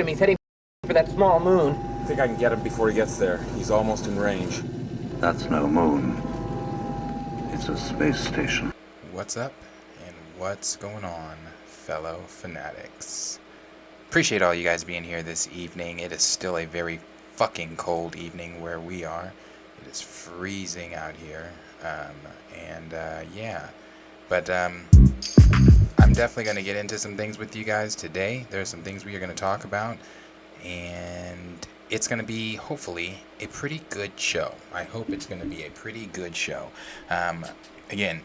him. He's heading for that small moon. I think I can get him before he gets there. He's almost in range. That's no moon. It's a space station. What's up and what's going on, fellow fanatics? Appreciate all you guys being here this evening. It is still a very fucking cold evening where we are. It is freezing out here. Yeah. But I'm definitely going to get into some things with you guys today. There's some things we are going to talk about. And it's going to be, hopefully, a pretty good show. I hope it's going to be a pretty good show. Again,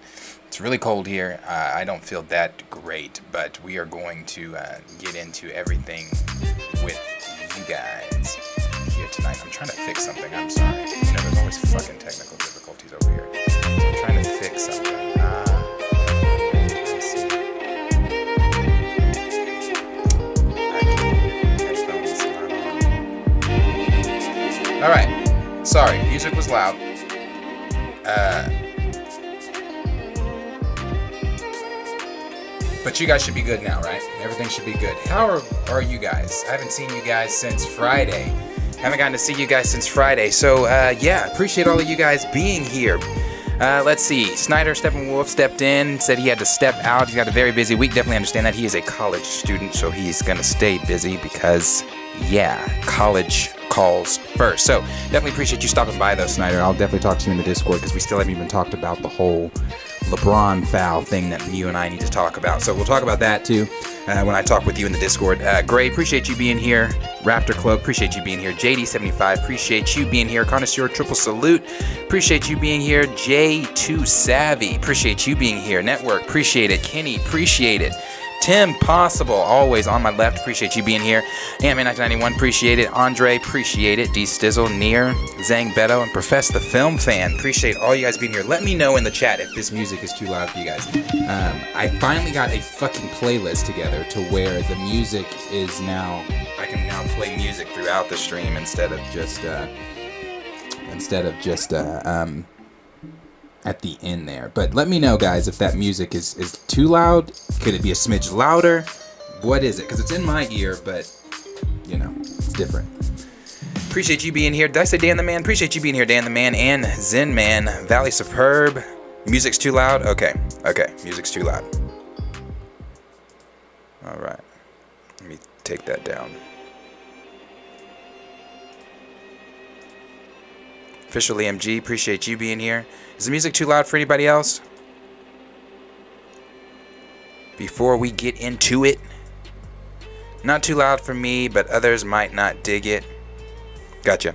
it's really cold here. I don't feel that great, but we are going to get into everything with you guys here tonight. I'm trying to fix something. I'm sorry. You know, there's always fucking technical difficulties over here. So I'm trying to fix something. Let's see. Headphones not on. All right. Sorry, music was loud. But you guys should be good now, right? Everything should be good. How are you guys? I haven't seen you guys since Friday. Haven't gotten to see you guys since Friday. So, yeah, appreciate all of you guys being here. Let's see. Snyder Steppenwolf stepped in, said he had to step out. He's got a very busy week. Definitely understand that. He is a college student, so he's going to stay busy because, yeah, college calls first. So, definitely appreciate you stopping by, though, Snyder. I'll definitely talk to you in the Discord because we still haven't even talked about the whole LeBron foul thing that you and I need to talk about. So we'll talk about that too when I talk with you in the Discord. Gray, appreciate you being here. Raptor Club, appreciate you being here. JD75, appreciate you being here. Connoisseur, triple salute, appreciate you being here. J2 Savvy, appreciate you being here. Network, appreciate it. Kenny, appreciate it. Tim Possible, always on my left, appreciate you being here. Ant-Man 1991, appreciate it. Andre, appreciate it. D Stizzle, Near, Zang Beto, and Profess the Film Fan, appreciate all you guys being here. Let me know in the chat if this music is too loud for you guys. I finally got a fucking playlist together to where the music is now, I can now play music throughout the stream instead of just at the end there. But let me know, guys, if that music is too loud. Could it be a smidge louder? What is it? Because it's in my ear, but you know, it's different. Appreciate you being here. Did I say Dan the Man? Appreciate you being here, Dan the Man and Zen Man. Valley Superb. Music's too loud? Okay, music's too loud. All right, let me take that down. Official EMG, appreciate you being here. Is the music too loud for anybody else? Before we get into it, not too loud for me, but others might not dig it. Gotcha.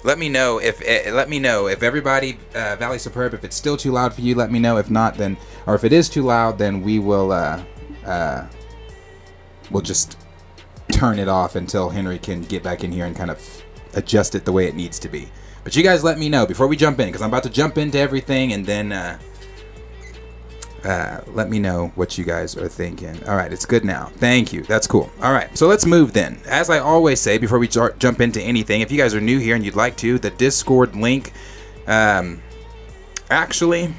Let me know if everybody, Valley Superb, if it's still too loud for you. Let me know. If not, then, or if it is too loud, then we will we'll just turn it off until Henry can get back in here and kind of adjust it the way it needs to be. But you guys let me know before we jump in, because I'm about to jump into everything, and then let me know what you guys are thinking. All right, it's good now. Thank you. That's cool. All right, so let's move then. As I always say before we jump into anything, if you guys are new here and you'd like to, the Discord link, actually,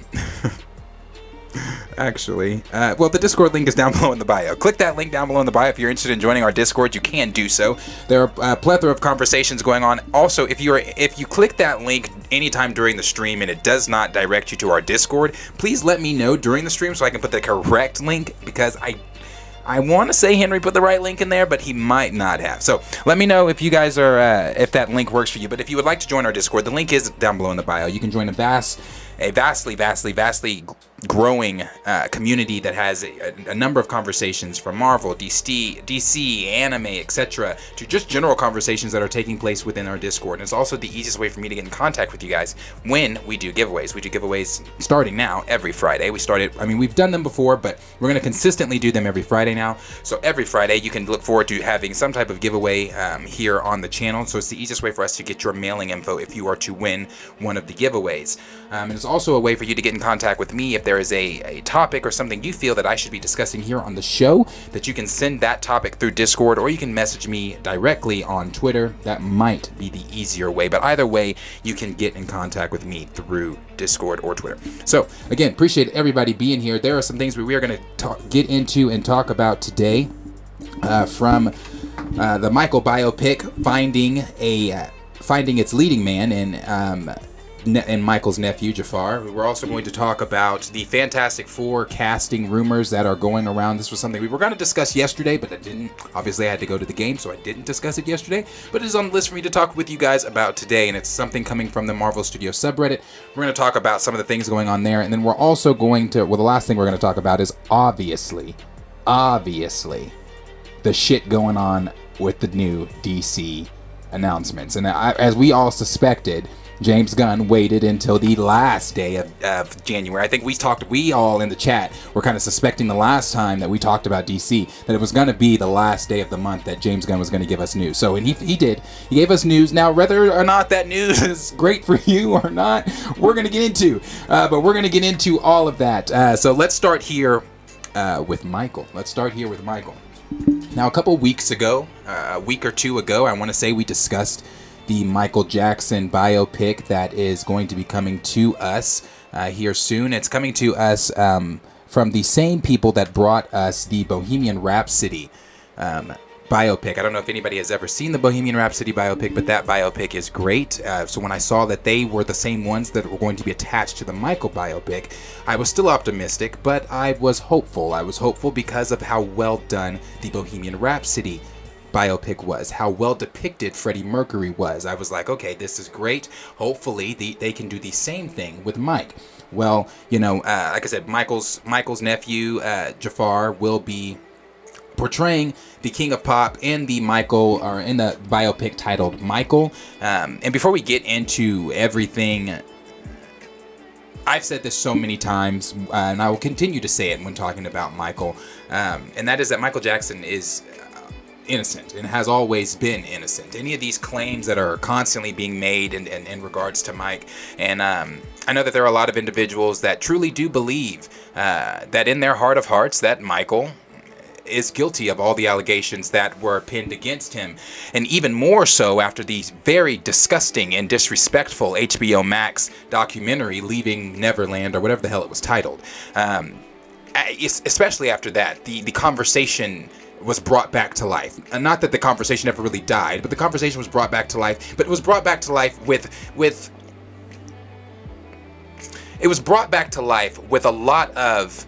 well, the Discord link is down below in the bio. Click that link down below in the bio if you're interested in joining our Discord. You can do so. There are a plethora of conversations going on. Also, if you click that link anytime during the stream and it does not direct you to our Discord, please let me know during the stream so I can put the correct link, because I want to say Henry put the right link in there, but he might not have. So let me know if you guys are if that link works for you. But if you would like to join our Discord, the link is down below in the bio. You can join a vastly growing community that has a number of conversations from Marvel, DC, anime, etc., to just general conversations that are taking place within our Discord. And it's also the easiest way for me to get in contact with you guys when we do giveaways. We do giveaways starting now every Friday. We've done them before, but we're going to consistently do them every Friday now. So every Friday you can look forward to having some type of giveaway here on the channel. So it's the easiest way for us to get your mailing info if you are to win one of the giveaways. And it's also a way for you to get in contact with me if there is a topic or something you feel that I should be discussing here on the show, that you can send that topic through Discord, or you can message me directly on Twitter. That might be the easier way, but either way, you can get in contact with me through Discord or Twitter. So again, appreciate everybody being here. There are some things we are going to get into and talk about today. from the Michael biopic, finding its leading man in Michael's nephew Jafar. We're also going to talk about the Fantastic Four casting rumors that are going around. This was something we were going to discuss yesterday, but I didn't. Obviously, I had to go to the game, so I didn't discuss it yesterday. But it is on the list for me to talk with you guys about today, and it's something coming from the Marvel Studios subreddit. We're going to talk about some of the things going on there, and then we're also going to, well, the last thing we're going to talk about is obviously, the shit going on with the new DC announcements. And as we all suspected, James Gunn waited until the last day of January. I think we all in the chat were kind of suspecting the last time that we talked about DC that it was going to be the last day of the month that James Gunn was going to give us news. So, and he did. He gave us news. Now, whether or not that news is great for you or not, we're going to get into. But we're going to get into all of that. So let's start here with Michael. Now, a couple weeks ago, a week or two ago, I want to say we discussed the Michael Jackson biopic that is going to be coming to us here soon. It's coming to us from the same people that brought us the Bohemian Rhapsody biopic. I don't know if anybody has ever seen the Bohemian Rhapsody biopic, but that biopic is great. So when I saw that they were the same ones that were going to be attached to the Michael biopic, I was still optimistic, but I was hopeful. I was hopeful because of how well done the Bohemian Rhapsody biopic was, how well depicted Freddie Mercury was. I was like, okay, this is great. Hopefully they can do the same thing with Mike. Well, like I said, Michael's nephew Jafar will be portraying the King of Pop in the biopic titled Michael. And before we get into everything, I've said this so many times, and I will continue to say it when talking about Michael, and that is that Michael Jackson is innocent and has always been innocent. Any of these claims that are constantly being made in regards to Mike, and I know that there are a lot of individuals that truly do believe that in their heart of hearts that Michael is guilty of all the allegations that were pinned against him, and even more so after the very disgusting and disrespectful HBO Max documentary Leaving Neverland, or whatever the hell it was titled. Especially after that, the conversation was brought back to life. And not that the conversation ever really died, but the conversation was brought back to life. But it was brought back to life with a lot of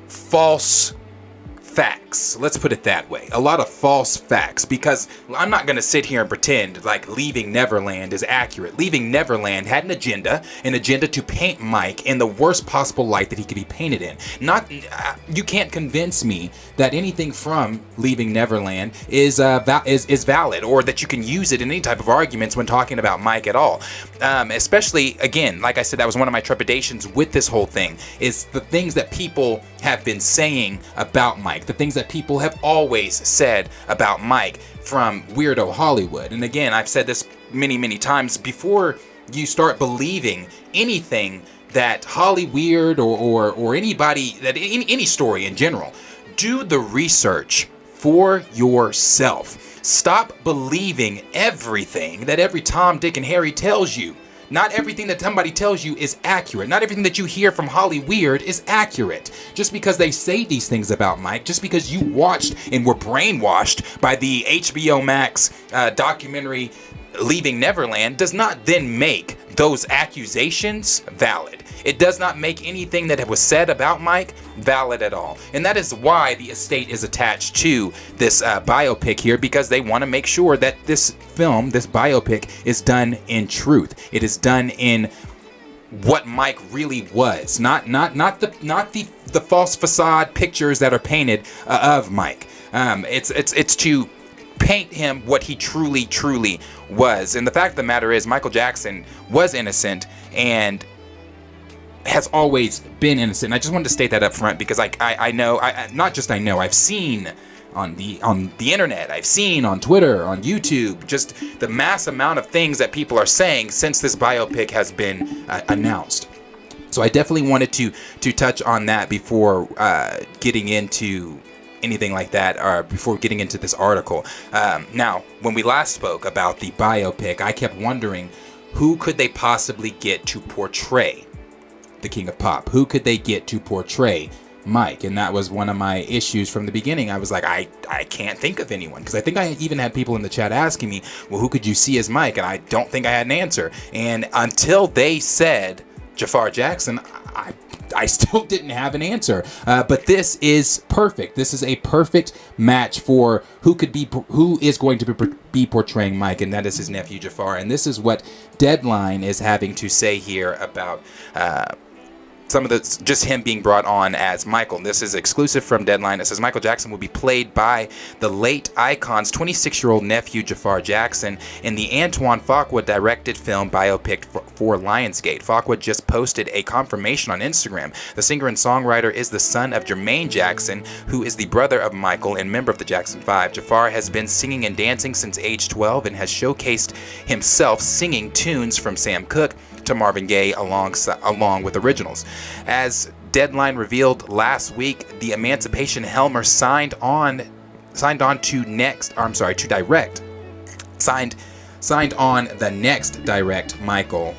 false facts. Let's put it that way. A lot of false facts, because I'm not going to sit here and pretend like Leaving Neverland is accurate. Leaving Neverland had an agenda to paint Mike in the worst possible light that he could be painted in. You can't convince me that anything from Leaving Neverland is valid, or that you can use it in any type of arguments when talking about Mike at all. Especially, again, like I said, that was one of my trepidations with this whole thing, is the things that people have been saying about Mike, the things that people have always said about Mike from Weirdo Hollywood. And again, I've said this many times, before you start believing anything that Hollyweird or anybody, that any story in general, do the research for yourself. Stop believing everything that every Tom, Dick, and Harry tells you. Not everything that somebody tells you is accurate. Not everything that you hear from Hollyweird is accurate. Just because they say these things about Mike, just because you watched and were brainwashed by the HBO Max documentary Leaving Neverland, does not then make those accusations valid. It does not make anything that was said about Mike valid at all. And that is why the estate is attached to this biopic here, because they want to make sure that this film, this biopic, is done in truth. It is done in what Mike really was, not the false facade pictures that are painted of Mike. It's to paint him what he truly was. And the fact of the matter is, Michael Jackson was innocent and has always been innocent. And I just wanted to state that up front, because I know, I've seen on the internet, I've seen on Twitter, on YouTube, just the mass amount of things that people are saying since this biopic has been announced. So I definitely wanted to touch on that before getting into anything like that, or before getting into this article. Now, when we last spoke about the biopic, I kept wondering, who could they possibly get to portray the King of Pop? Who could they get to portray Mike, and that was one of my issues from the beginning. I was like, I can't think of anyone, because I think I even had people in the chat asking me, well, who could you see as Mike? And I don't think I had an answer. And until they said Jafar Jackson, I still didn't have an answer. But this is perfect. This is a perfect match for who is going to be portraying Mike, and that is his nephew Jafar. And this is what Deadline is having to say here about some of just him being brought on as Michael. This is exclusive from Deadline. It says Michael Jackson will be played by the late icon's 26-year-old nephew Jafar Jackson in the Antoine Fuqua directed film BioPic for Lionsgate. Fuqua just posted a confirmation on Instagram. The singer and songwriter is the son of Jermaine Jackson, who is the brother of Michael and member of the Jackson 5. Jafar has been singing and dancing since age 12 and has showcased himself singing tunes from Sam Cooke to Marvin Gaye along with originals. As Deadline revealed last week, the Emancipation Helmer signed on to the next direct Michael,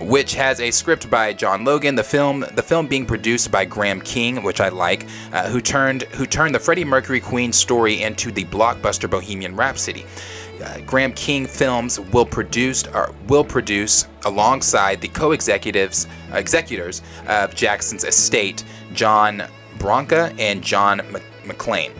which has a script by John Logan. The film being produced by Graham King, which I like, who turned the Freddie Mercury Queen story into the blockbuster Bohemian Rhapsody. Graham King Films will produce alongside the executors of Jackson's estate, John Branca and John McClane.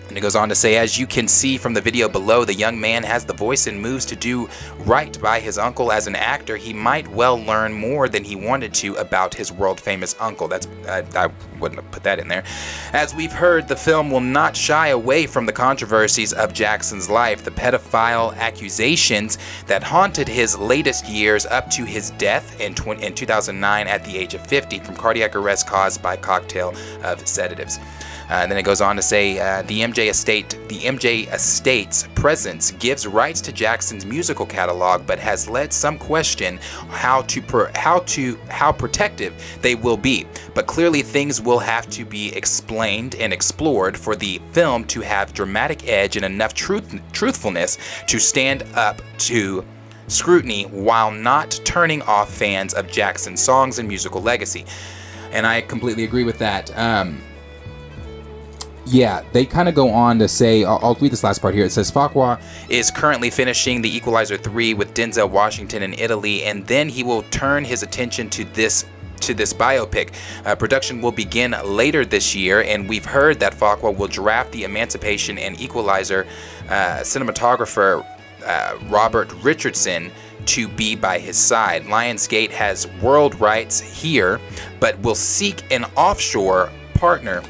And it goes on to say, as you can see from the video below, the young man has the voice and moves to do right by his uncle. As an actor, he might well learn more than he wanted to about his world-famous uncle. I wouldn't have put that in there. As we've heard, the film will not shy away from the controversies of Jackson's life, the pedophile accusations that haunted his latest years up to his death in 2009 at the age of 50 from cardiac arrest caused by a cocktail of sedatives. And then it goes on to say, the MJ Estate's presence gives rights to Jackson's musical catalog, but has led some question how protective they will be. But clearly, things will have to be explained and explored for the film to have dramatic edge and enough truthfulness to stand up to scrutiny while not turning off fans of Jackson's songs and musical legacy. And I completely agree with that. Yeah, they kind of go on to say, I'll read this last part here. It says, Fuqua is currently finishing The Equalizer 3 with Denzel Washington in Italy, and then he will turn his attention to this biopic. Production will begin later this year, and we've heard that Fuqua will draft the Emancipation and Equalizer cinematographer Robert Richardson to be by his side. Lionsgate has world rights here, but will seek an offshore partner.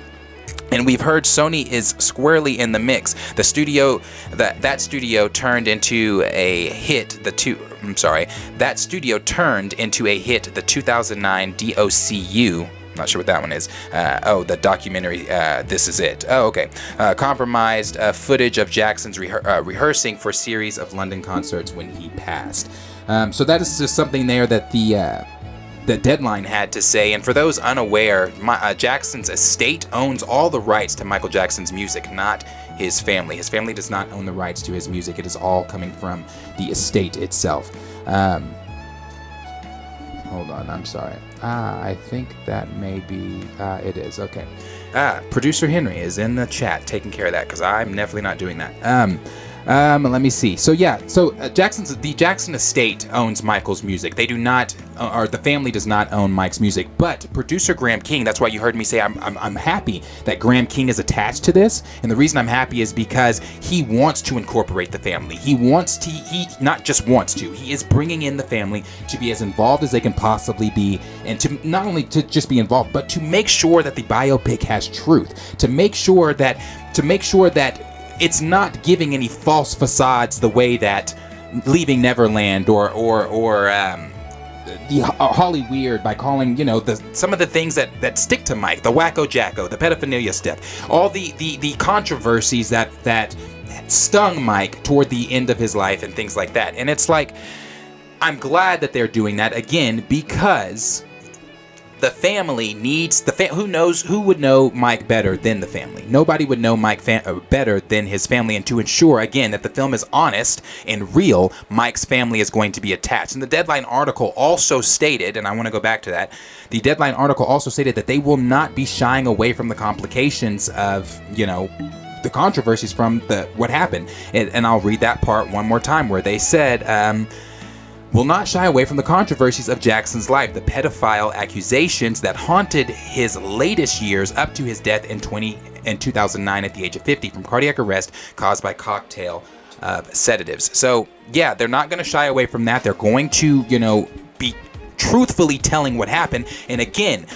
And we've heard Sony is squarely in the mix. The studio that studio turned into a hit. That studio turned into a hit. The 2009 DCU. Not sure what that one is. The documentary. This Is It. Oh, okay. Compromised footage of Jackson's rehearsing for a series of London concerts when he passed. So that is just something there that the Deadline had to say. And for those unaware, Jackson's estate owns all the rights to Michael Jackson's music, not his family. His family does not own the rights to his music. It is all coming from the estate itself. Hold on, I'm sorry. I think that maybe it is. Okay. Producer Henry is in the chat taking care of that, because I'm definitely not doing that. Let me see. So the Jackson estate owns Michael's music. They do not, or the family does not own Mike's music. But producer Graham King, that's why you heard me say I'm happy that Graham King is attached to this. And the reason I'm happy is because he wants to incorporate the family. He not just wants to, he is bringing in the family to be as involved as they can possibly be, and to not only to just be involved, but to make sure that the biopic has truth, to make sure that it's not giving any false facades the way that Leaving Neverland or the Holly Weird, by calling, some of the things that stick to Mike, the wacko jacko, the pedophilia stuff, all the controversies that stung Mike toward the end of his life and things like that. And it's like, I'm glad that they're doing that again, because the family needs who would know Mike better than the family? Nobody would know Mike better than his family, and to ensure again that the film is honest and real, Mike's family is going to be attached. And the Deadline article also stated, and I want to go back to that, the Deadline article also stated that they will not be shying away from the complications of, the controversies from what happened. And I'll read that part one more time where they said, will not shy away from the controversies of Jackson's life, the pedophile accusations that haunted his latest years up to his death in 2009 at the age of 50 from cardiac arrest caused by cocktail sedatives. So yeah, they're not going to shy away from that. They're going to, be truthfully telling what happened. And again,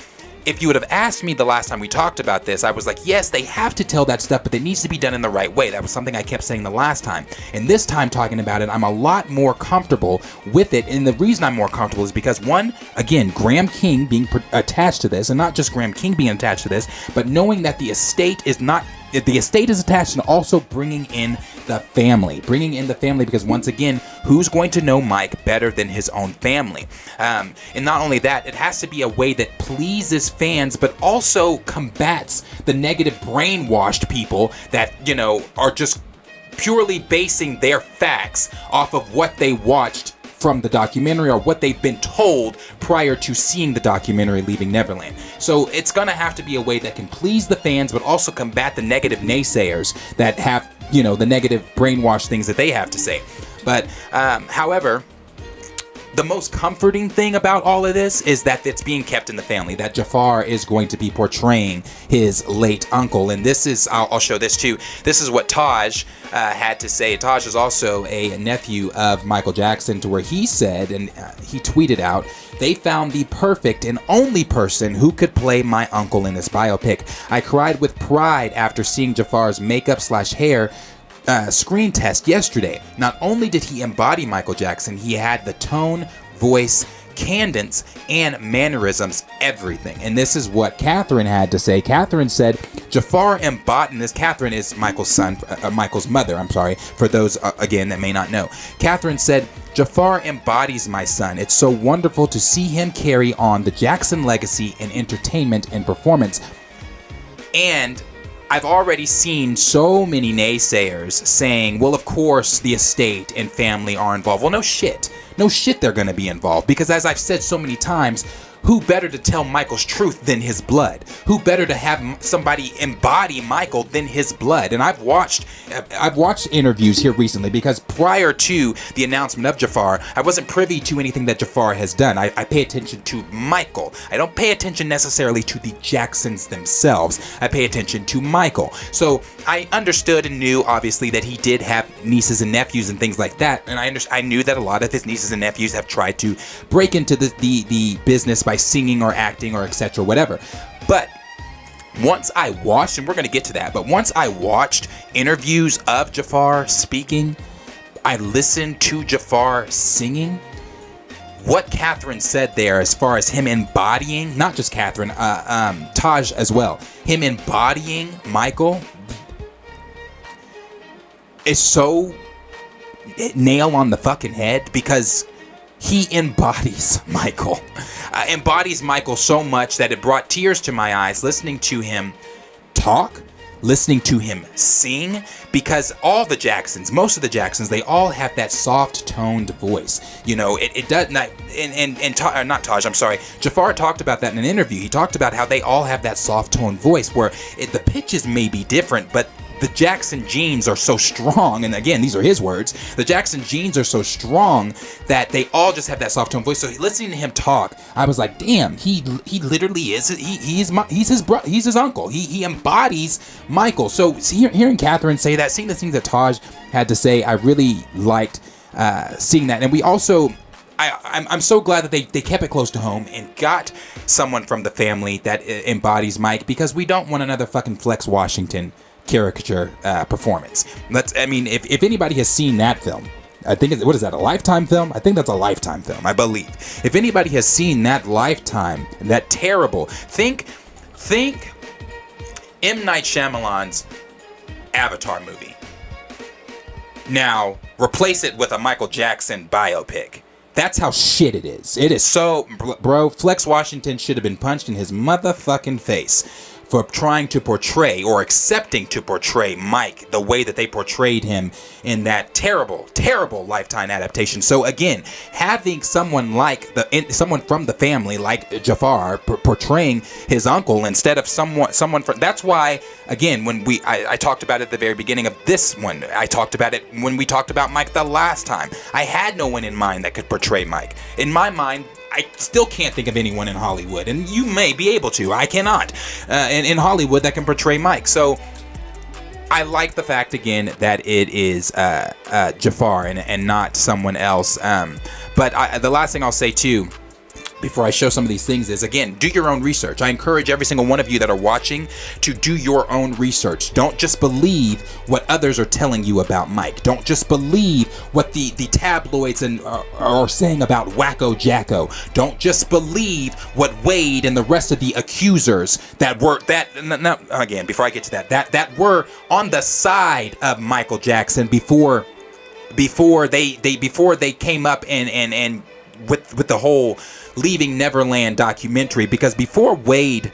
if you would have asked me the last time we talked about this, I was like, yes, they have to tell that stuff, but it needs to be done in the right way. That was something I kept saying the last time. And this time talking about it, I'm a lot more comfortable with it. And the reason I'm more comfortable is because, one, again, Graham King being attached to this, and not just Graham King being attached to this, but knowing that the estate is attached, and also bringing in the family, because once again, who's going to know Mike better than his own family? And not only that, it has to be a way that pleases fans, but also combats the negative brainwashed people that, are just purely basing their facts off of what they watched from the documentary or what they've been told prior to seeing the documentary Leaving Neverland. So it's gonna have to be a way that can please the fans, but also combat the negative naysayers that have, the negative brainwashed things that they have to say. But however, the most comforting thing about all of this is that it's being kept in the family, that Jafar is going to be portraying his late uncle. And this is, I'll show this too. This is what Taj had to say. Taj is also a nephew of Michael Jackson, to where he said, and he tweeted out, "They found the perfect and only person who could play my uncle in this biopic. I cried with pride after seeing Jafar's makeup/hair screen test yesterday. Not only did he embody Michael Jackson, he had the tone, voice, cadence, and mannerisms, everything." And this is what Catherine had to say. Catherine said, Jafar embodied this. Catherine is Michael's mother, I'm sorry, for those, again, that may not know. Catherine said, "Jafar embodies my son. It's so wonderful to see him carry on the Jackson legacy in entertainment and performance." And I've already seen so many naysayers saying, well, of course the estate and family are involved. Well, no shit. No shit they're going to be involved, because as I've said so many times, who better to tell Michael's truth than his blood? Who better to have somebody embody Michael than his blood? And I've watched interviews here recently, because prior to the announcement of Jafar, I wasn't privy to anything that Jafar has done. I pay attention to Michael. I don't pay attention necessarily to the Jacksons themselves. I pay attention to Michael. So I understood and knew, obviously, that he did have nieces and nephews and things like that. And I knew that a lot of his nieces and nephews have tried to break into the business by singing or acting or etc. whatever. But once I watched, and we're going to get to that, but once I watched interviews of Jafar speaking, I listened to Jafar singing, what Catherine said there as far as him embodying, not just Catherine, Taj as well, him embodying Michael is so nail on the fucking head, because he embodies Michael. Embodies Michael so much that it brought tears to my eyes listening to him talk, listening to him sing, because all the Jacksons, most of the Jacksons, they all have that soft toned voice. It does not, not Taj, I'm sorry, Jafar talked about that in an interview. He talked about how they all have that soft toned voice where the pitches may be different, but the Jackson genes are so strong, and again, these are his words, the Jackson genes are so strong that they all just have that soft tone voice. So listening to him talk, I was like, damn, he literally is, he's his uncle. He embodies Michael. So hearing Catherine say that, seeing the things that Taj had to say, I really liked seeing that. And we also, I'm so glad that they kept it close to home and got someone from the family that embodies Mike, because we don't want another fucking Flex Washington caricature performance. If anybody has seen that film, I think what is that, a Lifetime film? I think that's a Lifetime film, I believe. If anybody has seen that Lifetime, that terrible, think M. Night Shyamalan's Avatar movie. Now replace it with a Michael Jackson biopic. That's how shit it is. It is so, bro, Flex Washington should have been punched in his motherfucking face for trying to portray or accepting to portray Mike the way that they portrayed him in that terrible, terrible Lifetime adaptation. So again, having someone like someone from the family like Jafar portraying his uncle instead of someone from, that's why again when I talked about it at the very beginning of this one, I talked about it when we talked about Mike the last time. I had no one in mind that could portray Mike. In my mind, I still can't think of anyone in Hollywood, and you may be able to. I cannot. In Hollywood that can portray Mike. So I like the fact again that it is Jafar and not someone else. But the last thing I'll say too, before I show some of these things, is again, do your own research. I encourage every single one of you that are watching to do your own research. Don't just believe what others are telling you about Mike. Don't just believe what the tabloids are saying about Wacko Jacko. Don't just believe what Wade and the rest of the accusers that were again, before I get to that were on the side of Michael Jackson before they came up and with the whole Leaving Neverland documentary, because before Wade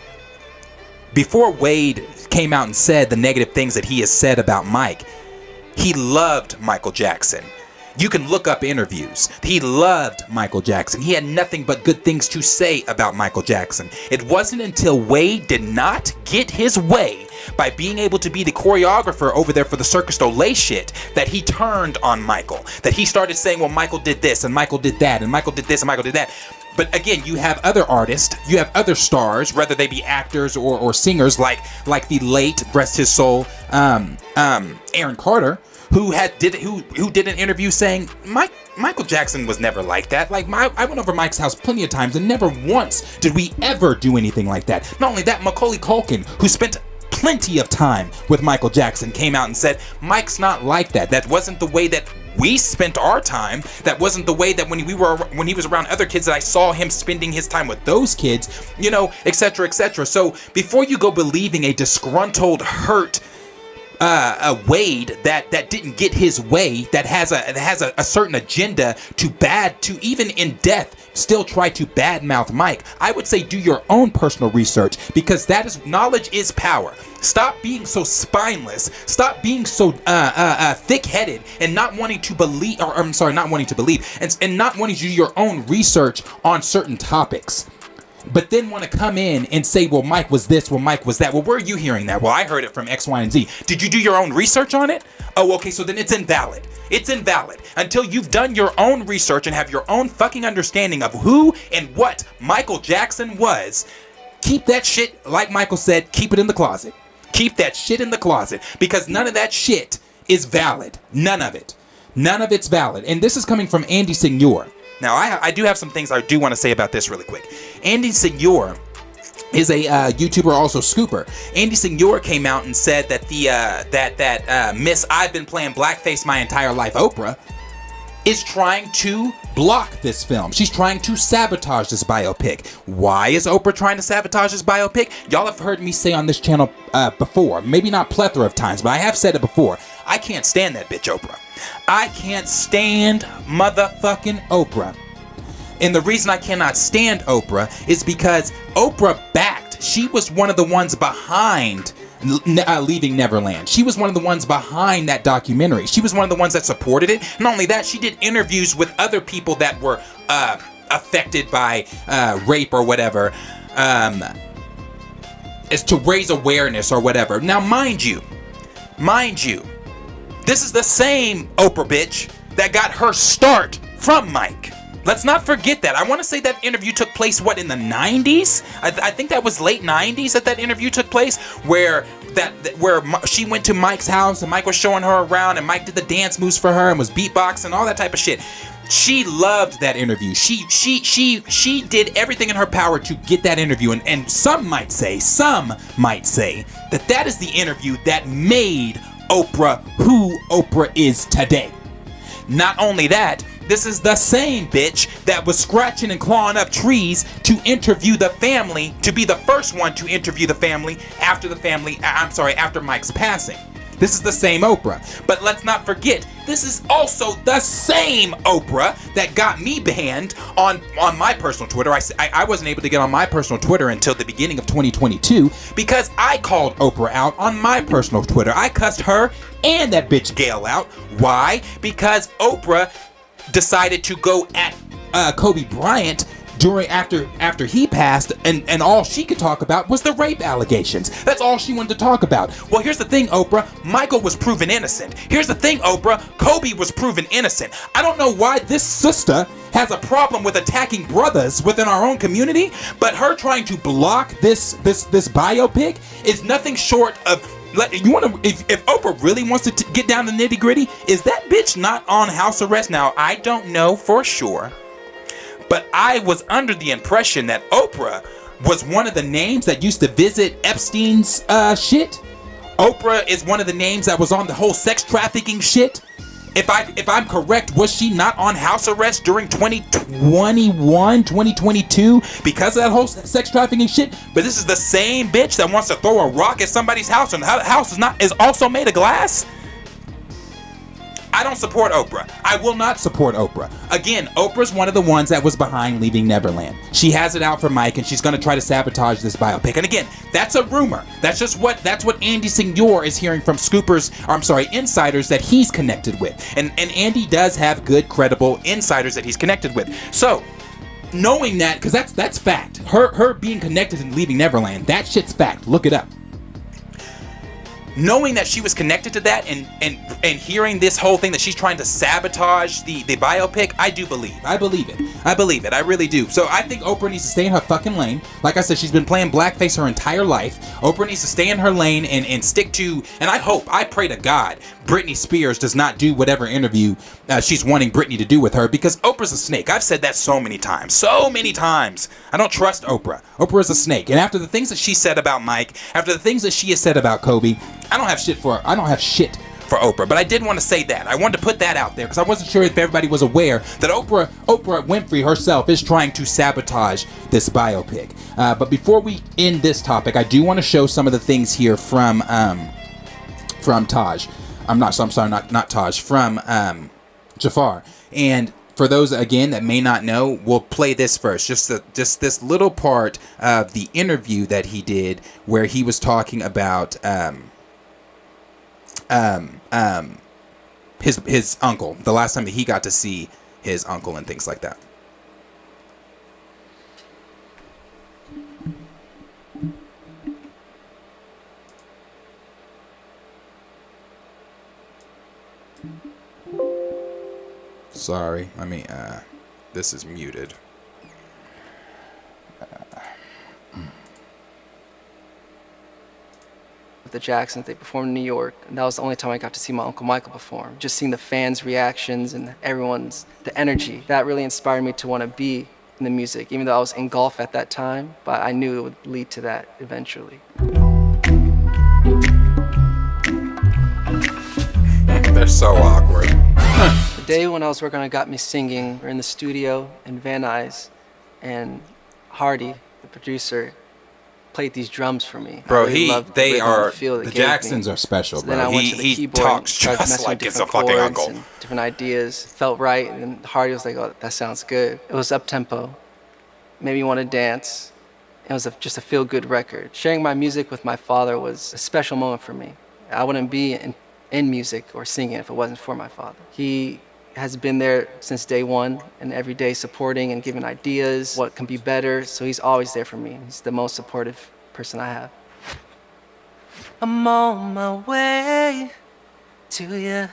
came out and said the negative things that he has said about Mike, he loved Michael Jackson. You can look up interviews. He loved Michael Jackson. He had nothing but good things to say about Michael Jackson. It wasn't until Wade did not get his way by being able to be the choreographer over there for the Circus Olay shit that he turned on Michael. That he started saying, well, Michael did this and Michael did that and Michael did this and Michael did that. But again, you have other artists, you have other stars, whether they be actors or singers, like the late, rest his soul, Aaron Carter, who did an interview saying Michael Jackson was never like that. Like I went over Mike's house plenty of times and never once did we ever do anything like that. Not only that, Macaulay Culkin, who spent plenty of time with Michael Jackson, came out and said Mike's not like that. That wasn't the way that we spent our time. That wasn't the way that when he was around other kids that I saw him spending his time with those kids, etc., etc. So before you go believing a disgruntled, hurt a Wade that didn't get his way, that has a certain agenda to even in death still try to badmouth Mike, I would say do your own personal research, because knowledge is power. Stop being so spineless. Stop being so thick-headed and not wanting to believe, and not wanting to do your own research on certain topics. But then want to come in and say, well, Mike was this, well, Mike was that. Well, where are you hearing that? Well, I heard it from X, Y, and Z. Did you do your own research on it? Oh, okay, so then it's invalid. It's invalid until you've done your own research and have your own fucking understanding of who and what Michael Jackson was. Keep that shit, like Michael said, keep it in the closet. Keep that shit in the closet, because none of that shit is valid. None of it. None of it's valid. And this is coming from Andy Signor. Now, I do have some things I do want to say about this really quick. Andy Signor is a YouTuber, also Scooper. Andy Signor came out and said that that Miss I've been playing blackface my entire life, Oprah, is trying to block this film. She's trying to sabotage this biopic. Why is Oprah trying to sabotage this biopic? Y'all have heard me say on this channel before, maybe not plethora of times, but I have said it before. I can't stand that bitch Oprah. I can't stand motherfucking Oprah. And the reason I cannot stand Oprah is because Oprah she was one of the ones behind Leaving Neverland. She was one of the ones behind that documentary. She was one of the ones that supported it. Not only that, she did interviews with other people that were affected by rape or whatever, is to raise awareness or whatever. Now, mind you, this is the same Oprah bitch that got her start from Mike. Let's not forget that. I want to say that interview took place, in the 90s? I think that was late 90s that interview took place, where she went to Mike's house and Mike was showing her around and Mike did the dance moves for her and was beatboxing and all that type of shit. She loved that interview. She did everything in her power to get that interview, and some might say that is the interview that made Oprah who Oprah is today. Not only that, this is the same bitch that was scratching and clawing up trees to interview the family, to be the first one to interview the family after Mike's passing. This is the same Oprah. But let's not forget, this is also the same Oprah that got me banned on my personal Twitter. I wasn't able to get on my personal Twitter until the beginning of 2022 because I called Oprah out on my personal Twitter. I cussed her and that bitch Gail out. Why? Because Oprah decided to go at Kobe Bryant after he passed, and all she could talk about was the rape allegations. That's all she wanted to talk about. Well, here's the thing, Oprah. Michael was proven innocent. Here's the thing, Oprah. Kobe was proven innocent. I don't know why this sister has a problem with attacking brothers within our own community, but her trying to block this biopic is nothing short of. If Oprah really wants to get down to nitty gritty, is that bitch not on house arrest? Now, I don't know for sure, but I was under the impression that Oprah was one of the names that used to visit Epstein's shit. Oprah is one of the names that was on the whole sex trafficking shit. If I'm correct, was she not on house arrest during 2021, 2022 because of that whole sex trafficking shit? But this is the same bitch that wants to throw a rock at somebody's house and the house is also made of glass? I don't support Oprah. I will not support Oprah. Again, Oprah's one of the ones that was behind Leaving Neverland. She has it out for Mike, and she's going to try to sabotage this biopic. And again, that's a rumor. That's what Andy Signor is hearing from insiders that he's connected with. And Andy does have good, credible insiders that he's connected with. So, knowing that, because that's fact. Her being connected in Leaving Neverland, that shit's fact. Look it up. Knowing that she was connected to that and hearing this whole thing that she's trying to sabotage the biopic, I do believe. I believe it. I really do. So I think Oprah needs to stay in her fucking lane. Like I said, she's been playing blackface her entire life. Oprah needs to stay in her lane and stick to, and I pray to God, Britney Spears does not do whatever interview she's wanting Britney to do with her, because Oprah's a snake. I've said that so many times. I don't trust Oprah. Oprah is a snake. And after the things that she said about Mike, after the things that she has said about Kobe, I don't have shit for Oprah, but I did want to say that. I wanted to put that out there because I wasn't sure if everybody was aware that Oprah Winfrey herself is trying to sabotage this biopic. But before we end this topic, I do want to show some of the things here from Taj. Not Taj, from Jafar. And for those, again, that may not know, we'll play this first. Just this little part of the interview that he did where he was talking about his uncle, the last time that he got to see his uncle and things like that. Sorry, this is muted. The Jacksons, they performed in New York, and that was the only time I got to see my Uncle Michael perform. Just seeing the fans' reactions and the energy, that really inspired me to want to be in the music, even though I was in golf at that time, but I knew it would lead to that eventually. They're so awkward. The day when I was working on Got Me Singing, we're in the studio in Van Nuys, and Hardy, the producer, played these drums for me. Bro, the Jacksons are special, so bro. Then I went to the he keyboard talks just like it's a fucking uncle. And different ideas felt right, and then Hardy was like, "Oh, that sounds good." It was up tempo, made me want to dance. It was just a feel good record. Sharing my music with my father was a special moment for me. I wouldn't be in music or singing if it wasn't for my father. He has been there since day one and every day supporting and giving ideas, what can be better. So he's always there for me. He's the most supportive person I have. I'm on my way to you.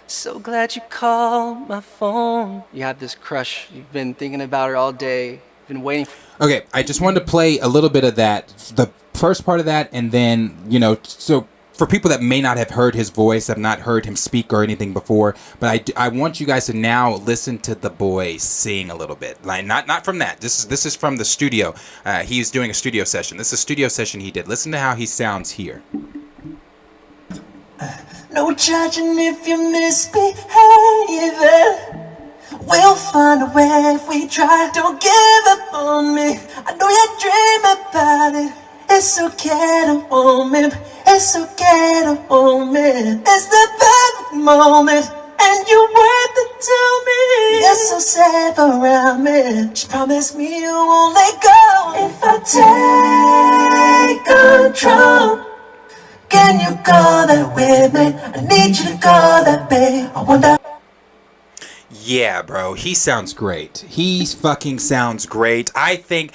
So glad you called my phone. You have this crush. You've been thinking about her all day. You've been waiting. Okay, I just wanted to play a little bit of that, the first part of that, and then, so for people that may not have heard his voice, have not heard him speak or anything before, but I want you guys to now listen to the boy sing a little bit. Like not from that. This is from the studio. He's doing a studio session. This is a studio session he did. Listen to how he sounds here. No judging if you misbehaving. We'll find a way if we try. Don't give up on me. I know you dream about it. It's okay to want me. face, so get a moment. It's the perfect moment, and you're worth it to me. You're so safe around me. Just promise me you won't let go. If I take control, can you go there with me? I need you to go there, babe. I wonder. Yeah, bro, he sounds great. He fucking sounds great. I think,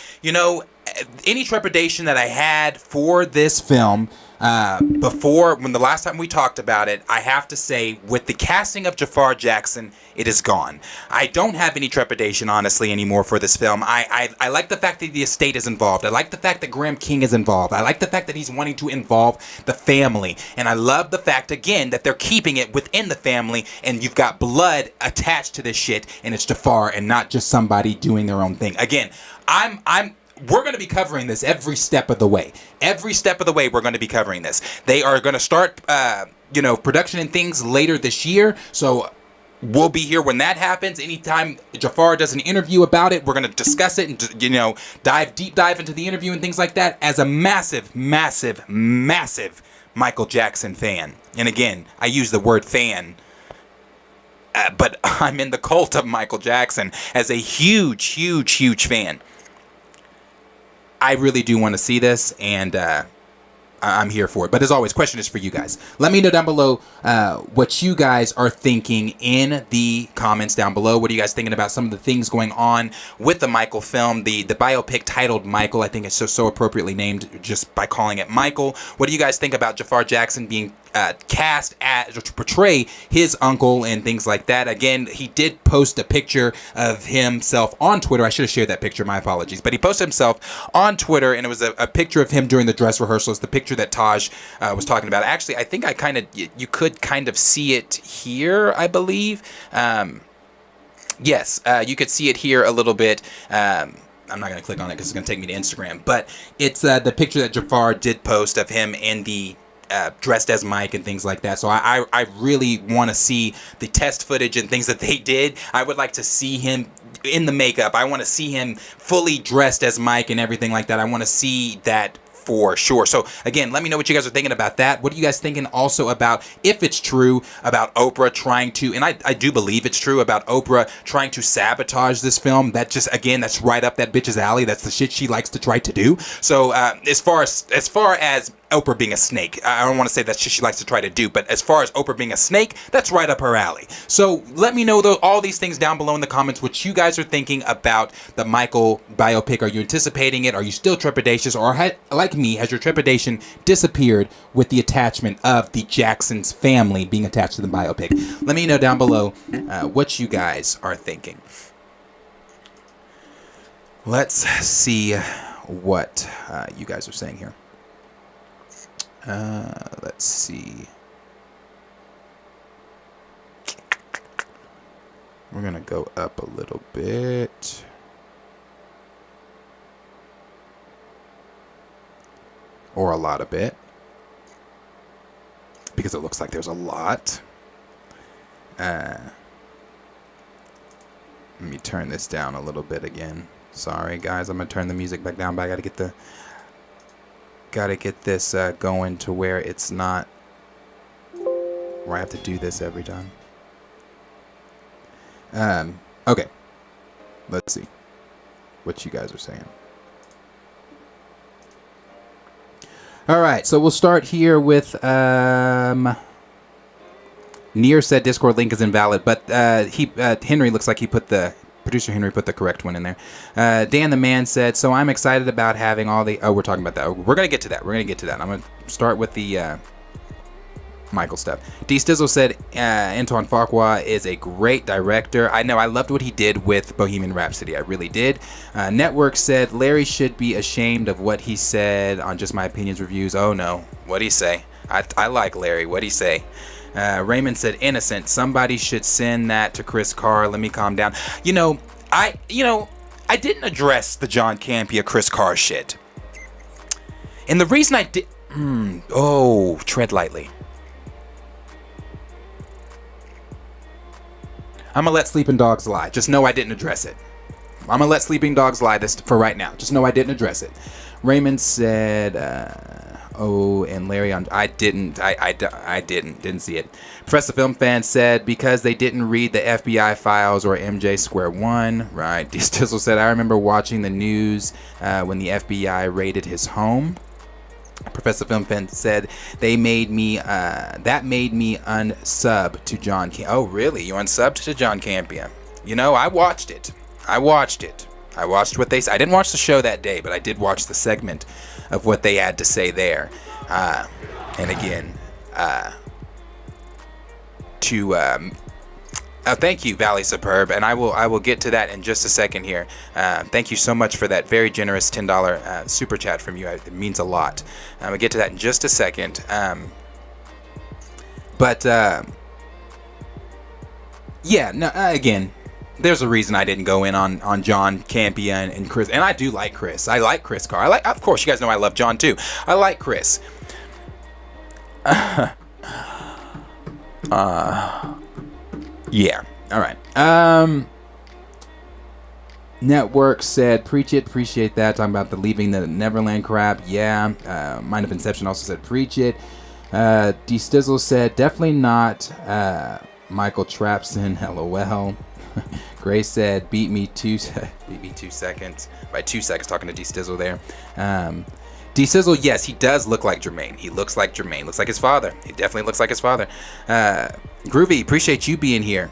any trepidation that I had for this film before, when the last time we talked about it, I have to say, with the casting of Jafar Jackson, it is gone. I don't have any trepidation, honestly, anymore for this film. I like the fact that the estate is involved. I like the fact that Graham King is involved. I like the fact that he's wanting to involve the family. And I love the fact, again, that they're keeping it within the family, and you've got blood attached to this shit, and it's Jafar and not just somebody doing their own thing. Again, we're going to be covering this every step of the way. Every step of the way, we're going to be covering this. They are going to start, production and things later this year. So we'll be here when that happens. Anytime Jafar does an interview about it, we're going to discuss it and, deep dive into the interview and things like that. As a massive, massive, massive Michael Jackson fan. And again, I use the word fan. But I'm in the cult of Michael Jackson as a huge, huge, huge fan. I really do want to see this, and I'm here for it. But as always, question is for you guys. Let me know down below what you guys are thinking in the comments down below. What are you guys thinking about some of the things going on with the Michael film? The biopic titled Michael, I think it's so appropriately named just by calling it Michael. What do you guys think about Jafar Jackson being cast to portray his uncle and things like that? Again, he did post a picture of himself on Twitter. I should have shared that picture, my apologies. But he posted himself on Twitter, and it was a picture of him during the dress rehearsals, the picture that Taj was talking about. Actually, I think you could kind of see it here, I believe. Yes, you could see it here a little bit. I'm not going to click on it because it's going to take me to Instagram. But it's the picture that Jafar did post of him in the dressed as Mike and things like that. So I really want to see the test footage and things that they did. I would like to see him in the makeup. I want to see him fully dressed as Mike and everything like that. I want to see that for sure. So again, let me know what you guys are thinking about that. What are you guys thinking also about, if it's true, about Oprah trying to, and I do believe it's true, about Oprah trying to sabotage this film? That just, again, that's right up that bitch's alley. That's the shit she likes to try to do. So as far as Oprah being a snake, I don't want to say that's shit she likes to try to do, but as far as Oprah being a snake, that's right up her alley. So let me know all these things down below in the comments, what you guys are thinking about the Michael biopic. Are you anticipating it? Are you still trepidatious? Or like me, has your trepidation disappeared with the attachment of the Jackson's family being attached to the biopic? Let me know down below what you guys are thinking. Let's see what you guys are saying here. Let's see. We're gonna go up a little bit. Or a lot of bit. Because it looks like there's a lot. Let me turn this down a little bit again. Sorry guys, I'm gonna turn the music back down, but I gotta get this going to where it's not, where I have to do this every time. Okay, let's see what you guys are saying. All right, so we'll start here with Near said Discord link is invalid, but Henry looks like producer Henry put the correct one in there. Dan the Man said, so I'm excited about having all the... Oh, we're talking about that. We're going to get to that. I'm going to start with the Michael stuff. D Stizzle said, Antoine Fuqua is a great director. I know. I loved what he did with Bohemian Rhapsody. I really did. Network said, Larry should be ashamed of what he said on Just My Opinions reviews. Oh, no. What'd he say? I like Larry. What'd he say? Raymond said, innocent. Somebody should send that to Chris Carr. Let me calm down. I didn't address the John Campea, Chris Carr shit. And the reason I did... tread lightly. I'm gonna let sleeping dogs lie. Just know I didn't address it. I'm gonna let sleeping dogs lie this for right now. Just know I didn't address it. Raymond said... and Larry on. I didn't see it. Professor Film Fan said because they didn't read the FBI files or MJ Square One. Right. D. Stizzle said I remember watching the news when the FBI raided his home. Professor Film Fan said that made me unsub to John. Oh really? You unsubbed to John Campion? You know, I watched it. I watched what they said. I didn't watch the show that day, but I did watch the segment of what they had to say there. And again, thank you, Valley Superb, and I will get to that in just a second here. Thank you so much for that very generous $10 super chat from you. It means a lot. I'll get to that in just a second. Again, there's a reason I didn't go in on John Campion and Chris, and I do like Chris. I like Chris Carr. Of course, you guys know I love John too. I like Chris. Yeah. All right. Network said, preach it, appreciate that. Talking about the leaving the Neverland crap. Yeah. Mind of Inception also said, preach it. D. Stizzle said, definitely not Michael Trapson. LOL. Grace said, beat me 2 seconds. By 2 seconds, talking to D. Stizzle there. D. Sizzle, yes, he does look like Jermaine. He looks like Jermaine. Looks like his father. He definitely looks like his father. Groovy, appreciate you being here.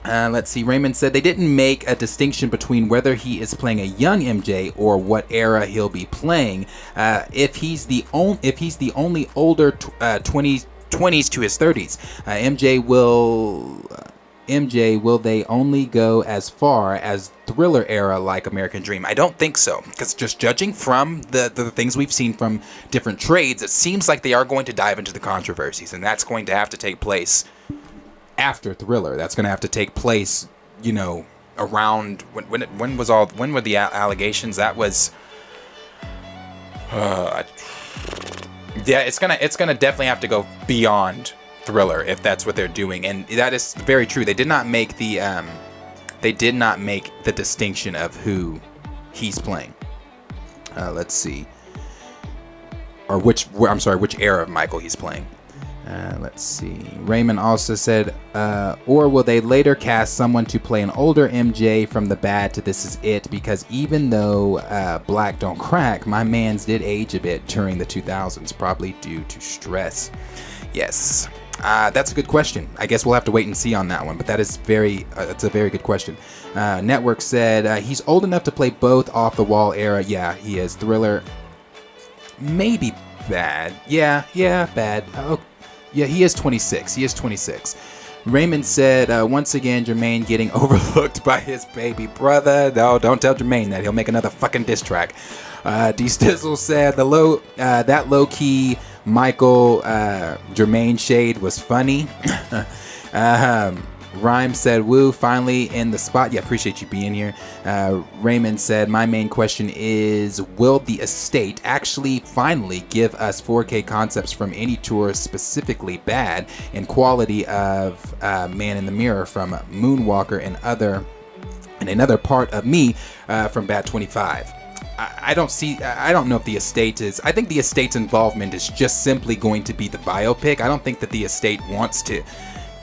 Let's see. Raymond said they didn't make a distinction between whether he is playing a young MJ or what era he'll be playing. If he's the only older 20s to his 30s, MJ, will they only go as far as Thriller era like American Dream? I don't think so, because just judging from the things we've seen from different trades, it seems like they are going to dive into the controversies, and that's going to have to take place after Thriller. That's going to have to take place, around when were the allegations? That was it's gonna definitely have to go beyond Thriller if that's what they're doing, and that is very true. They did not make the distinction of who he's playing. Let's see, or which era of Michael he's playing. Let's see. Raymond also said, or will they later cast someone to play an older MJ from the bad to This Is It? Because even though black don't crack, my mans did age a bit during the 2000s, probably due to stress. Yes. That's a good question. I guess we'll have to wait and see on that one, but that is it's a very good question. Network said he's old enough to play both Off the Wall era. Yeah, he is. Thriller, maybe bad. Yeah, bad. Oh, yeah, he is 26. Raymond said, once again, Jermaine getting overlooked by his baby brother. No, don't tell Jermaine that. He'll make another fucking diss track. D. Stizzle said that low-key Michael Jermaine shade was funny. Rhyme said, woo, finally in the spot. Yeah, appreciate you being here. Raymond said, my main question is, will the estate actually finally give us 4K concepts from any tour, specifically bad, and quality of Man in the Mirror from Moonwalker and another part of me from Bad 25? I don't know if the estate is. I think the estate's involvement is just simply going to be the biopic. I don't think that the estate wants to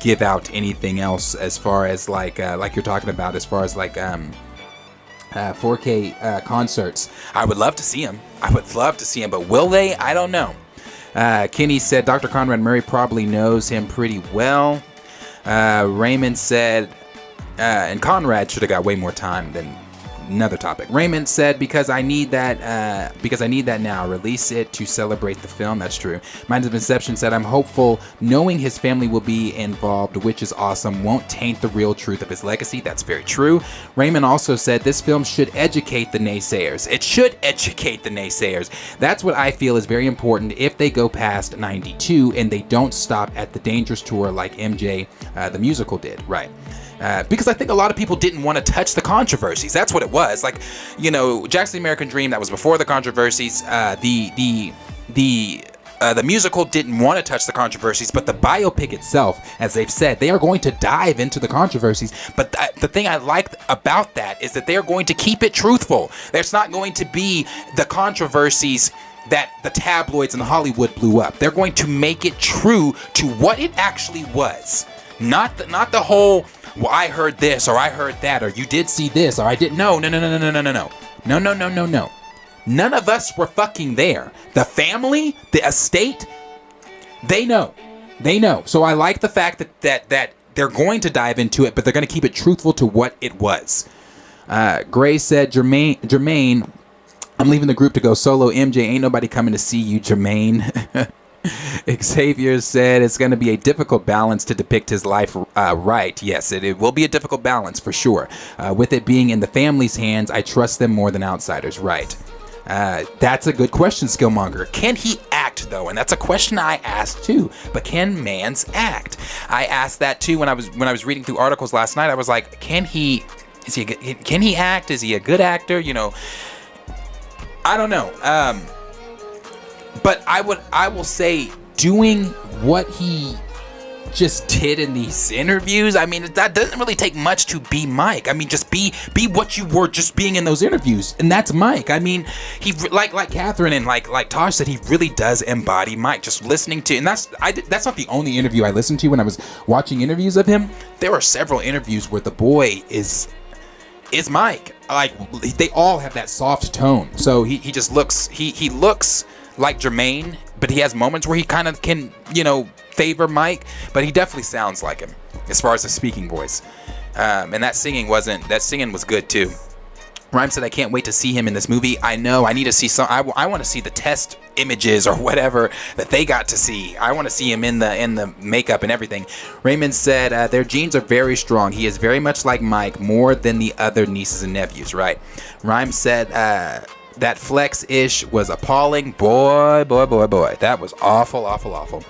give out anything else as far as like you're talking about, as far as 4K concerts. I would love to see him, but will they? I don't know. Kenny said Dr. Conrad Murray probably knows him pretty well. Raymond said, and Conrad should have got way more time than another topic. Raymond said, because I need that now. Release it to celebrate the film. That's true. Minds of Inception said, I'm hopeful knowing his family will be involved, which is awesome, won't taint the real truth of his legacy. That's very true. Raymond also said, this film should educate the naysayers. It should educate the naysayers. That's what I feel is very important if they go past 92 and they don't stop at the Dangerous Tour like MJ, the musical did. Right. Because I think a lot of people didn't want to touch the controversies. That's what it was. Like, Jackson American Dream, that was before the controversies. The musical didn't want to touch the controversies, but the biopic itself, as they've said, they are going to dive into the controversies. But the thing I liked about that is that they are going to keep it truthful. There's not going to be the controversies that the tabloids and Hollywood blew up. They're going to make it true to what it actually was. Not the whole, well, I heard this or I heard that or you did see this or I didn't. No. None of us were fucking there. The family, the estate, they know. So I like the fact that they're going to dive into it, but they're going to keep it truthful to what it was. Gray said, Jermaine, I'm leaving the group to go solo. MJ, ain't nobody coming to see you, Jermaine. Xavier said it's going to be a difficult balance to depict his life right. Yes, it will be a difficult balance for sure. With it being in the family's hands, I trust them more than outsiders. Right. That's a good question, Skillmonger. Can he act, though? And that's a question I asked too. But can Mans act? I asked that too when I was reading through articles last night. I was like, can he act? Is he a good actor? You know, I don't know. But I will say, doing what he just did in these interviews, I mean, that doesn't really take much to be Mike. I mean, just be what you were just being in those interviews, and that's Mike. I mean, he like Catherine and like Tosh said, he really does embody Mike. Just listening to, and that's not the only interview I listened to when I was watching interviews of him. There are several interviews where the boy is Mike. Like, they all have that soft tone. So he just looks he looks like Jermaine, but he has moments where he kind of can, you know, favor Mike, but he definitely sounds like him as far as the speaking voice. And that singing was good too. Rhyme said, I can't wait to see him in this movie. I know, I need to see some, I want to see the test images or whatever that they got to see. I want to see him in the makeup and everything. Raymond said, their genes are very strong. He is very much like Mike, more than the other nieces and nephews, right? Rhyme said, that flex-ish was appalling. Boy. That was awful.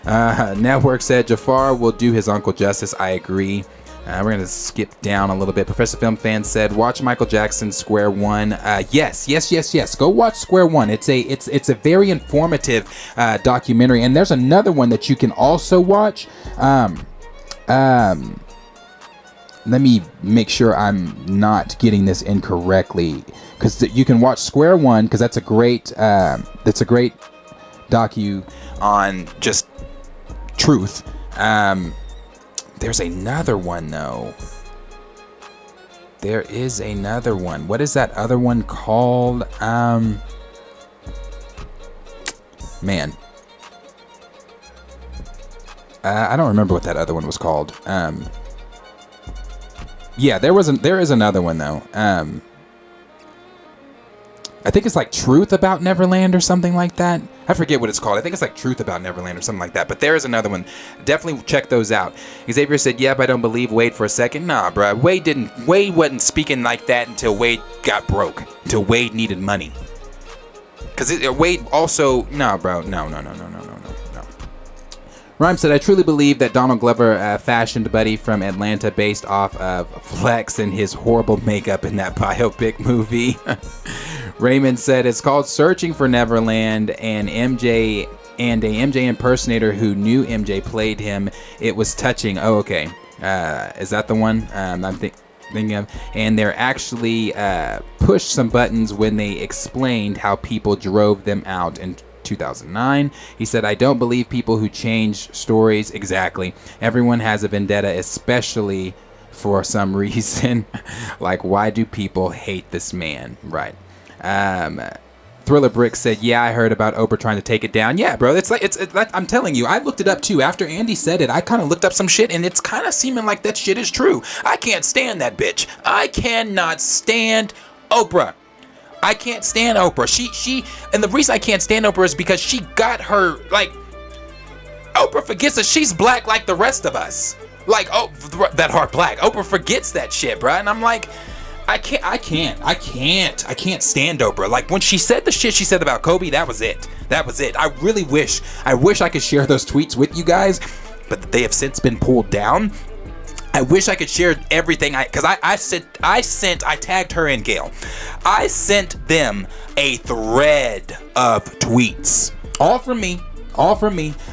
Network said, Jafar will do his uncle justice. I agree. We're going to skip down a little bit. Professor Film Fan said, watch Michael Jackson Square One. Yes. Go watch Square One. It's a very informative documentary. And there's another one that you can also watch. Let me make sure I'm not getting this incorrectly, because you can watch Square One, because that's a great docu on just truth. There's another one though. There is another one. What is that other one called? Man. I don't remember what that other one was called. Yeah, there is another one though. I think it's like Truth About Neverland or something like that. I forget what it's called. I think it's like Truth About Neverland or something like that. But there is another one. Definitely check those out. Xavier said, yep, I don't believe Wade for a second. Nah, bro. Wade wasn't speaking like that until Wade got broke. Until Wade needed money. Because Wade also... Nah, bro. No. Rhyme said, I truly believe that Donald Glover fashioned Buddy from Atlanta based off of Flex and his horrible makeup in that biopic movie. Raymond said, it's called Searching for Neverland, and MJ and a MJ impersonator who knew MJ played him. It was touching. Oh, okay. Is that the one I'm thinking of? And they're actually pushed some buttons when they explained how people drove them out in 2009. He said, I don't believe people who change stories. Exactly. Everyone has a vendetta, especially for some reason. Like, why do people hate this man? Right. Thriller Brick said, yeah, I heard about Oprah trying to take it down. Yeah, bro, it's like I'm telling you, I looked it up too. After Andy said it, I kind of looked up some shit, and it's kind of seeming like that shit is true. I can't stand that bitch. I cannot stand Oprah. I can't stand Oprah. She, and the reason I can't stand Oprah is because she got her, like, Oprah forgets that she's black like the rest of us. Like, oh, that are black. Oprah forgets that shit, bro. And I'm like, I can't stand Oprah. Like, when she said the shit she said about Kobe, that was it. I really wish I could share those tweets with you guys, but they have since been pulled down. I wish I could share everything because I tagged her and Gail. I sent them a thread of tweets. All from me.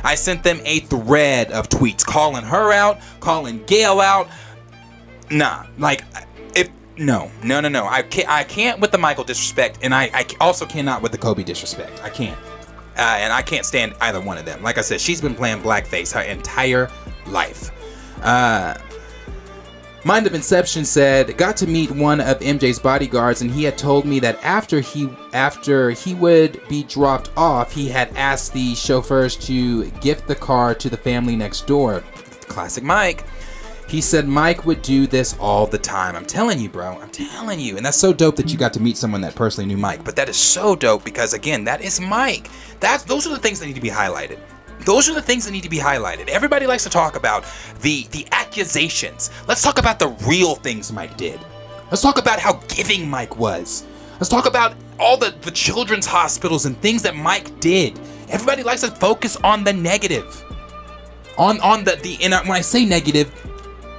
I sent them a thread of tweets calling her out, calling Gail out. Nah, like, No. I can't with the Michael disrespect, and I also cannot with the Kobe disrespect. I can't. And I can't stand either one of them. Like I said, she's been playing blackface her entire life. Mind of Inception said, got to meet one of MJ's bodyguards, and he had told me that after he would be dropped off, he had asked the chauffeurs to gift the car to the family next door. Classic Mike. He said Mike would do this all the time. I'm telling you, bro. I'm telling you. And that's so dope that you got to meet someone that personally knew Mike. But that is so dope because, again, that is Mike. Those are the things that need to be highlighted. Those are the things that need to be highlighted. Everybody likes to talk about the accusations. Let's talk about the real things Mike did. Let's talk about how giving Mike was. Let's talk about all the children's hospitals and things that Mike did. Everybody likes to focus on the negative. On the and when I say negative,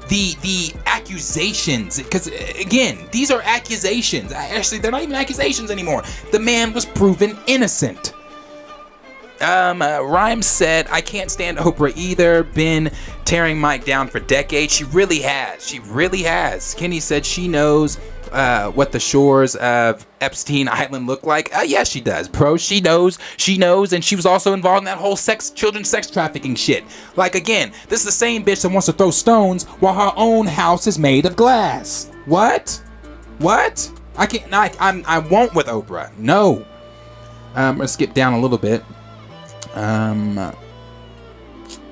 the accusations, because again, these are accusations. Actually, they're not even accusations anymore. The man was proven innocent. Rhymes said, I can't stand Oprah either. Been tearing Mike down for decades. She really has. Kenny said she knows what the shores of Epstein Island look like. Yes, she does, bro. She knows, and she was also involved in that whole children's sex trafficking shit. Like, again, this is the same bitch that wants to throw stones while her own house is made of glass. What? I can't. I won't with Oprah. No. I'm gonna skip down a little bit.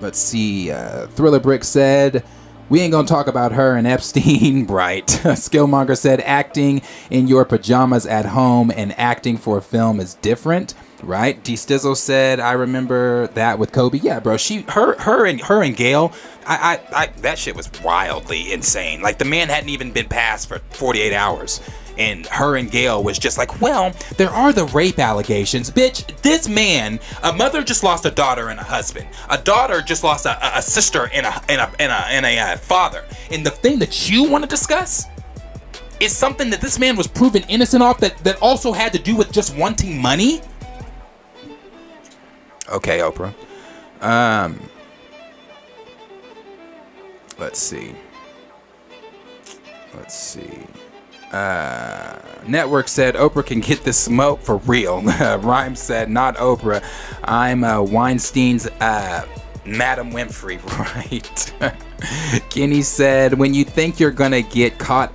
Let's see. Thriller Brick said, we ain't gonna talk about her and Epstein. Right. Skillmonger said, acting in your pajamas at home and acting for a film is different. Right. D Stizzle said, I remember that with Kobe. Yeah, bro. Her and Gail, I that shit was wildly insane. Like, the man hadn't even been passed for 48 hours. And her and Gail was just like, well, there are the rape allegations. Bitch, this man, a mother just lost a daughter and a husband. A daughter just lost a sister and a father. And the thing that you want to discuss is something that this man was proven innocent of that also had to do with just wanting money? Okay, Oprah. Let's see. Network said Oprah can get this smoke for real. Rhyme said not Oprah. I'm Weinstein's Madam Winfrey. Right. Kenny said when you think you're gonna get caught,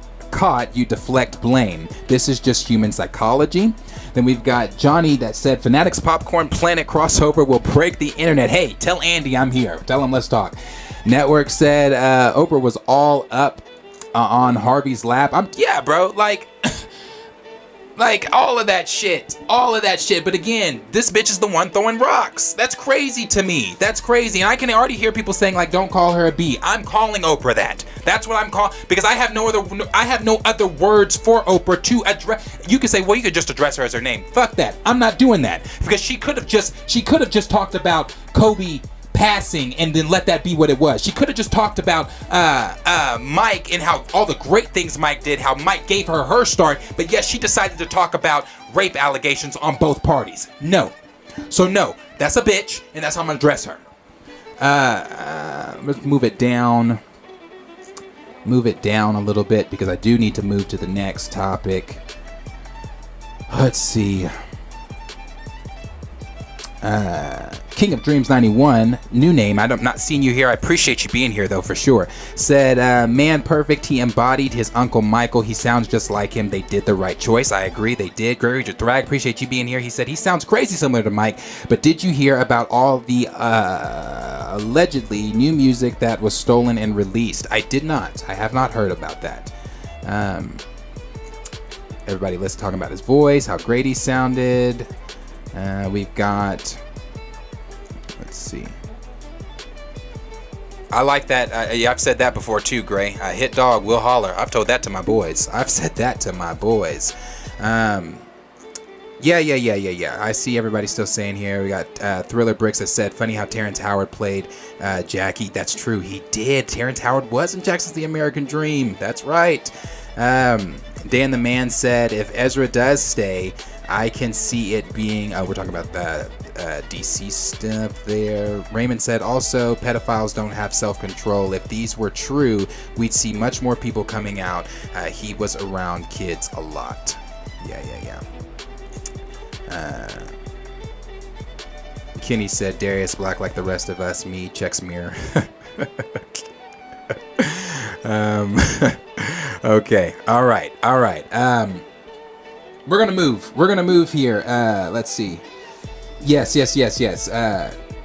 you deflect blame. This is just human psychology. Then we've got Johnny that said Fanatics Popcorn Planet crossover will break the internet. Hey, tell Andy I'm here. Tell him let's talk. Network said Oprah was all up on Harvey's lap. Yeah, bro, like all of that shit. But again, this bitch is the one throwing rocks. That's crazy to me. That's crazy. And I can already hear people saying, like, don't call her a B. I'm calling Oprah that. That's what I'm calling, because I have no other words for Oprah to address. You could say, well, you could just address her as her name. Fuck that. I'm not doing that, because she could have just talked about Kobe passing and then let that be what it was. She could have just talked about Mike and how all the great things Mike did, how Mike gave her start, but yes, she decided to talk about rape allegations on both parties. No. So no, that's a bitch, and that's how I'm gonna address her. Let's move it down a little bit, because I do need to move to the next topic. Let's see. King of Dreams 91, new name. I'm not seeing you here. I appreciate you being here though, for sure. Said, man perfect. He embodied his Uncle Michael. He sounds just like him. They did the right choice. I agree. They did. Gregory Thrag, appreciate you being here. He said he sounds crazy similar to Mike, but did you hear about all the allegedly new music that was stolen and released? I did not. I have not heard about that. Everybody, let's talk about his voice, how great he sounded. We've got, let's see. I like that. Yeah, I've said that before too, Gray. Hit dog, will holler. I've told that to my boys. Yeah. I see everybody still saying here. We got Thriller Bricks that said, funny how Terrence Howard played Jackie. That's true. He did. Terrence Howard was in Jackson's The American Dream. That's right. Dan the Man said, if Ezra does stay, I can see it being, we're talking about the DC stuff there. Raymond said also, pedophiles don't have self-control. If these were true, we'd see much more people coming out. He was around kids a lot. Yeah. Kenny said, Darius Black like the rest of us. Me, checks mirror. Okay. All right. We're gonna move here. Let's see. Yes.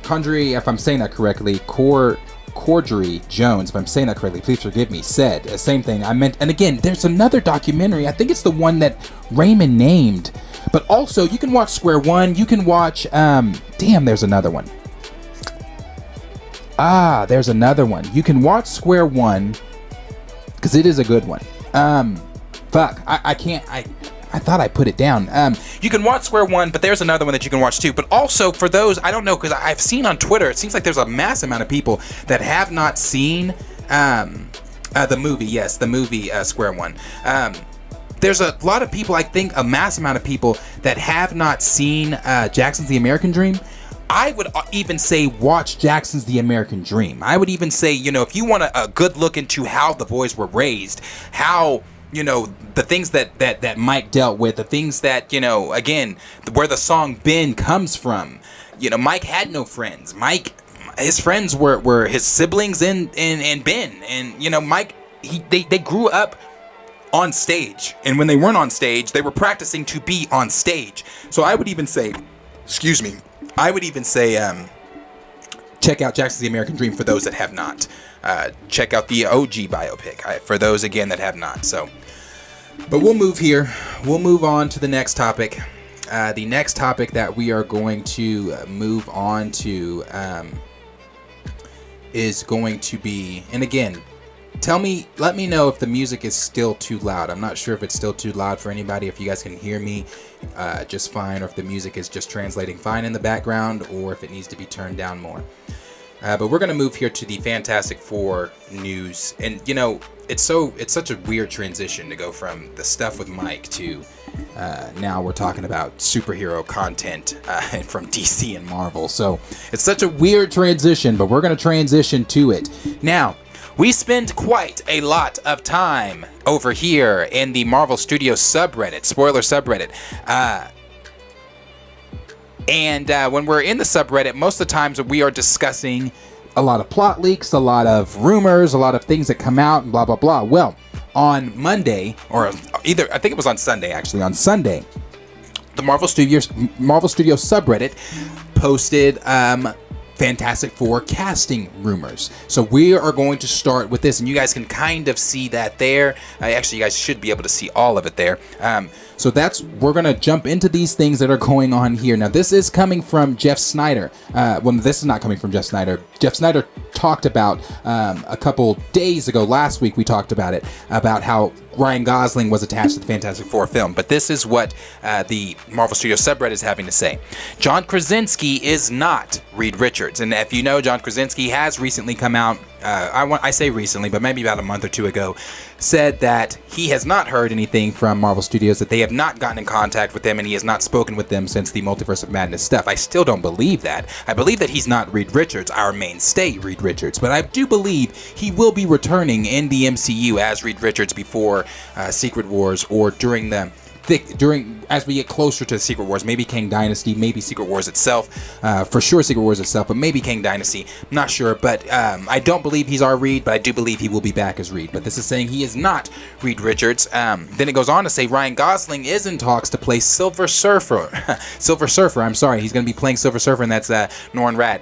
Condry, if I'm saying that correctly, Cordry Jones, if I'm saying that correctly, please forgive me, said the same thing I meant. And again, there's another documentary. I think it's the one that Raymond named. But also, you can watch Square One. You can watch, there's another one. There's another one. You can watch Square One, because it is a good one. I thought I put it down. You can watch Square One, but there's another one that you can watch too. But also, for those, I don't know, because I've seen on Twitter, it seems like there's a mass amount of people that have not seen the movie. Yes, the movie Square One. There's a lot of people, I think a mass amount of people that have not seen Jackson's The American Dream. I would even say watch Jackson's The American Dream. I would even say, if you want a good look into how the boys were raised, how, the things that Mike dealt with, the things that, again, where the song Ben comes from. Mike had no friends. His friends were his siblings and Ben. And, Mike, they grew up on stage, and when they weren't on stage, they were practicing to be on stage. So I would even say, check out Jackson's The American Dream for those that have not. Check out the OG biopic for those again that have not. So, but we'll move here. We'll move on to the next topic. The next topic that we are going to move on to is going to be, and again, let me know if the music is still too loud. I'm not sure if it's still too loud for anybody, if you guys can hear me just fine, or if the music is just translating fine in the background, or if it needs to be turned down more. But we're going to move here to the Fantastic Four news. And, it's such a weird transition to go from the stuff with Mike to now we're talking about superhero content from DC and Marvel. So it's such a weird transition, but we're going to transition to it. Now, we spend quite a lot of time over here in the Marvel Studios subreddit, spoiler subreddit. And when we're in the subreddit, most of the times we are discussing a lot of plot leaks, a lot of rumors, a lot of things that come out, and blah, blah, blah. Well, on Monday, or I think it was on Sunday, actually, on Sunday, the Marvel Studios subreddit posted Fantastic Four casting rumors. So we are going to start with this, and you guys can kind of see that there. Actually, you guys should be able to see all of it there. So we're going to jump into these things that are going on here. Now, this is coming from Jeff Snyder. This is not coming from Jeff Snyder. Jeff Snyder talked about a couple days ago, last week we talked about it, about how Ryan Gosling was attached to the Fantastic Four film. But this is what the Marvel Studios subreddit is having to say. John Krasinski is not Reed Richards. And if you know, John Krasinski has recently come out, I say recently, but maybe about a month or two ago, said that he has not heard anything from Marvel Studios, that they have not gotten in contact with them, and he has not spoken with them since the Multiverse of Madness stuff. I still don't believe that. I believe that he's not Reed Richards, our mainstay Reed Richards, but I do believe he will be returning in the MCU as Reed Richards before Secret Wars, or as we get closer to Secret Wars, maybe Kang Dynasty, maybe Secret Wars itself, for sure Secret Wars itself, but maybe Kang Dynasty, I'm not sure, but I don't believe he's our Reed, but I do believe he will be back as Reed, but this is saying he is not Reed Richards. Then it goes on to say Ryan Gosling is in talks to play Silver Surfer, he's going to be playing Silver Surfer, and that's Norrin Radd.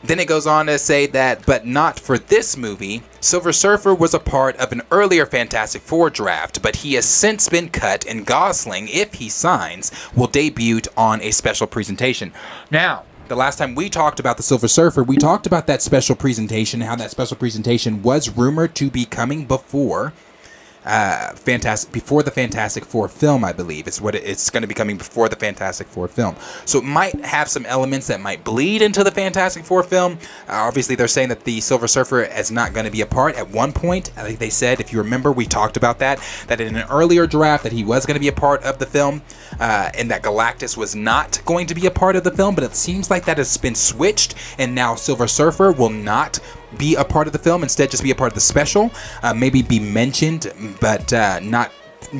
Then it goes on to say that, but not for this movie. Silver Surfer was a part of an earlier Fantastic Four draft, but he has since been cut, and Gosling, if he signs, will debut on a special presentation. Now, the last time we talked about the Silver Surfer, we talked about that special presentation, how that special presentation was rumored to be coming before before the Fantastic Four film, I believe. It's going to be coming before the Fantastic Four film. So it might have some elements that might bleed into the Fantastic Four film. Obviously, they're saying that the Silver Surfer is not going to be a part at one point. I think they said, if you remember, we talked about that in an earlier draft that he was going to be a part of the film, and that Galactus was not going to be a part of the film, but it seems like that has been switched, and now Silver Surfer will not be a part of the film, instead just be a part of the special, maybe be mentioned, but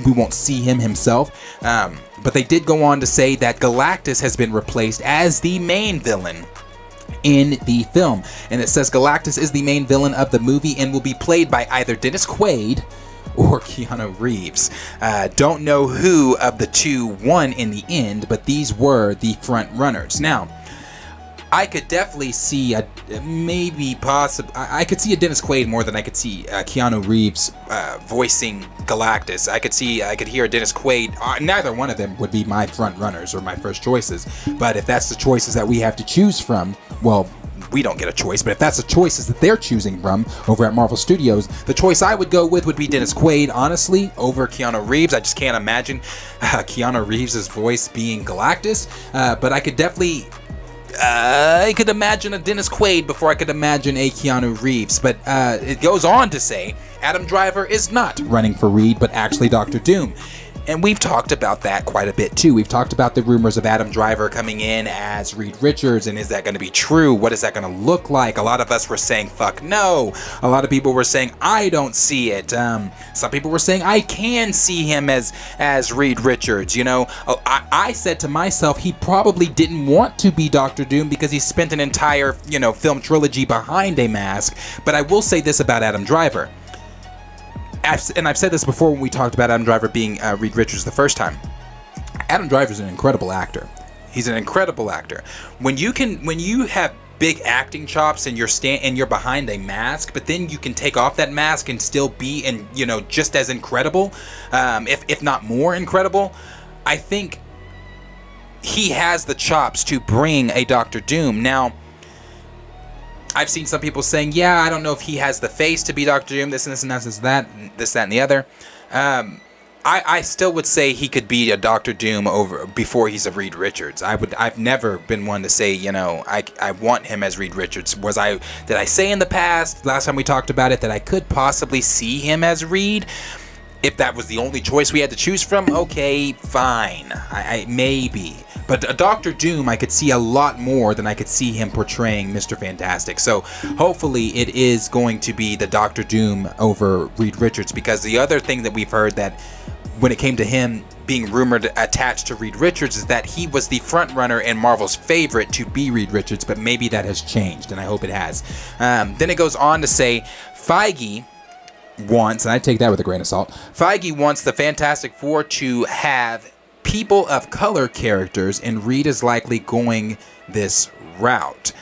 we won't see him himself. But they did go on to say that Galactus has been replaced as the main villain in the film, and it says Galactus is the main villain of the movie and will be played by either Dennis Quaid or Keanu Reeves. Don't know who of the two won in the end, but these were the front runners. Now, I could definitely see I could see a Dennis Quaid more than I could see Keanu Reeves voicing Galactus. I could hear a Dennis Quaid. Neither one of them would be my front runners or my first choices. But if that's the choices that we have to choose from, well, we don't get a choice. But if that's the choices that they're choosing from over at Marvel Studios, the choice I would go with would be Dennis Quaid, honestly, over Keanu Reeves. I just can't imagine Keanu Reeves' voice being Galactus. But I could definitely... I could imagine a Dennis Quaid before I could imagine a Keanu Reeves. But it goes on to say Adam Driver is not running for Reed, but actually Dr. Doom. And we've talked about that quite a bit too. We've talked about the rumors of Adam Driver coming in as Reed Richards, and is that going to be true? What is that going to look like? A lot of us were saying, fuck no. A lot of people were saying, I don't see it. Some people were saying, I can see him as Reed Richards. You know, I said to myself, he probably didn't want to be Dr. Doom because he spent an entire, film trilogy behind a mask. But I will say this about Adam Driver. I've said this before when we talked about Adam Driver being Reed Richards the first time. Adam Driver's an incredible actor. He's an incredible actor. When you have big acting chops and you're behind a mask, but then you can take off that mask and still be just as incredible, if not more incredible. I think he has the chops to bring a Dr. Doom. Now, I've seen some people saying, yeah, I don't know if he has the face to be Dr. Doom, this and this and that, and the other. I still would say he could be a Dr. Doom before he's a Reed Richards. I've never been one to say, I want him as Reed Richards. Did I say in the past, last time we talked about it, that I could possibly see him as Reed? If that was the only choice we had to choose from, okay, fine. I maybe. But a Dr. Doom, I could see a lot more than I could see him portraying Mr. Fantastic. So hopefully it is going to be the Dr. Doom over Reed Richards, because the other thing that we've heard that when it came to him being rumored attached to Reed Richards is that he was the front runner and Marvel's favorite to be Reed Richards, but maybe that has changed, and I hope it has. Then it goes on to say Feige wants, and I take that with a grain of salt, Feige wants the Fantastic Four to have people of color characters, and Reed is likely going this route.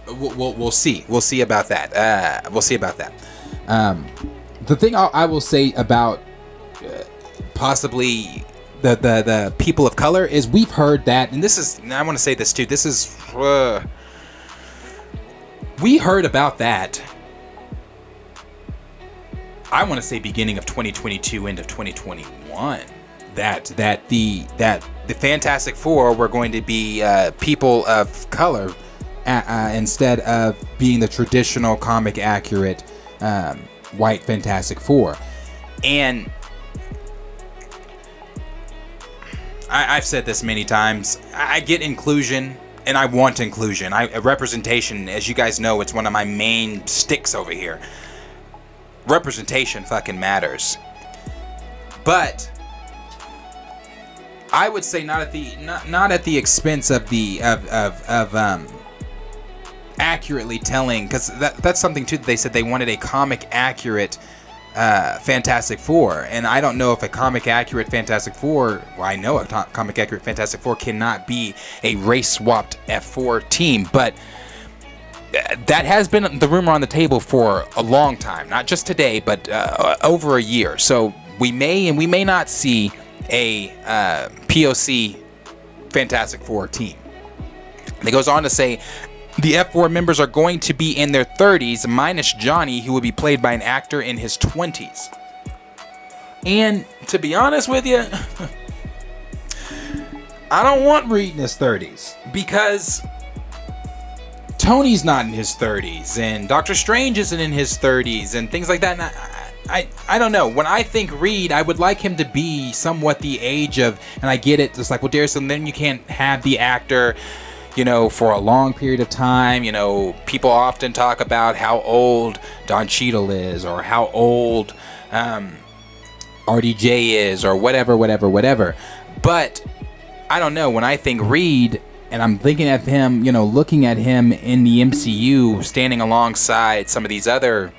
We'll see. We'll see about that. The thing I will say about possibly the people of color is we've heard that, and I want to say this too. We heard about that. I want to say beginning of 2022, end of 2021, that the Fantastic Four were going to be people of color instead of being the traditional comic accurate white Fantastic Four. And I've said this many times. I get inclusion, and I want inclusion. Representation, as you guys know, it's one of my main sticks over here. Representation fucking matters, but I would say not at the expense of accurately telling, because that's something too that they said they wanted a comic accurate Fantastic Four, and I don't know if a comic accurate Fantastic Four, well, I know a comic accurate Fantastic Four cannot be a race swapped F4 team, but that has been the rumor on the table for a long time, not just today, but over a year. So we may and we may not see a POC Fantastic Four team. And it goes on to say, The F4 members are going to be in their 30s, minus Johnny, who will be played by an actor in his 20s. And to be honest with you, I don't want Reed in his 30s because Tony's not in his 30s and Doctor Strange isn't in his 30s and things like that. And I don't know. When I think Reed, I would like him to be somewhat the age of, and I get it, it's like, well, Darius, and then you can't have the actor, you know, for a long period of time. You know, people often talk about how old Don Cheadle is or how old RDJ is or whatever. But I don't know. When I think Reed, and I'm thinking of him, you know, looking at him in the MCU, standing alongside some of these other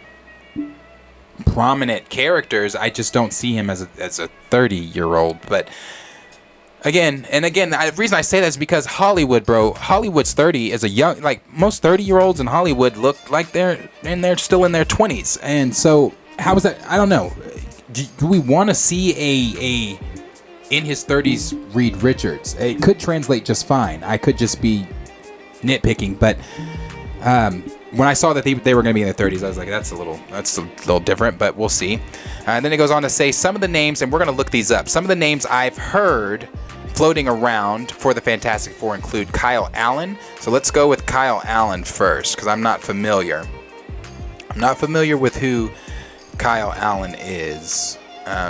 prominent characters, I just don't see him as a 30-year-old. But again, the reason I say that is because Hollywood, bro. Hollywood's 30 is a young, like most 30-year-olds in Hollywood look like they're still in their 20s. And so how is that? I don't know. Do we want to see a in his 30s Reed Richards? It could translate just fine. I could just be nitpicking, but when I saw that they were going to be in their 30s, I was like, that's a little different, but we'll see. And then it goes on to say some of the names, and we're going to look these up. Some of the names I've heard floating around for the Fantastic Four include Kyle Allen. So let's go with Kyle Allen first, because I'm not familiar. With who Kyle Allen is.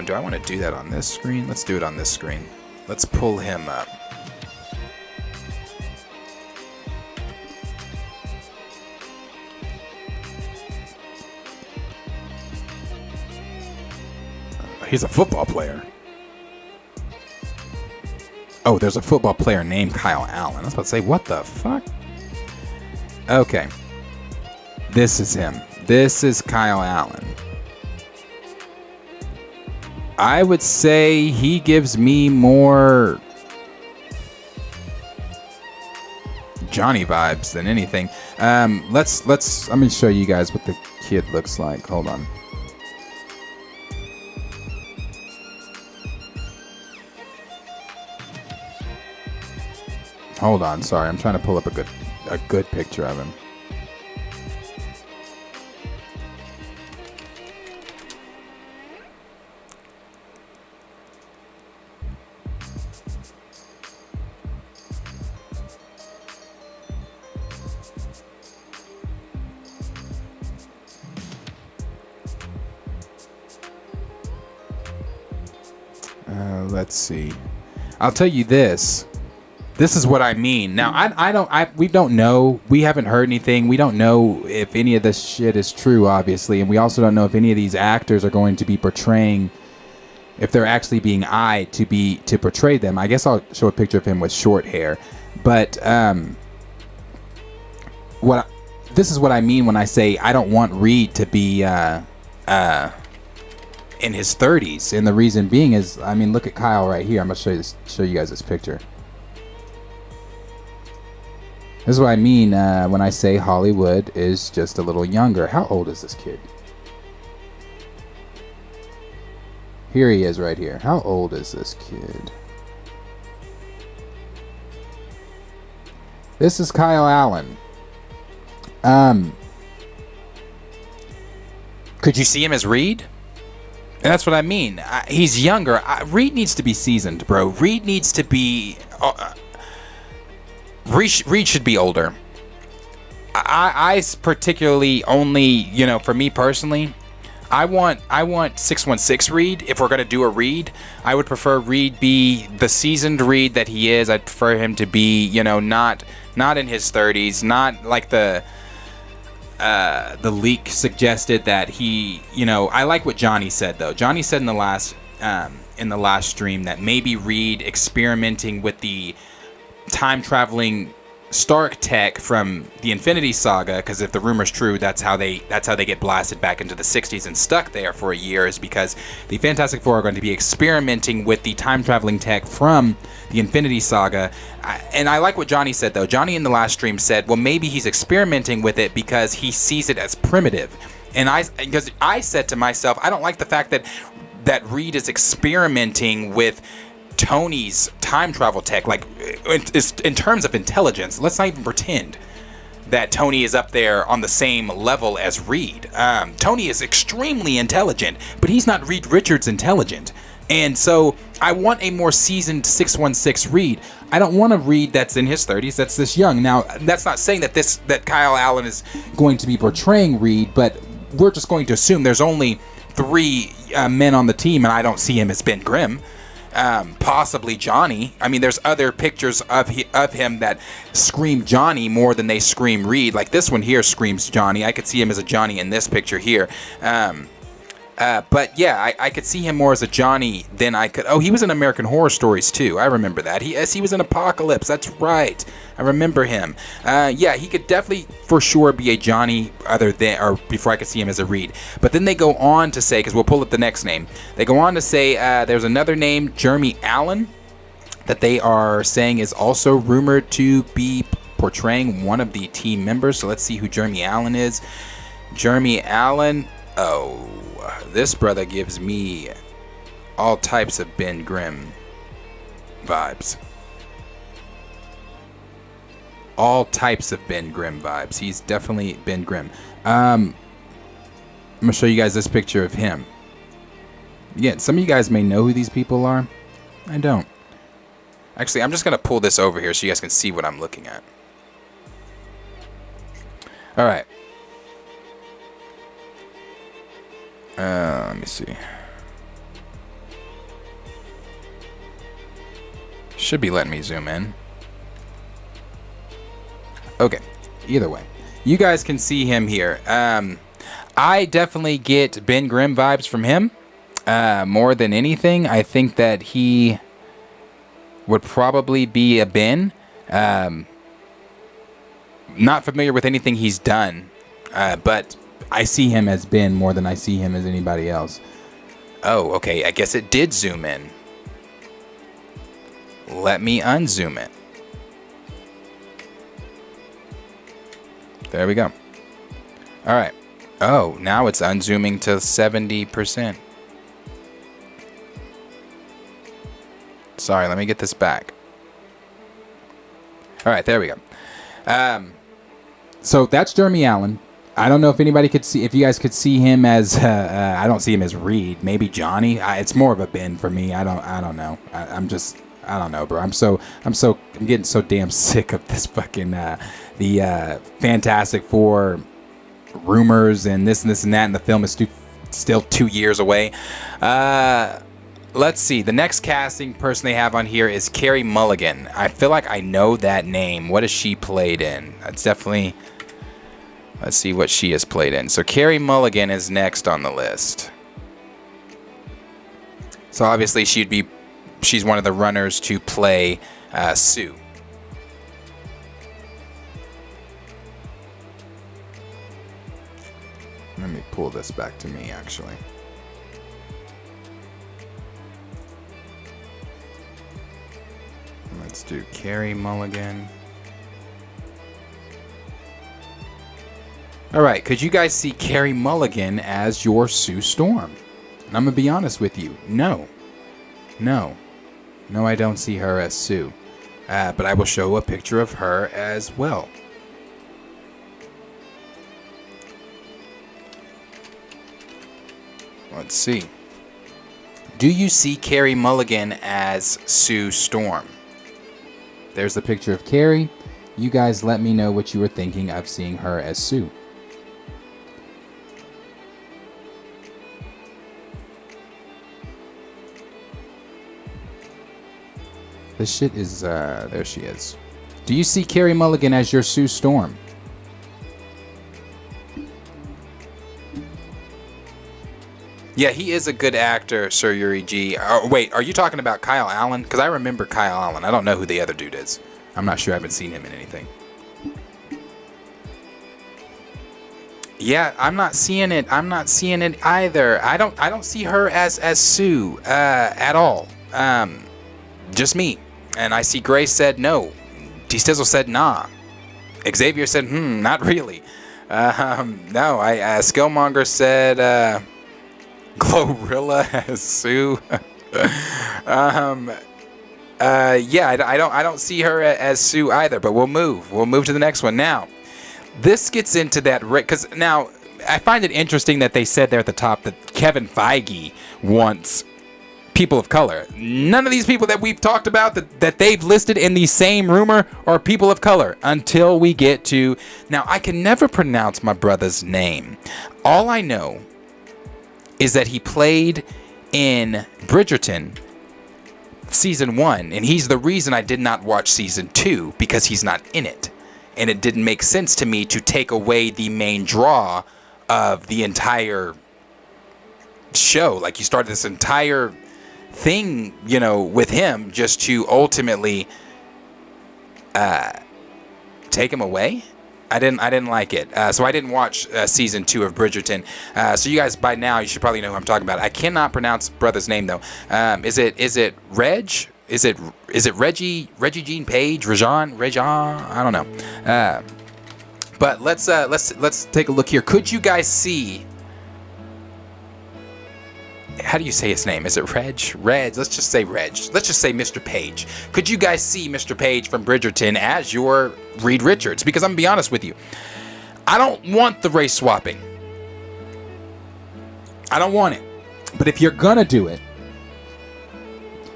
Do I want to do that on this screen? Let's do it on this screen. Let's pull him up. He's a football player. Oh, there's a football player named Kyle Allen. I was about to say, what the fuck? Okay. This is him. This is Kyle Allen. I would say he gives me more Johnny vibes than anything. Let me show you guys what the kid looks like. Hold on. Hold on, sorry. I'm trying to pull up a good picture of him. Let's see. I'll tell you this. This is what I mean. Now, we don't know. We haven't heard anything. We don't know if any of this shit is true, obviously. And we also don't know if any of these actors are going to be portraying, if they're actually being eyed to portray them. I guess I'll show a picture of him with short hair. But this is what I mean when I say I don't want Reed to be in his 30s. And the reason being is, I mean, look at Kyle right here. I'm going to show you guys this picture. This is what I mean when I say Hollywood is just a little younger. How old is this kid? Here he is right here. How old is this kid? This is Kyle Allen. Could you see him as Reed? And that's what I mean. He's younger. Reed needs to be seasoned, bro. Reed needs to be... Reed should be older. I particularly only, for me personally, I want 616 Reed. If we're going to do a Reed, I would prefer Reed be the seasoned Reed that he is. I'd prefer him to be, not in his 30s, not like the leak suggested that he, I like what Johnny said though. Johnny said in the last stream that maybe Reed experimenting with the time traveling Stark tech from the Infinity Saga, because if the rumor's true, that's how they get blasted back into the 60s and stuck there for a year, is because the Fantastic Four are going to be experimenting with the time traveling tech from the Infinity Saga. And I like what Johnny said though. Johnny in the last stream said, well, maybe he's experimenting with it because he sees it as primitive. And because I said to myself, I don't like the fact that Reed is experimenting with Tony's time travel tech, like in terms of intelligence. Let's not even pretend. that Tony is up there on the same level as Reed. Tony is extremely intelligent, but he's not Reed Richards intelligent. And so I want a more seasoned 616 Reed. I don't want a Reed that's in his 30s, that's this young. Now, that's not saying that Kyle Allen is going to be portraying Reed, but we're just going to assume there's only 3 men on the team, and I don't see him as Ben Grimm. Possibly Johnny. I mean, there's other pictures of him that scream Johnny more than they scream Reed. Like this one here screams Johnny. I could see him as a Johnny in this picture here. But yeah, I could see him more as a Johnny than I could. Oh, he was in American Horror Stories too. I remember that. He was in Apocalypse. That's right. I remember him. Yeah, he could definitely for sure be a Johnny before I could see him as a Reed. But then they go on to say, because we'll pull up the next name. They go on to say there's another name, Jeremy Allen, that they are saying is also rumored to be portraying one of the team members. So let's see who Jeremy Allen is. Jeremy Allen. Oh. This brother gives me all types of Ben Grimm vibes. All types of Ben Grimm vibes. He's definitely Ben Grimm. I'm going to show you guys this picture of him. Again, some of you guys may know who these people are. I don't. Actually, I'm just going to pull this over here so you guys can see what I'm looking at. All right. Let me see. Should be letting me zoom in. Okay. Either way, you guys can see him here. I definitely get Ben Grimm vibes from him. More than anything, I think that he would probably be a Ben. Not familiar with anything he's done, but I see him as Ben more than I see him as anybody else. Oh, okay. I guess it did zoom in. Let me unzoom it. There we go. All right. Oh, now it's unzooming to 70%. Sorry, let me get this back. All right, there we go. So that's Jeremy Allen. I don't know if anybody could see, if you guys could see him as, I don't see him as Reed, maybe Johnny. It's more of a Ben for me. I don't know. I don't know, bro. I'm getting so damn sick of this fucking, the Fantastic Four rumors and this and that, and the film is still 2 years away. Let's see. The next casting person they have on here is Carey Mulligan. I feel like I know that name. What has she played in? That's definitely... Let's see what she has played in. So Carey Mulligan is next on the list. So obviously she's one of the runners to play Sue. Let me pull this back to me, actually. Let's do Carey Mulligan. All right, could you guys see Carey Mulligan as your Sue Storm? And I'm going to be honest with you. No, I don't see her as Sue. But I will show a picture of her as well. Let's see. Do you see Carey Mulligan as Sue Storm? There's the picture of Carey. You guys let me know what you were thinking of seeing her as Sue. This shit is, there she is. Do you see Carey Mulligan as your Sue Storm? Yeah, he is a good actor, Sir Yuri G. Wait, are you talking about Kyle Allen? Because I remember Kyle Allen. I don't know who the other dude is. I'm not sure. I haven't seen him in anything. Yeah, I'm not seeing it. I'm not seeing it either. I don't see her as Sue at all. Just me. And I see Grace said no. D Stizzle said nah. Xavier said not really. No, Skillmonger said Glorilla as Sue. Yeah, I don't see her as Sue either, but we'll move to the next one now. this gets into that, because now I find it interesting that they said there at the top that Kevin Feige wants people of color. None of these people that we've talked about that they've listed in the same rumor are people of color until we get to... Now, I can never pronounce my brother's name. All I know is that he played in Bridgerton season 1, and he's the reason I did not watch season 2, because he's not in it. And it didn't make sense to me to take away the main draw of the entire show. Like, you started this entire thing, you know, with him just to ultimately take him away. I didn't like it. So I didn't watch season 2 of Bridgerton. So you guys, by now, you should probably know who I'm talking about. I cannot pronounce brother's name though. Is it Reg? Is it Reggie Jean Page? Regan? I don't know. But let's take a look here. Could you guys see? How do you say his name? Is it Reg? Let's just say Reg. Let's just say Mr. Page. Could you guys see Mr. Page from Bridgerton as your Reed Richards? Because I'm going to be honest with you. I don't want the race swapping. I don't want it. But if you're going to do it,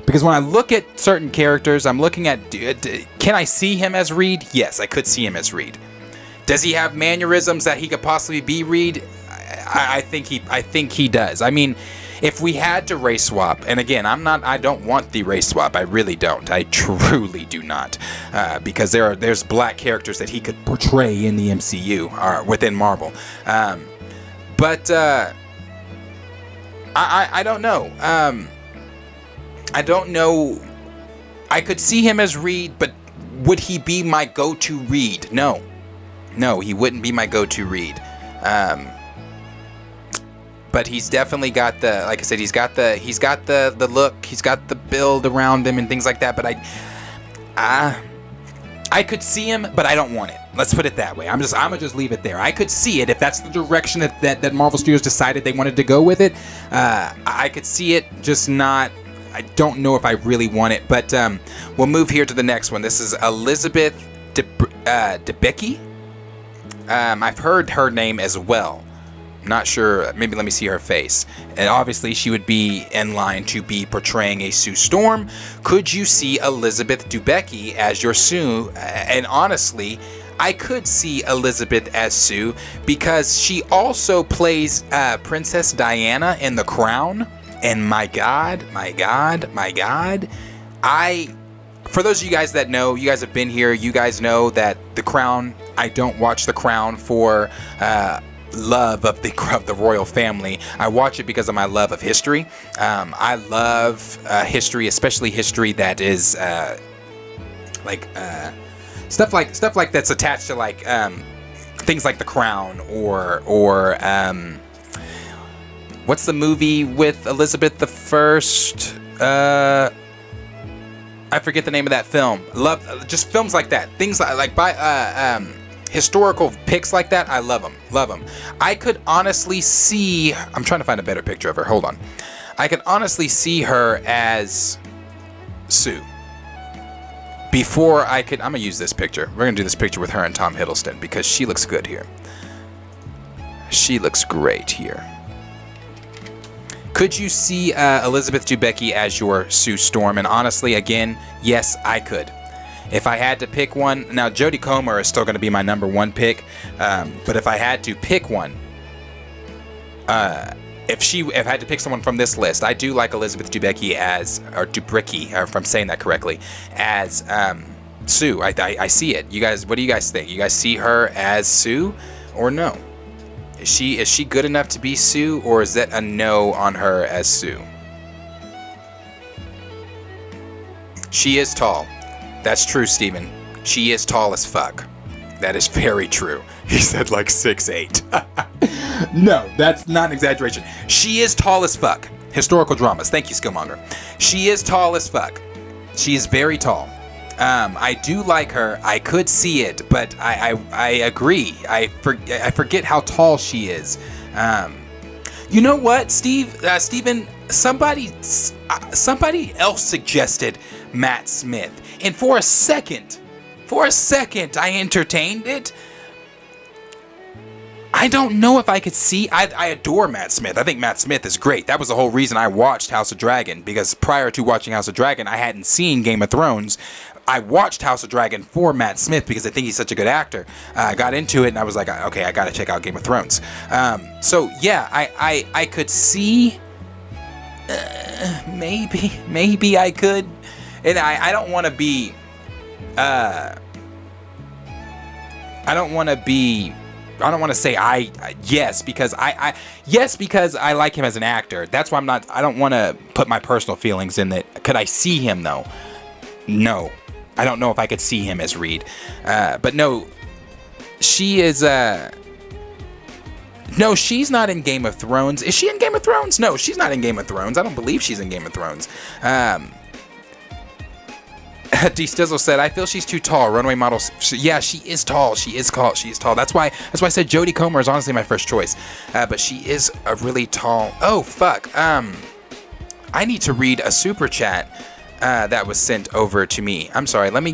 because when I look at certain characters, I'm looking at, can I see him as Reed? Yes, I could see him as Reed. Does he have mannerisms that he could possibly be Reed? I think he does. I mean, if we had to race swap, and again, I don't want the race swap. I really don't. I truly do not, because there's black characters that he could portray in the MCU or within Marvel. But I don't know. I don't know. I could see him as Reed, but would he be my go-to Reed? No, he wouldn't be my go-to Reed. But he's definitely got the, like I said, he's got the look, he's got the build around him and things like that. But I could see him, but I don't want it. Let's put it that way. I'm gonna just leave it there. I could see it if that's the direction that Marvel Studios decided they wanted to go with it. I could see it, just not. I don't know if I really want it. But we'll move here to the next one. This is Elizabeth Debicki. I've heard her name as well. Not sure. Maybe let me see her face. And obviously, she would be in line to be portraying a Sue Storm. Could you see Elizabeth Debicki as your Sue? And honestly, I could see Elizabeth as Sue because she also plays Princess Diana in The Crown. And my God. For those of you guys that know, you guys have been here. You guys know that The Crown. I don't watch The Crown for love of the royal family. I watch it because of my love of history. I love history, especially history that is stuff like that's attached to like things like The Crown or what's the movie with Elizabeth I? I forget the name of that film. Love just films like that. Things like by historical pics like that. I love them. I could honestly see. I'm trying to find a better picture of her. Hold on. I could honestly see her as Sue. Before I could, I'm gonna use this picture. We're gonna do this picture with her and Tom Hiddleston because she looks good here. She looks great here. Could you see Elizabeth Debicki as your Sue Storm? And honestly, again, yes, I could. If I had to pick one, now Jodie Comer is still going to be my number one pick. But if I had to pick one, if I had to pick someone from this list, I do like Elizabeth Debicki or if I'm saying that correctly, as Sue. I see it. You guys, what do you guys think? You guys see her as Sue or no? Is she good enough to be Sue, or is that a no on her as Sue? She is tall. That's true, Steven. She is tall as fuck. That is very true. He said like 6'8". No, that's not an exaggeration. She is tall as fuck. Historical dramas. Thank you, Skillmonger. She is tall as fuck. She is very tall. I do like her. I could see it, but I agree. I forget how tall she is. You know what, Steven? Somebody else suggested Matt Smith, and for a second, I entertained it. I don't know if I could see. I adore Matt Smith. I think Matt Smith is great. That was the whole reason I watched House of Dragon, because prior to watching House of Dragon, I hadn't seen Game of Thrones. I watched House of Dragon for Matt Smith because I think he's such a good actor. I got into it and I was like, okay, I got to check out Game of Thrones. So yeah, I could see. Maybe I could, and I don't want to be. I don't want to say yes, because yes, because I like him as an actor. That's why I don't want to put my personal feelings in that. Could I see him though? No. I don't know if I could see him as Reed. But no, she is no, she's not in Game of Thrones. Is she in Game of Thrones? No, she's not in Game of Thrones. I don't believe she's in Game of Thrones. D Stizzle said, I feel she's too tall. Runway model. Yeah, she is tall. She is tall. That's why I said Jodie Comer is honestly my first choice. But she is a really tall. Oh fuck. I need to read a super chat that was sent over to me. I'm sorry. Let me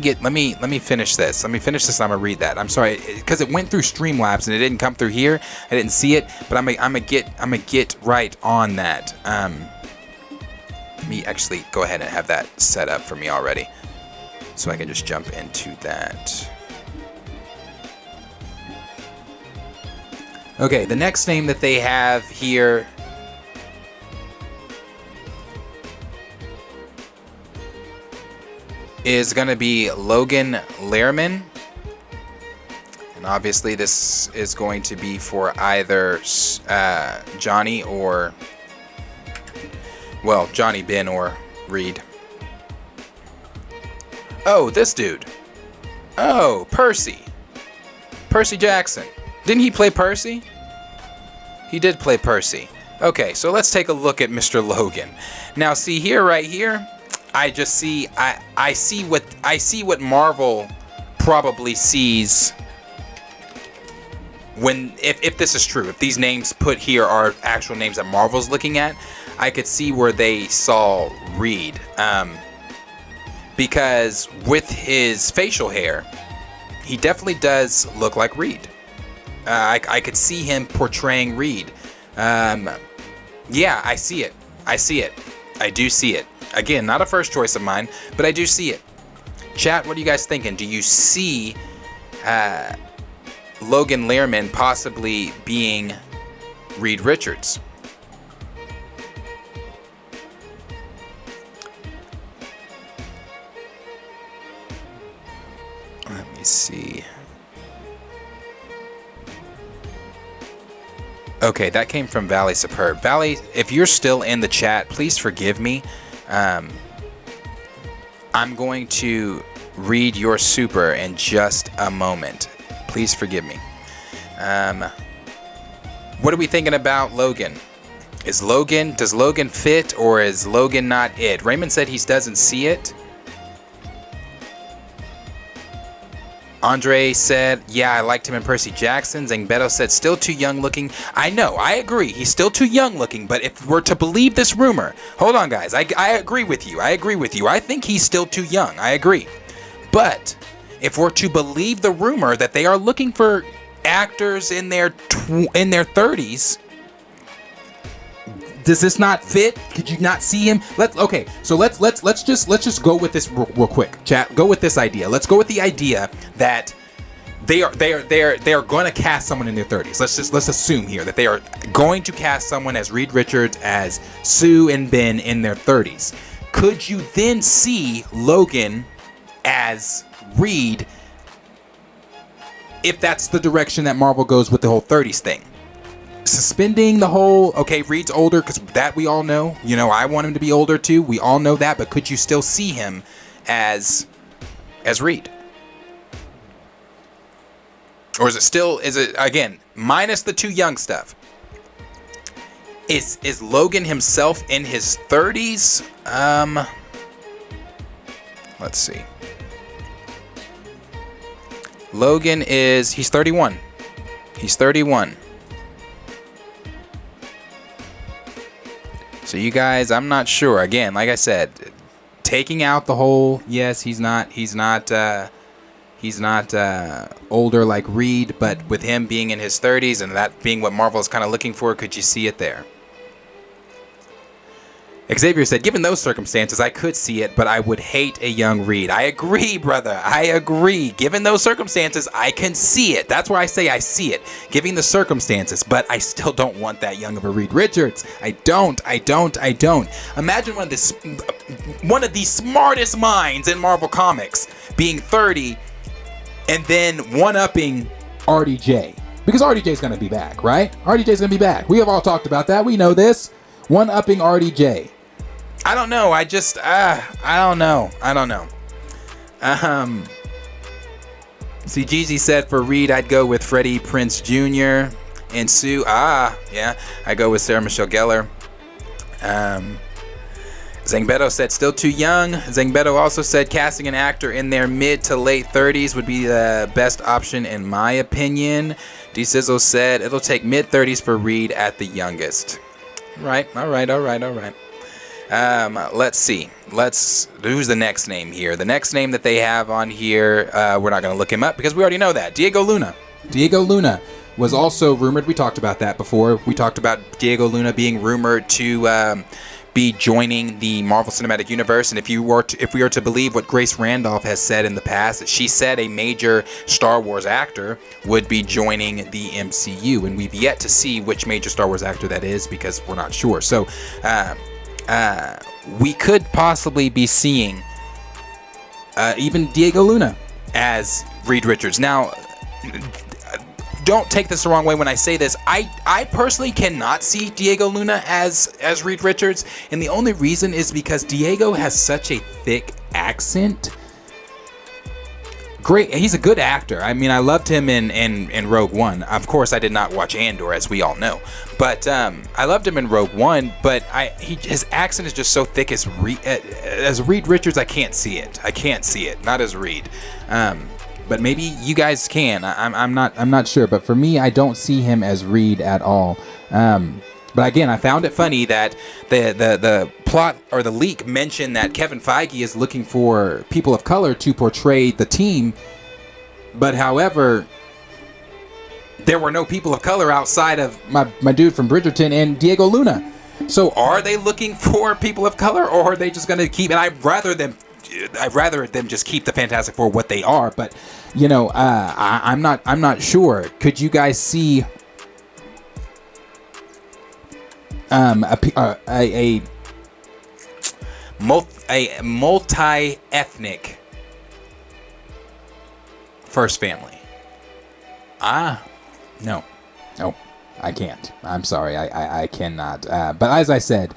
finish this. I'm gonna read that. I'm sorry, because it went through Streamlabs and it didn't come through here. I didn't see it, but I'm gonna get right on that. Let me actually go ahead and have that set up for me already, so I can just jump into that. Okay, the next name that they have here is going to be Logan Lerman. And obviously this is going to be for either Johnny or, well, Johnny Ben or Reed. Oh, this dude. Oh, Percy. Percy Jackson. Didn't he play Percy? He did play Percy. Okay, so let's take a look at Mr. Logan. Now, see here, right here, I just see I see what Marvel probably sees when, if this is true, if these names put here are actual names that Marvel's looking at, I could see where they saw Reed, because with his facial hair, he definitely does look like Reed. I could see him portraying Reed. Yeah, I see it. I do see it. Again, not a first choice of mine, but I do see it. Chat, what are you guys thinking? Do you see Logan Lerman possibly being Reed Richards? Let me see. Okay, that came from Valley Superb. Valley, if you're still in the chat, please forgive me. I'm going to read your super in just a moment. Please forgive me. What are we thinking about Logan? Does Logan fit, or is Logan not it? Raymond said he doesn't see it. Andre said, yeah, I liked him in Percy Jackson. Zangbeto said, still too young looking. I know, I agree. He's still too young looking, but if we're to believe this rumor, hold on, guys. I agree with you. I think he's still too young. I agree. But if we're to believe the rumor that they are looking for actors in their 30s, does this not fit? Could you not see him? Let's just go with this real quick, chat. Go with this idea. Let's go with the idea that they are going to cast someone in their 30s. Let's assume here that they are going to cast someone as Reed Richards, as Sue and Ben in their 30s. Could you then see Logan as Reed if that's the direction that Marvel goes with the whole 30s thing? Suspending the whole, okay, Reed's older, because that we all know. You know, I want him to be older too. We all know that, but could you still see him as Reed? Or is it again, minus the too young stuff? Is Logan himself in his 30s? Let's see. Logan he's 31. He's 31. So you guys, I'm not sure. Again, like I said, taking out the whole, yes, he's not He's not older like Reed, but with him being in his 30s and that being what Marvel is kind of looking for, could you see it there? Xavier said, given those circumstances, I could see it, but I would hate a young Reed. I agree, brother. I agree. Given those circumstances, I can see it. That's where I say I see it. Given the circumstances, but I still don't want that young of a Reed Richards. I don't. Imagine one of the smartest minds in Marvel Comics being 30 and then one-upping RDJ. Because RDJ's going to be back, right? RDJ's going to be back. We have all talked about that. We know this. One-upping RDJ. I don't know. I don't know. See, Jeezy said for Reed, I'd go with Freddie Prinze Jr. and Sue. Yeah. I go with Sarah Michelle Gellar. Zangbeto said still too young. Zangbeto also said casting an actor in their mid to late 30s would be the best option in my opinion. D Sizzle said it'll take mid 30s for Reed at the youngest. Right. All right. Let's see. Who's the next name here? The next name that they have on here, we're not going to look him up because we already know that. Diego Luna. Diego Luna was also rumored. We talked about that before. We talked about Diego Luna being rumored to be joining the Marvel Cinematic Universe. And if we are to believe what Grace Randolph has said in the past, that she said a major Star Wars actor would be joining the MCU. And we've yet to see which major Star Wars actor that is because we're not sure. So we could possibly be seeing even Diego Luna as Reed Richards. Now, don't take this the wrong way when I say this. I personally cannot see Diego Luna as Reed Richards, and the only reason is because Diego has such a thick accent. Great, he's a good actor. I mean, I loved him in Rogue One. Of course, I did not watch Andor, as we all know, but I loved him in Rogue One. But his accent is just so thick as Reed Richards. I can't see it. Not as Reed. But maybe you guys can. I'm not sure. But for me, I don't see him as Reed at all. But again, I found it funny that the plot or the leak mentioned that Kevin Feige is looking for people of color to portray the team. But however, there were no people of color outside of my dude from Bridgerton and Diego Luna. So are they looking for people of color, or are they just going to keep? And I'd rather them just keep the Fantastic Four what they are. But you know, I'm not sure. Could you guys see a multi-ethnic first family? No, I can't. I'm sorry, I cannot. But as I said,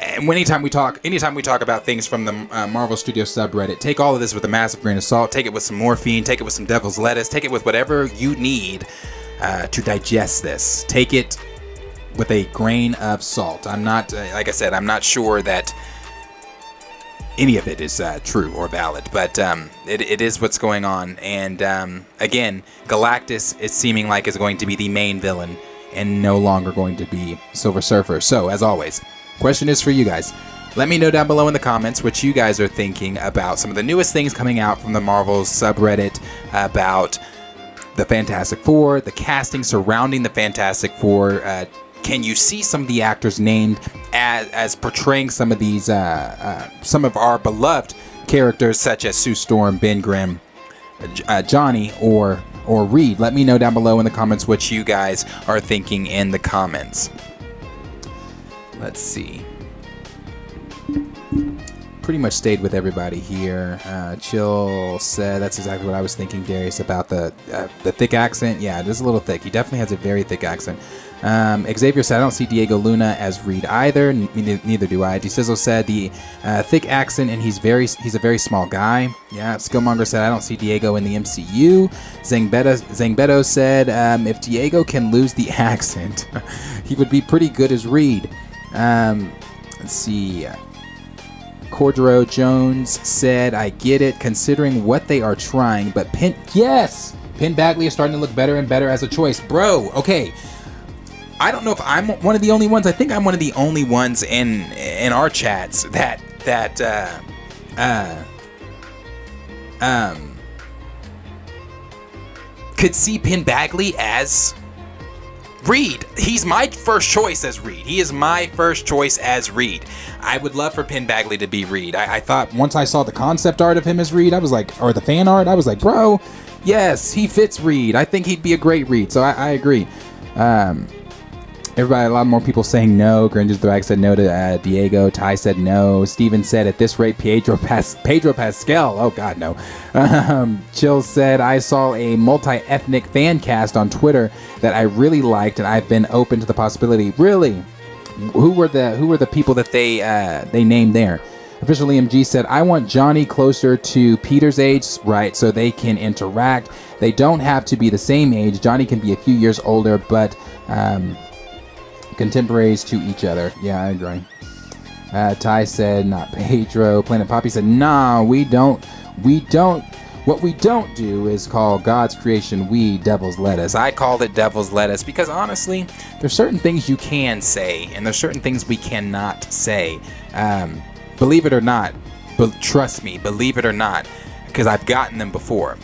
anytime we talk about things from the Marvel Studios subreddit, take all of this with a massive grain of salt. Take it with some morphine. Take it with some devil's lettuce. Take it with whatever you need to digest this. Take it with a grain of salt. I'm not, like I said, I'm not sure that any of it is true or valid, but it is what's going on. And again, Galactus is seeming like is going to be the main villain and no longer going to be Silver Surfer. So, as always, question is for you guys. Let me know down below in the comments what you guys are thinking about some of the newest things coming out from the Marvel subreddit about the Fantastic Four, the casting surrounding the Fantastic Four. Can you see some of the actors named as portraying some of these, some of our beloved characters such as Sue Storm, Ben Grimm, Johnny, or Reed? Let me know down below in the comments what you guys are thinking in the comments. Let's see. Pretty much stayed with everybody here. Chill said that's exactly what I was thinking, Darius, about the thick accent. Yeah, it is a little thick. He definitely has a very thick accent. Xavier said I don't see Diego Luna as Reed either. Neither do I. DeSizzle said the thick accent and he's a very small guy. Yeah. Skillmonger said I don't see Diego in the MCU. Zangbeto said if Diego can lose the accent, he would be pretty good as Reed. Let's see. Cordero Jones said, I get it, considering what they are trying, but Penn Badgley is starting to look better and better as a choice. Bro, okay. I don't know if I'm one of the only ones. I think I'm one of the only ones in our chats that could see Penn Badgley as Reed. He's my first choice as Reed. He is my first choice as Reed. I would love for Penn Badgley to be Reed. I thought once I saw the concept art of him as Reed, I was like, or the fan art, I was like, bro, yes, he fits Reed. I think he'd be a great Reed. So I agree. Everybody, a lot more people saying no. Gringes the Bag said no to Diego. Ty said no. Steven said, at this rate, Pedro Pascal. Oh, God, no. Chill said, I saw a multi-ethnic fan cast on Twitter that I really liked, and I've been open to the possibility. Really? Who were the people that they named there? Official Liam G said, I want Johnny closer to Peter's age, right, so they can interact. They don't have to be the same age. Johnny can be a few years older, but contemporaries to each other. Yeah, I agree. Ty said, not Pedro. Planet Poppy said, nah, we don't. What we don't do is call God's creation we devil's lettuce. I called it devil's lettuce because honestly, there's certain things you can say and there's certain things we cannot say. Believe it or not, but trust me, believe it or not, because I've gotten them before.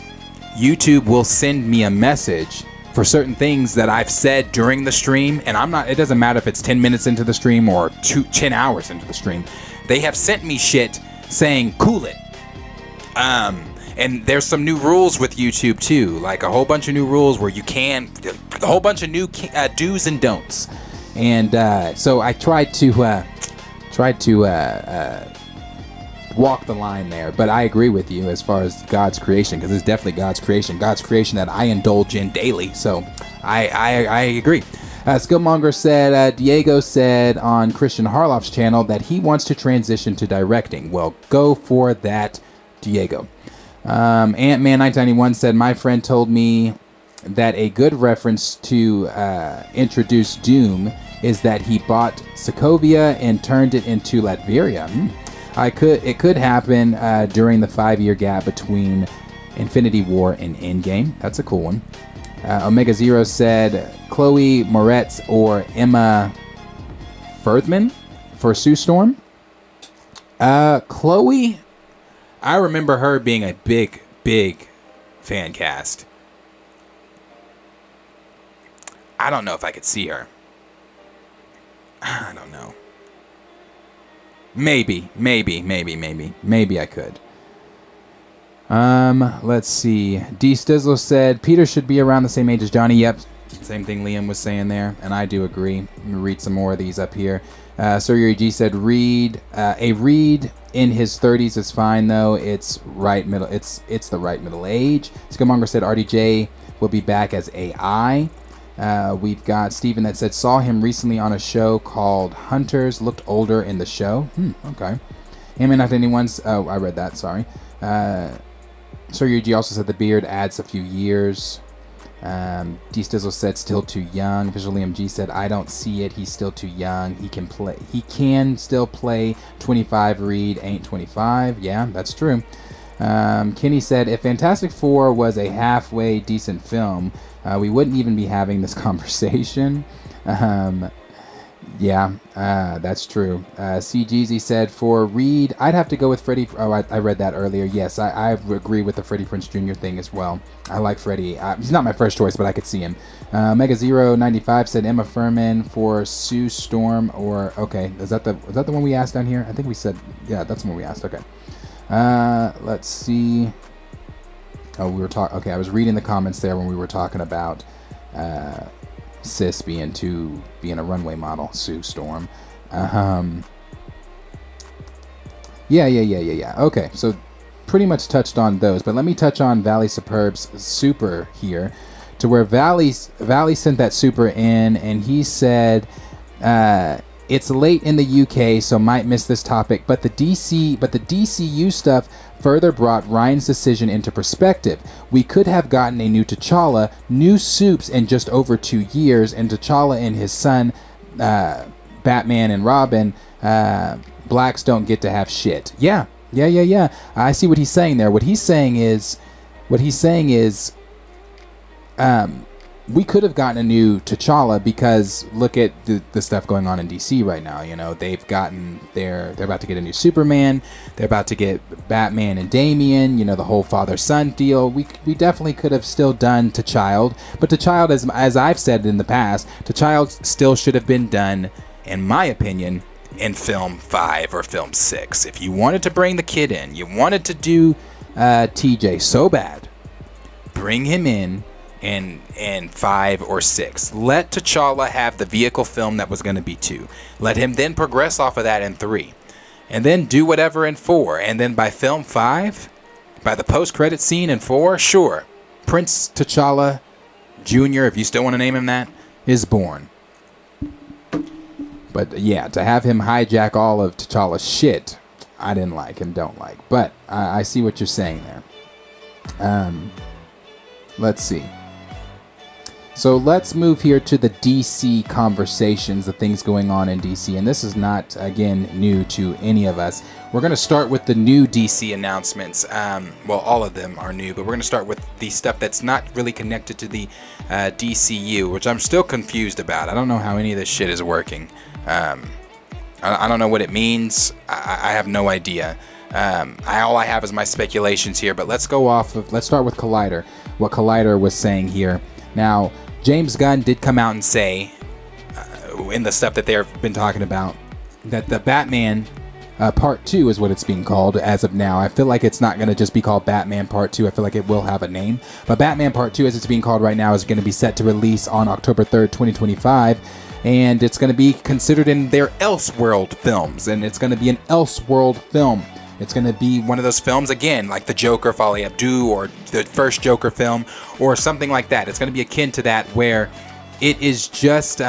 YouTube will send me a message for certain things that I've said during the stream, and it doesn't matter if it's 10 minutes into the stream or 10 hours into the stream. They have sent me shit saying, cool it. And there's some new rules with YouTube too, like a whole bunch of new rules where you can, a whole bunch of new do's and don'ts. And so I tried to walk the line there, but I agree with you as far as God's creation, because it's definitely God's creation that I indulge in daily. So I agree. Skillmonger said, Diego said on Christian Harloff's channel that he wants to transition to directing. Well, go for that, Diego. Ant-Man 991 said, my friend told me that a good reference to introduce Doom is that he bought Sokovia and turned it into Latveria. It could happen during the 5-year gap between Infinity War and Endgame. That's a cool one. Omega Zero said Chloe Moretz or Emma Furthman for Sue Storm. Chloe, I remember her being a big fan cast. I don't know if I could see her. I don't know. Maybe I could. Let's see. D Stizzle said Peter should be around the same age as Johnny. Yep, same thing Liam was saying there, and I do agree. Let me read some more of these up here. Sir Yuri G said a Reed in his 30s is fine though. It's the right middle age. Skillmonger said RDJ will be back as AI. We've got Steven that said saw him recently on a show called Hunters, looked older in the show. Okay. Amen. Not anyone's. Oh, I read that. Sorry. Sir Yuji also said the beard adds a few years. D Stizzle said still too young. Visual MG said I don't see it. He's still too young. He can still play 25. Reed ain't 25. Yeah, that's true. Kenny said if Fantastic Four was a halfway decent film, we wouldn't even be having this conversation. Yeah, that's true. CGZ said for Reed, I'd have to go with Freddie. Oh, I read that earlier. Yes, I agree with the Freddie Prinze Jr. thing as well. I like Freddie. He's not my first choice, but I could see him. Mega 095 said Emma Furman for Sue Storm. Or okay, is that the one we asked down here? I think we said yeah, that's the one we asked. Okay. Let's see. Oh, we were talking. Okay, I was reading the comments there when we were talking about Sis being a runway model, Sue Storm. Yeah. Okay, so pretty much touched on those, but let me touch on Valley Superb's super here, to where Valley sent that super in, and he said it's late in the UK, so might miss this topic, but the DCU stuff further brought Ryan's decision into perspective. We could have gotten a new T'Challa, new soups in just over 2 years, and T'Challa and his son, Batman and Robin, blacks don't get to have shit. Yeah. I see what he's saying there. What he's saying is, we could have gotten a new T'Challa, because look at the stuff going on in DC right now. You know, they're about to get a new Superman. They're about to get Batman and Damian. You know, the whole father-son deal. We definitely could have still done T'Challa, but T'Challa, as I've said in the past, T'Challa still should have been done, in my opinion, in film 5 or film 6. If you wanted to bring the kid in, you wanted to do TJ so bad, bring him in 5 or 6. Let T'Challa have the vehicle film that was going to be 2. Let him then progress off of that in 3. And then do whatever in 4. And then by film 5, by the post-credit scene in 4, sure, Prince T'Challa Jr., if you still want to name him that, is born. But yeah, to have him hijack all of T'Challa's shit, I didn't like him, don't like. But I see what you're saying there. Let's see. So let's move here to the DC conversations, the things going on in DC. And this is not, again, new to any of us. We're going to start with the new DC announcements. Well, all of them are new, but we're going to start with the stuff that's not really connected to the DCU, which I'm still confused about. I don't know how any of this shit is working. I don't know what it means. I have no idea. All I have is my speculations here, but let's start with Collider. What Collider was saying here. Now, James Gunn did come out and say, in the stuff that they've been talking about, that the Batman Part 2 is what it's being called as of now. I feel like it's not going to just be called Batman Part 2. I feel like it will have a name. But Batman Part 2, as it's being called right now, is going to be set to release on October 3rd, 2025. And it's going to be considered in their Elseworld films. And it's going to be an Elseworld film. It's going to be one of those films, again, like the Joker, Folie Abdou, or the first Joker film, or something like that. It's going to be akin to that, where it is just,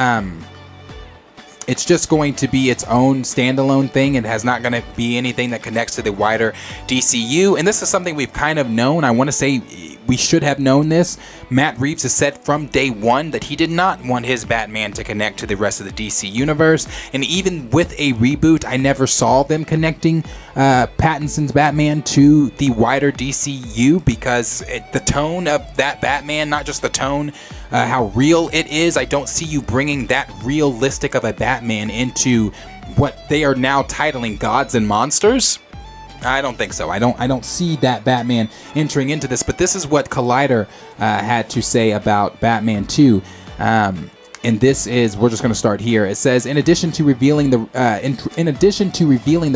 it's just going to be its own standalone thing. It has not going to be anything that connects to the wider DCU. And this is something we've kind of known. I want to say we should have known this. Matt Reeves has said from day one that he did not want his Batman to connect to the rest of the DC universe. And even with a reboot, I never saw them connecting Pattinson's Batman to the wider DCU, because the tone of that Batman, not just the tone, how real it is, I don't see you bringing that realistic of a Batman into what they are now titling Gods and Monsters. I don't think so. I don't see that Batman entering into this. But this is what Collider had to say about Batman 2. And this is, we're just going to start here. It says, in addition to revealing the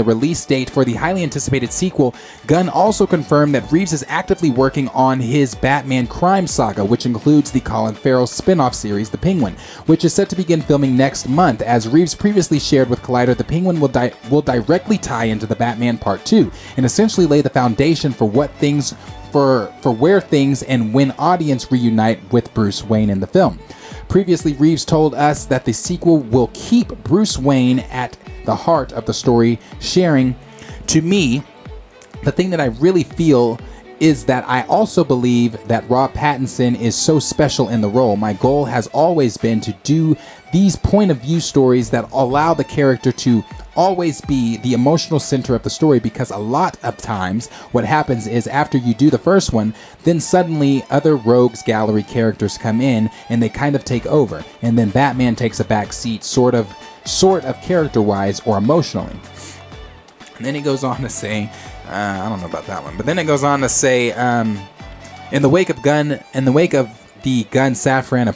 release date for the highly anticipated sequel, Gunn also confirmed that Reeves is actively working on his Batman crime saga, which includes the Colin Farrell spin-off series, The Penguin, which is set to begin filming next month. As Reeves previously shared with Collider, The Penguin will directly tie into the Batman Part 2 and essentially lay the foundation for what things for where things and when audience reunite with Bruce Wayne in the film. Previously, Reeves told us that the sequel will keep Bruce Wayne at the heart of the story, sharing, to me, the thing that I really feel is that I also believe that Rob Pattinson is so special in the role. My goal has always been to do these point of view stories that allow the character to always be the emotional center of the story, because a lot of times what happens is after you do the first one, then suddenly other rogues gallery characters come in and they kind of take over, and then Batman takes a back seat sort of character wise or emotionally. And then he goes on to say, I don't know about that one, but then it goes on to say, in the wake of the Gunn Safran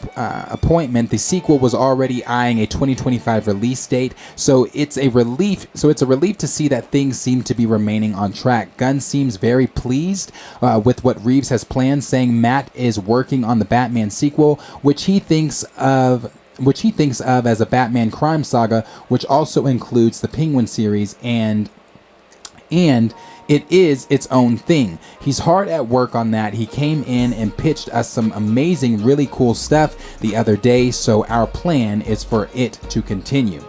appointment, the sequel was already eyeing a 2025 release date, so it's a relief to see that things seem to be remaining on track. Gunn seems very pleased with what Reeves has planned, saying Matt is working on the Batman sequel, which he thinks of as a Batman crime saga, which also includes the Penguin series, and it is its own thing. He's hard at work on that. He came in and pitched us some amazing, really cool stuff the other day, so our plan is for it to continue.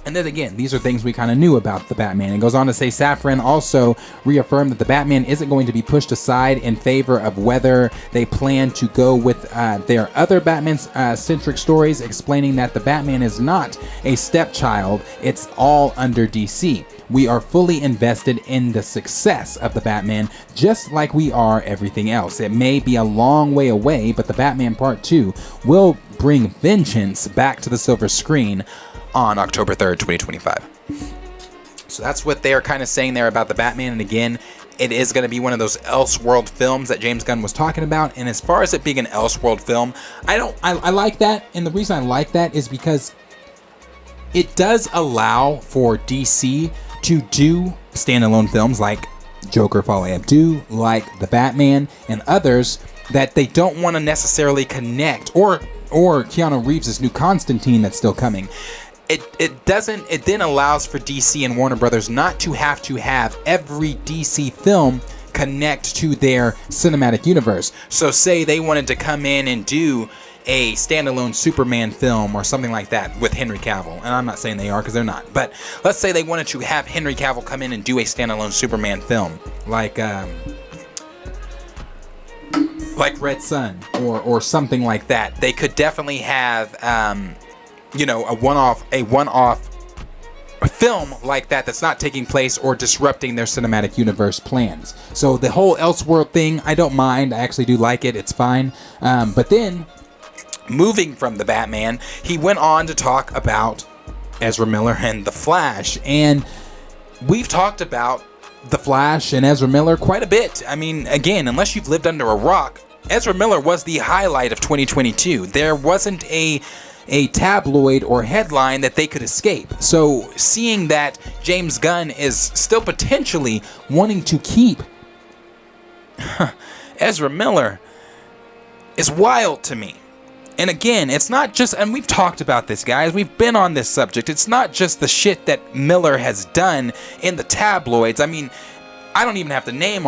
And then again, these are things we kind of knew about the Batman. It goes on to say Safran also reaffirmed that the Batman isn't going to be pushed aside in favor of whether they plan to go with their other Batman-centric stories, explaining that the Batman is not a stepchild, it's all under DC. we are fully invested in the success of the Batman, just like we are everything else. It may be a long way away, but the Batman Part 2 will bring vengeance back to the silver screen on October 3rd, 2025. So that's what they're kind of saying there about the Batman. And again, it is going to be one of those Elseworld films that James Gunn was talking about. And as far as it being an Elseworld film, I like that. And the reason I like that is because it does allow for DC to do standalone films like Joker Folie Abdou, like The Batman, and others that they don't want to necessarily connect, or Keanu Reeves' new Constantine that's still coming. It then allows for DC and Warner Brothers not to have every DC film connect to their cinematic universe. So say they wanted to come in and do a standalone Superman film or something like that with Henry Cavill, and I'm not saying they are because they're not, but let's say they wanted to have Henry Cavill come in and do a standalone Superman film like Red Sun or something like that. They could definitely have a one-off film like that that's not taking place or disrupting their cinematic universe plans. So the whole Elseworld thing, I don't mind. I actually do like it. It's fine. But then, moving from the Batman, he went on to talk about Ezra Miller and The Flash. And we've talked about The Flash and Ezra Miller quite a bit. I mean, again, unless you've lived under a rock, Ezra Miller was the highlight of 2022. There wasn't a tabloid or headline that they could escape. So seeing that James Gunn is still potentially wanting to keep Ezra Miller is wild to me. And again, it's not just, and we've talked about this, guys, we've been on this subject, it's not just the shit that Miller has done in the tabloids. I mean, I don't even have to name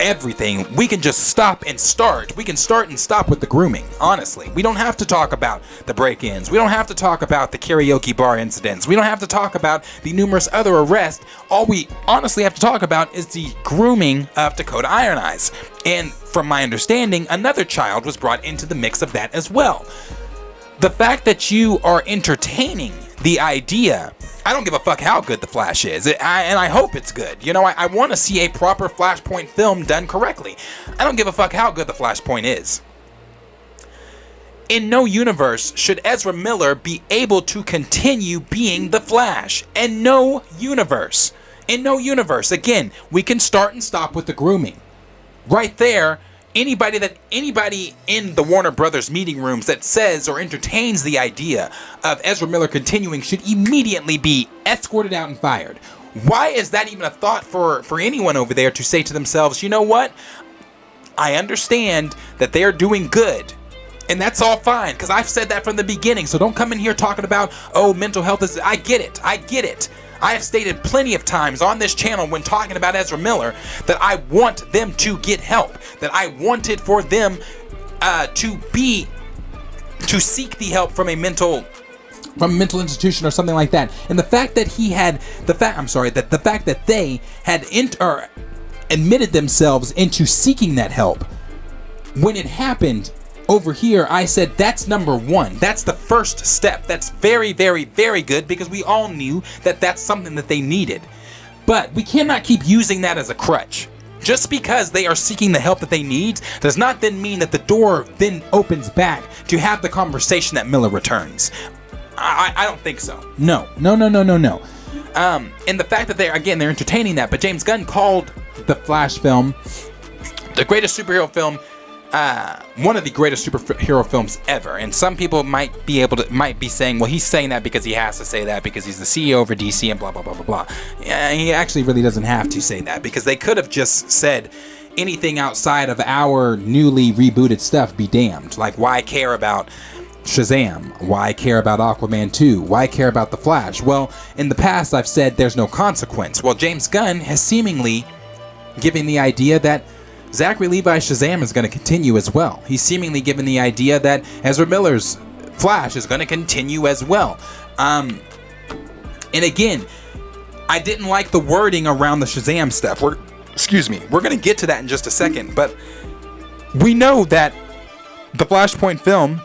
everything. We can just stop and start. We can start and stop with the grooming, honestly. We don't have to talk about the break-ins. We don't have to talk about the karaoke bar incidents. We don't have to talk about the numerous other arrests. All we honestly have to talk about is the grooming of Dakota Iron Eyes. And from my understanding, another child was brought into the mix of that as well. The fact that you are entertaining the idea, I don't give a fuck how good The Flash is, and I hope it's good. You know, I want to see a proper Flashpoint film done correctly. I don't give a fuck how good The Flashpoint is. In no universe should Ezra Miller be able to continue being the Flash. In no universe. Again, we can start and stop with the grooming. Right there, anybody in the Warner Brothers meeting rooms that says or entertains the idea of Ezra Miller continuing should immediately be escorted out and fired. Why is that even a thought for anyone over there to say to themselves, you know what? I understand that they are doing good. And that's all fine, because I've said that from the beginning. So don't come in here talking about, oh, mental health is... I get it. I have stated plenty of times on this channel when talking about Ezra Miller that I want them to get help, that I wanted for them to seek the help from a mental institution or something like that. And the fact that the fact that they had admitted themselves into seeking that help when it happened. Over here, I said that's number one. That's the first step. That's very, very, very good, because we all knew that that's something that they needed. But we cannot keep using that as a crutch. Just because they are seeking the help that they need does not then mean that the door then opens back to have the conversation that Miller returns. I don't think so. No. And the fact that they're entertaining that, but James Gunn called the Flash film the greatest superhero film, one of the greatest superhero films ever. And some people might be saying, well, he's saying that because he has to say that because he's the CEO over DC and blah, blah, blah, blah, blah. Yeah, he actually really doesn't have to say that, because they could have just said anything outside of our newly rebooted stuff be damned. Like, why care about Shazam? Why care about Aquaman 2? Why care about The Flash? Well, in the past, I've said there's no consequence. Well, James Gunn has seemingly given the idea that Zachary Levi's Shazam is going to continue as well. He's seemingly given the idea that Ezra Miller's Flash is going to continue as well. And again, I didn't like the wording around the Shazam stuff. We're going to get to that in just a second, but we know that the Flashpoint film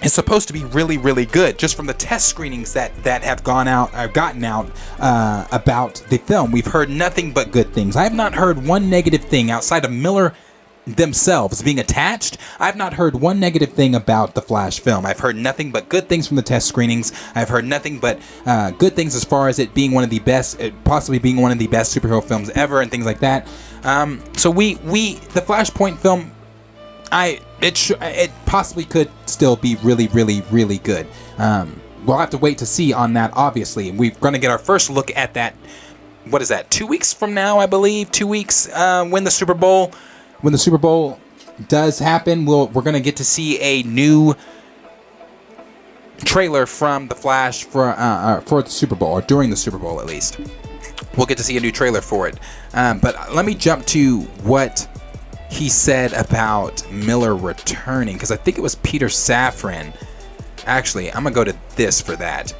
is supposed to be really, really good. Just from the test screenings that have gotten out about the film, we've heard nothing but good things. I have not heard one negative thing outside of Miller themselves being attached. I've not heard one negative thing about the Flash film. I've heard nothing but good things from the test screenings. I've heard nothing but good things as far as it being one of the best, possibly being one of the best superhero films ever, and things like that. So the Flashpoint film, it possibly could still be really, really, really good. We'll have to wait to see on that, obviously. We're going to get our first look at that. What is that? 2 weeks from now, I believe. 2 weeks when the Super Bowl does happen. We're going to get to see a new trailer from the Flash for the Super Bowl, or during the Super Bowl at least. We'll get to see a new trailer for it. But let me jump to what he said about Miller returning, because I think it was Peter Safran. Actually, I'm gonna go to this for that.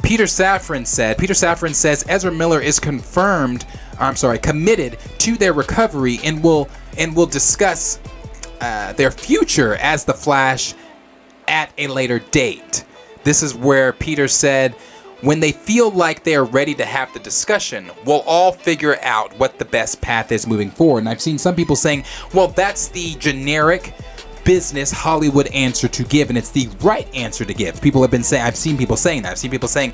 Peter Safran says Ezra Miller is committed to their recovery and will discuss their future as the Flash at a later date. This is where Peter said, when they feel like they are ready to have the discussion, we'll all figure out what the best path is moving forward. And I've seen some people saying, well, that's the generic business Hollywood answer to give, and it's the right answer to give. People have been saying, I've seen people saying that. I've seen people saying,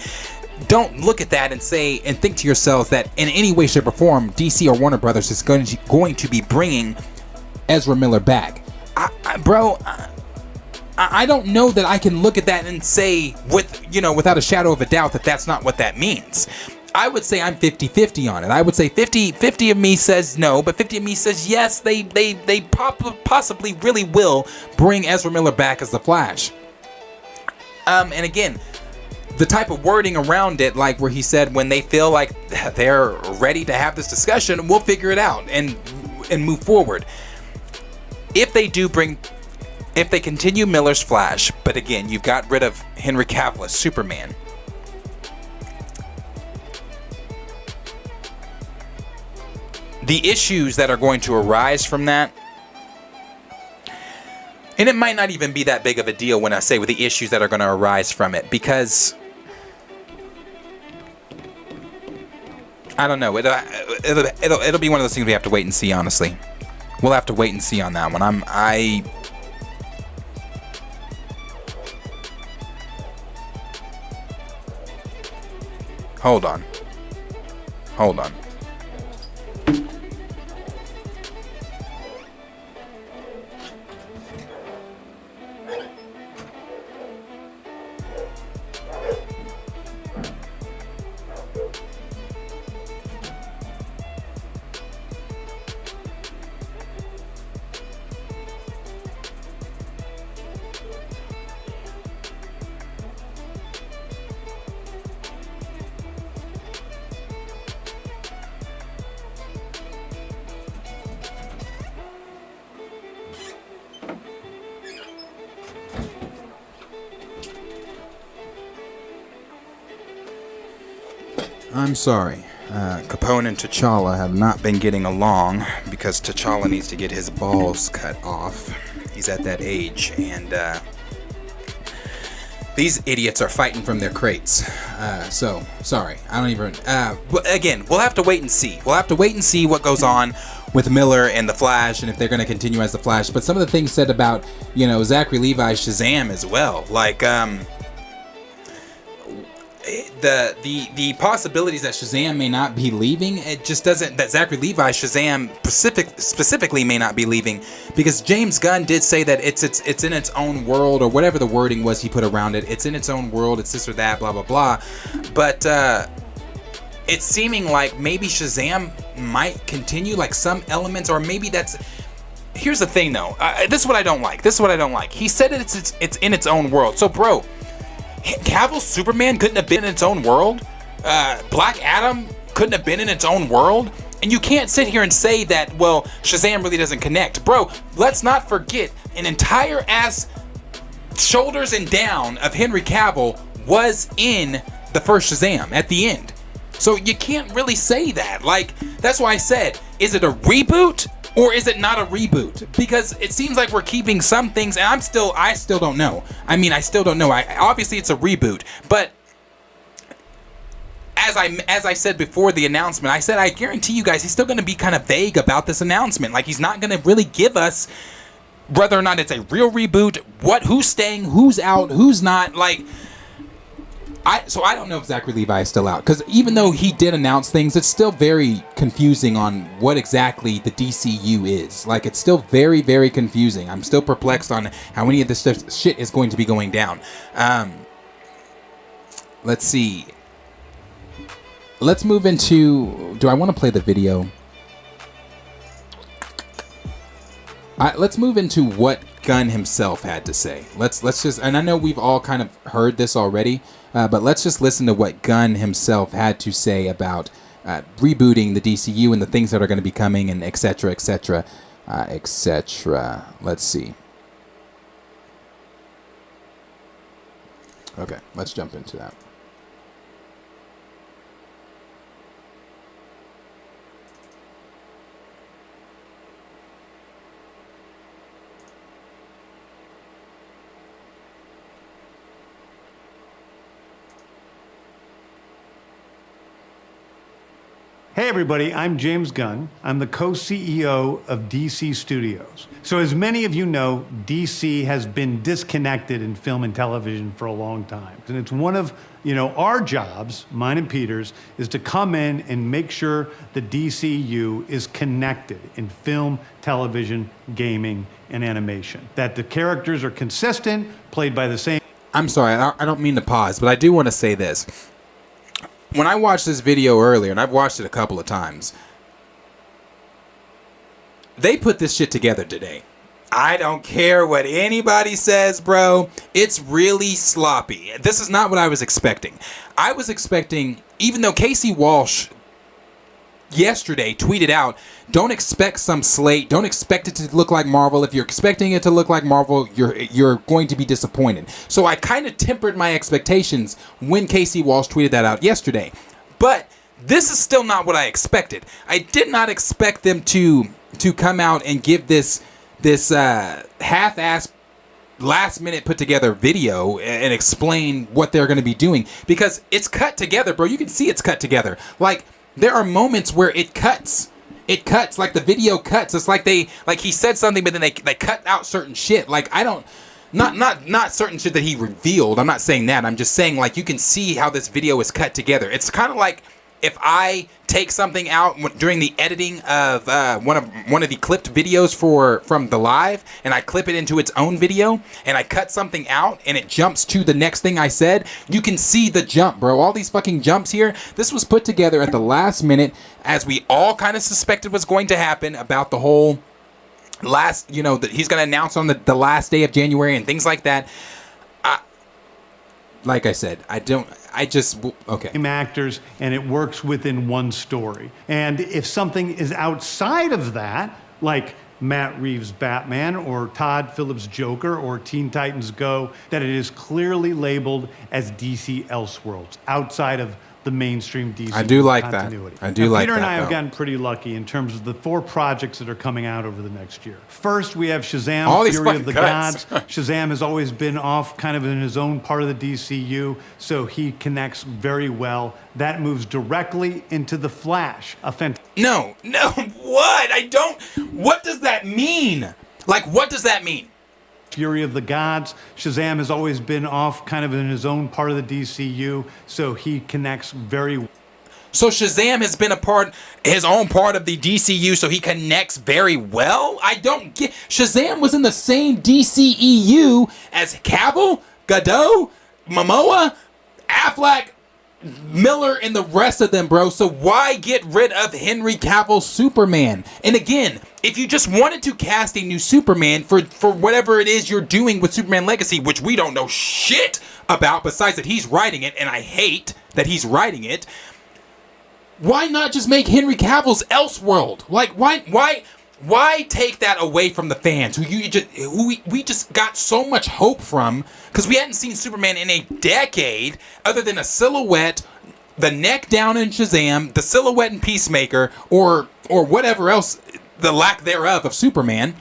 don't look at that and say and think to yourself that in any way, shape, or form, DC or Warner Brothers is going to be bringing Ezra Miller back. I don't know that I can look at that and say without a shadow of a doubt that that's not what that means. I would say I'm 50-50 on it. I would say 50 of me says no, but 50 of me says yes, they possibly really will bring Ezra Miller back as the Flash. And again, the type of wording around it, like where he said when they feel like they're ready to have this discussion, we'll figure it out and move forward. If they continue Miller's Flash, but again, you've got rid of Henry Cavill as Superman. The issues that are going to arise from that, and it might not even be that big of a deal when I say with the issues that are going to arise from it, because I don't know. It'll be one of those things we have to wait and see. Honestly, we'll have to wait and see on that one. Hold on. I'm sorry. Capone and T'Challa have not been getting along because T'Challa needs to get his balls cut off. He's at that age, and these idiots are fighting from their crates. So, sorry. I don't even... again, we'll have to wait and see. We'll have to wait and see what goes on with Miller and the Flash, and if they're going to continue as the Flash. But some of the things said about, Zachary Levi's Shazam as well. Like, the possibilities that Shazam may not be leaving, it just doesn't, that Zachary Levi's Shazam specifically may not be leaving, because James Gunn did say that it's in its own world, or whatever the wording was he put around it. It's in its own world, it's this or that, blah blah blah. But it's seeming like maybe Shazam might continue, like some elements, or maybe that's... Here's the thing though, this is what I don't like. He said it's in its own world. So bro, Cavill's Superman couldn't have been in its own world. Black Adam couldn't have been in its own world. And you can't sit here and say that, well, Shazam really doesn't connect. Bro, let's not forget, an entire ass shoulders and down of Henry Cavill was in the first Shazam at the end. So you can't really say that. Like, that's why I said, is it a reboot Or is it not a reboot? Because it seems like we're keeping some things, and I still don't know. I mean, I still don't know. Obviously it's a reboot, but as I said before the announcement, I said I guarantee you guys he's still going to be kind of vague about this announcement. Like, he's not going to really give us whether or not it's a real reboot, who's staying, who's out, who's not. Like, so I don't know if Zachary Levi is still out, because even though he did announce things, it's still very confusing on what exactly the DCU is. Like, it's still very, very confusing. I'm still perplexed on how any of this shit is going to be going down. Let's see. Let's move into... Do I want to play the video? Let's move into what Gunn himself had to say. Let's just... And I know we've all kind of heard this already, but let's just listen to what Gunn himself had to say about rebooting the DCU and the things that are going to be coming, and etc., etc., etc. Let's see. Okay, let's jump into that. Hey everybody, I'm James Gunn. I'm the co-CEO of DC Studios. So as many of you know, DC has been disconnected in film and television for a long time. And it's one of, our jobs, mine and Peter's, is to come in and make sure the DCU is connected in film, television, gaming, and animation. That the characters are consistent, played by the same... I'm sorry, I don't mean to pause, but I do want to say this. When I watched this video earlier, and I've watched it a couple of times, they put this shit together today. I don't care what anybody says, bro. It's really sloppy. This is not what I was expecting. I was expecting, even though Casey Walsh yesterday tweeted out, don't expect some slate, don't expect it to look like Marvel. If you're expecting it to look like Marvel, you're going to be disappointed. So I kind of tempered my expectations when Casey Walsh tweeted that out yesterday. But this is still not what I expected. I did not expect them to come out and give this half-ass last-minute put-together video and explain what they're going to be doing, because it's cut together, bro. You can see it's cut together. Like, there are moments where it cuts. It cuts, like the video cuts. It's like he said something, but then they cut out certain shit. Like, not certain shit that he revealed. I'm not saying that. I'm just saying, like, you can see how this video is cut together. It's kind of like if I take something out during the editing of one of the clipped videos from the live, and I clip it into its own video, and I cut something out, and it jumps to the next thing I said. You can see the jump, bro. All these fucking jumps here. This was put together at the last minute, as we all kind of suspected was going to happen about the whole last, that he's going to announce on the last day of January and things like that. Like I said, okay. Actors, and it works within one story. And if something is outside of that, like Matt Reeves' Batman or Todd Phillips' Joker or Teen Titans Go, that it is clearly labeled as DC Elseworlds, outside of the mainstream DC I do like continuity. that. I do like that. Peter and I have gotten pretty lucky in terms of the 4 projects that are coming out over the next year. First, we have Shazam, Fury of the Gods. Shazam has always been off kind of in his own part of the DCU, so he connects very well. That moves directly into The Flash. No, what? What does that mean? Like, what does that mean? Fury of the Gods. Shazam has always been off kind of in his own part of the DCU, so he connects very well. So Shazam has been his own part of the DCU, so he connects very well? I don't get... Shazam was in the same DCEU as Cavill, Godot, Momoa, Affleck, Miller, and the rest of them, bro. So why get rid of Henry Cavill's Superman? And again, if you just wanted to cast a new Superman for whatever it is you're doing with Superman Legacy, which we don't know shit about besides that he's writing it, and I hate that he's writing it, why not just make Henry Cavill's Elseworld? Like, why take that away from the fans who we just got so much hope from, because we hadn't seen Superman in a decade other than a silhouette, the neck down in Shazam, the silhouette in Peacemaker, or whatever else the lack thereof of Superman.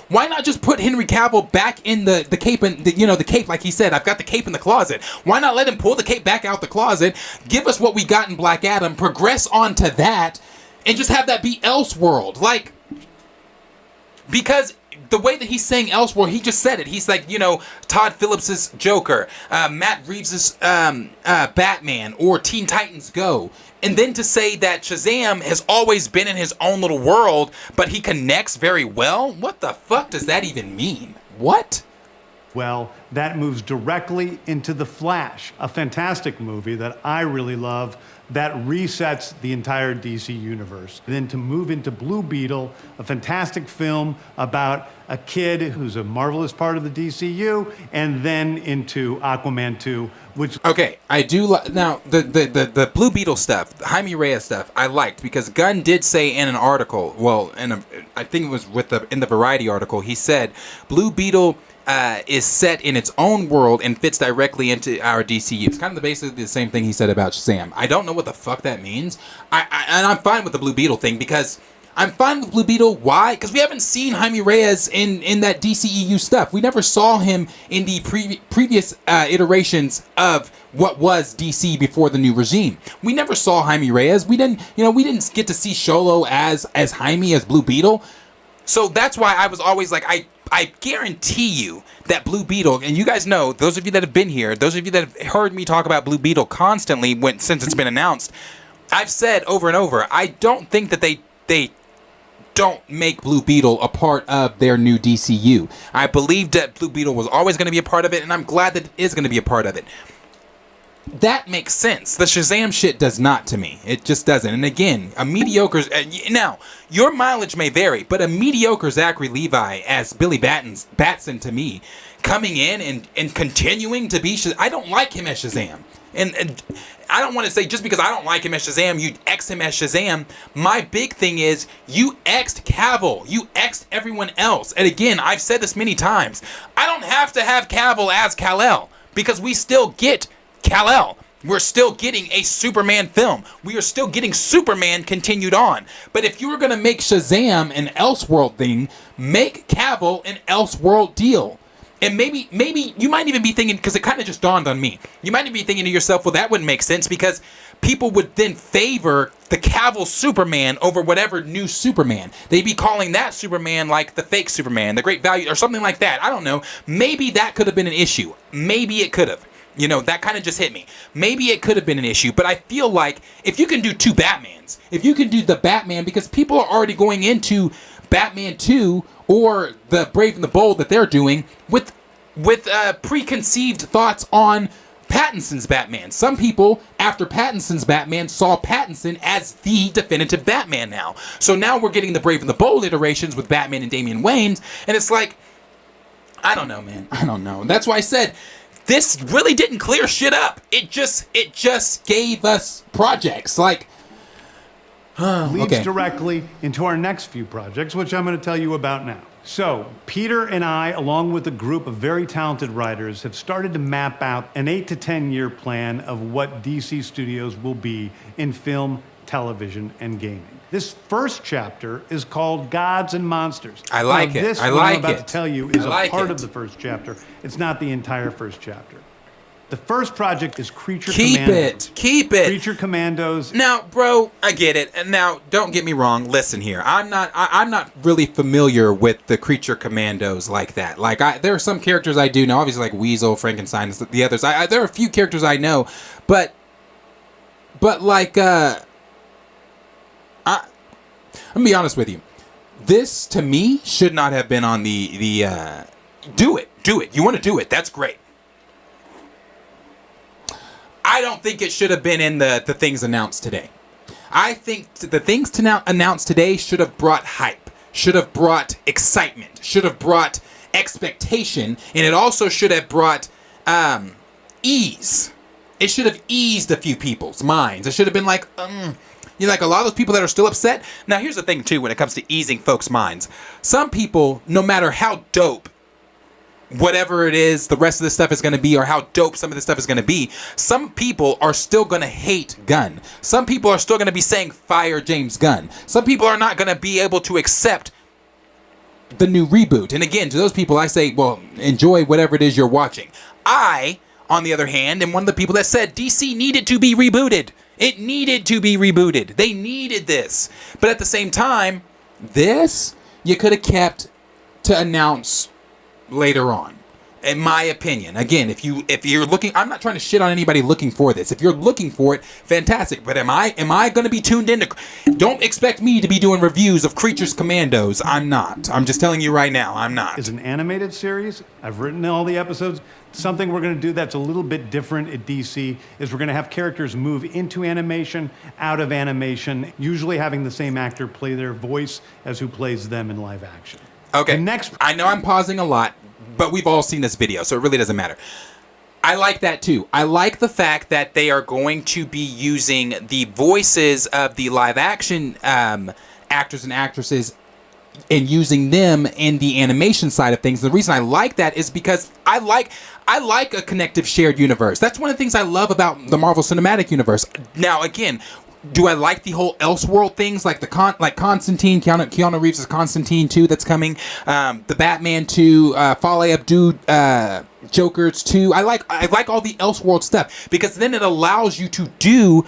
Why not just put Henry Cavill back in the cape and the cape, like he said, I've got the cape in the closet. Why not let him pull the cape back out the closet, give us what we got in Black Adam, progress on to that, and just have that be Elseworld? Like, because the way that he's saying Elseworld, he just said it. He's like, Todd Phillips's Joker, Matt Reeves's Batman, or Teen Titans Go. And then to say that Shazam has always been in his own little world, but he connects very well? What the fuck does that even mean? What? Well, that moves directly into The Flash, a fantastic movie that I really love that resets the entire DC universe. And then to move into Blue Beetle, a fantastic film about a kid who's a marvelous part of the DCU, and then into Aquaman 2, which... Okay, I do now the Blue Beetle stuff, the Jaime Reyes stuff, I liked because Gunn did say in an article, I think it was in the Variety article, he said Blue Beetle is set in its own world and fits directly into our DCU. It's kind of basically the same thing he said about Shazam. I don't know what the fuck that means. And I'm fine with the Blue Beetle thing because I'm fine with Blue Beetle. Why? Because we haven't seen Jaime Reyes in that DCEU stuff. We never saw him in the previous iterations of what was DC before the new regime. We never saw Jaime Reyes. We didn't get to see Xolo as Jaime, as Blue Beetle. So that's why I was always like, I guarantee you that Blue Beetle, and you guys know, those of you that have been here, those of you that have heard me talk about Blue Beetle constantly since it's been announced, I've said over and over, I don't think that they don't make Blue Beetle a part of their new DCU. I believed that Blue Beetle was always going to be a part of it, and I'm glad that it is going to be a part of it. That makes sense. The Shazam shit does not to me. It just doesn't. And again, a mediocre... Now, your mileage may vary, but a mediocre Zachary Levi as Billy Batson to me, coming in and continuing to be... I don't like him as Shazam. And I don't want to say just because I don't like him as Shazam, you X him as Shazam. My big thing is you X'd Cavill. You X'd everyone else. And again, I've said this many times. I don't have to have Cavill as Kal-El because we still get Kal-El. We're still getting a Superman film. We are still getting Superman continued on. But if you were going to make Shazam an Elseworld thing, make Cavill an Elseworld deal. And maybe you might even be thinking, because it kind of just dawned on me, you might be thinking to yourself, well, that wouldn't make sense because people would then favor the Cavill Superman over whatever new Superman. They'd be calling that Superman like the fake Superman, the Great Value, or something like that. I don't know. Maybe that could have been an issue. Maybe it could have. That kind of just hit me. Maybe it could have been an issue, but I feel like if you can do two Batmans, if you can do the Batman, because people are already going into Batman 2 or the Brave and the Bold that they're doing with preconceived thoughts on Pattinson's Batman. Some people, after Pattinson's Batman, saw Pattinson as the definitive Batman now. So now we're getting the Brave and the Bold iterations with Batman and Damian Wayans, and it's like, I don't know, man. I don't know. That's why I said... this really didn't clear shit up. It just gave us projects. Like, leads directly into our next few projects, which I'm going to tell you about now. So, Peter and I, along with a group of very talented writers, have started to map out an 8 to 10 year plan of what DC Studios will be in film, television, and gaming. This first chapter is called Gods and Monsters. I like it. This, I what like I'm about it. to tell you, is I a part like of it. the first chapter. It's not the entire first chapter. The first project is Creature Commandos. Keep it. Creature Commandos. Now, bro, I get it. And now, don't get me wrong. Listen here. I'm not really familiar with the Creature Commandos like that. Like, there are some characters I do know. Obviously, like Weasel, Frankenstein, and the others. There are a few characters I know, but like, I'm gonna be honest with you. This, to me, should not have been on the do it. You want to do it. That's great. I don't think it should have been in the things announced today. I think the things announced today should have brought hype, should have brought excitement, should have brought expectation, and it also should have brought ease. It should have eased a few people's minds. It should have been like, like a lot of those people that are still upset. Now, here's the thing, too, when it comes to easing folks' minds. Some people, no matter how dope whatever it is the rest of this stuff is going to be, or how dope some of this stuff is going to be, some people are still going to hate Gunn. Some people are still going to be saying fire James Gunn. Some people are not going to be able to accept the new reboot. And again, to those people I say, well, enjoy whatever it is you're watching. I, on the other hand, am one of the people that said DC needed to be rebooted. It needed to be rebooted. They needed this. But at the same time, this you could have kept to announce later on, in my opinion. Again, if you're looking, I'm not trying to shit on anybody looking for this. If you're looking for it, fantastic. But am I going to be tuned in to? Don't expect me to be doing reviews of Creatures Commandos. I'm not. I'm just telling you right now, I'm not. It's an animated series. I've written all the episodes. Something we're going to do that's a little bit different at DC is we're going to have characters move into animation, out of animation, usually having the same actor play their voice as who plays them in live action. Okay. The next, I know I'm pausing a lot, but we've all seen this video, so it really doesn't matter. I like that too. I like the fact that they are going to be using the voices of the live action actors and actresses and using them in the animation side of things. The reason I like that is because I like a connective shared universe. That's one of the things I love about the Marvel Cinematic Universe. Now, again, do I like the whole Elseworld things, like Constantine, Keanu Reeves' Constantine 2 that's coming, the Batman 2, Fale Abdu, Joker's 2. I like all the Elseworld stuff because then it allows you to do,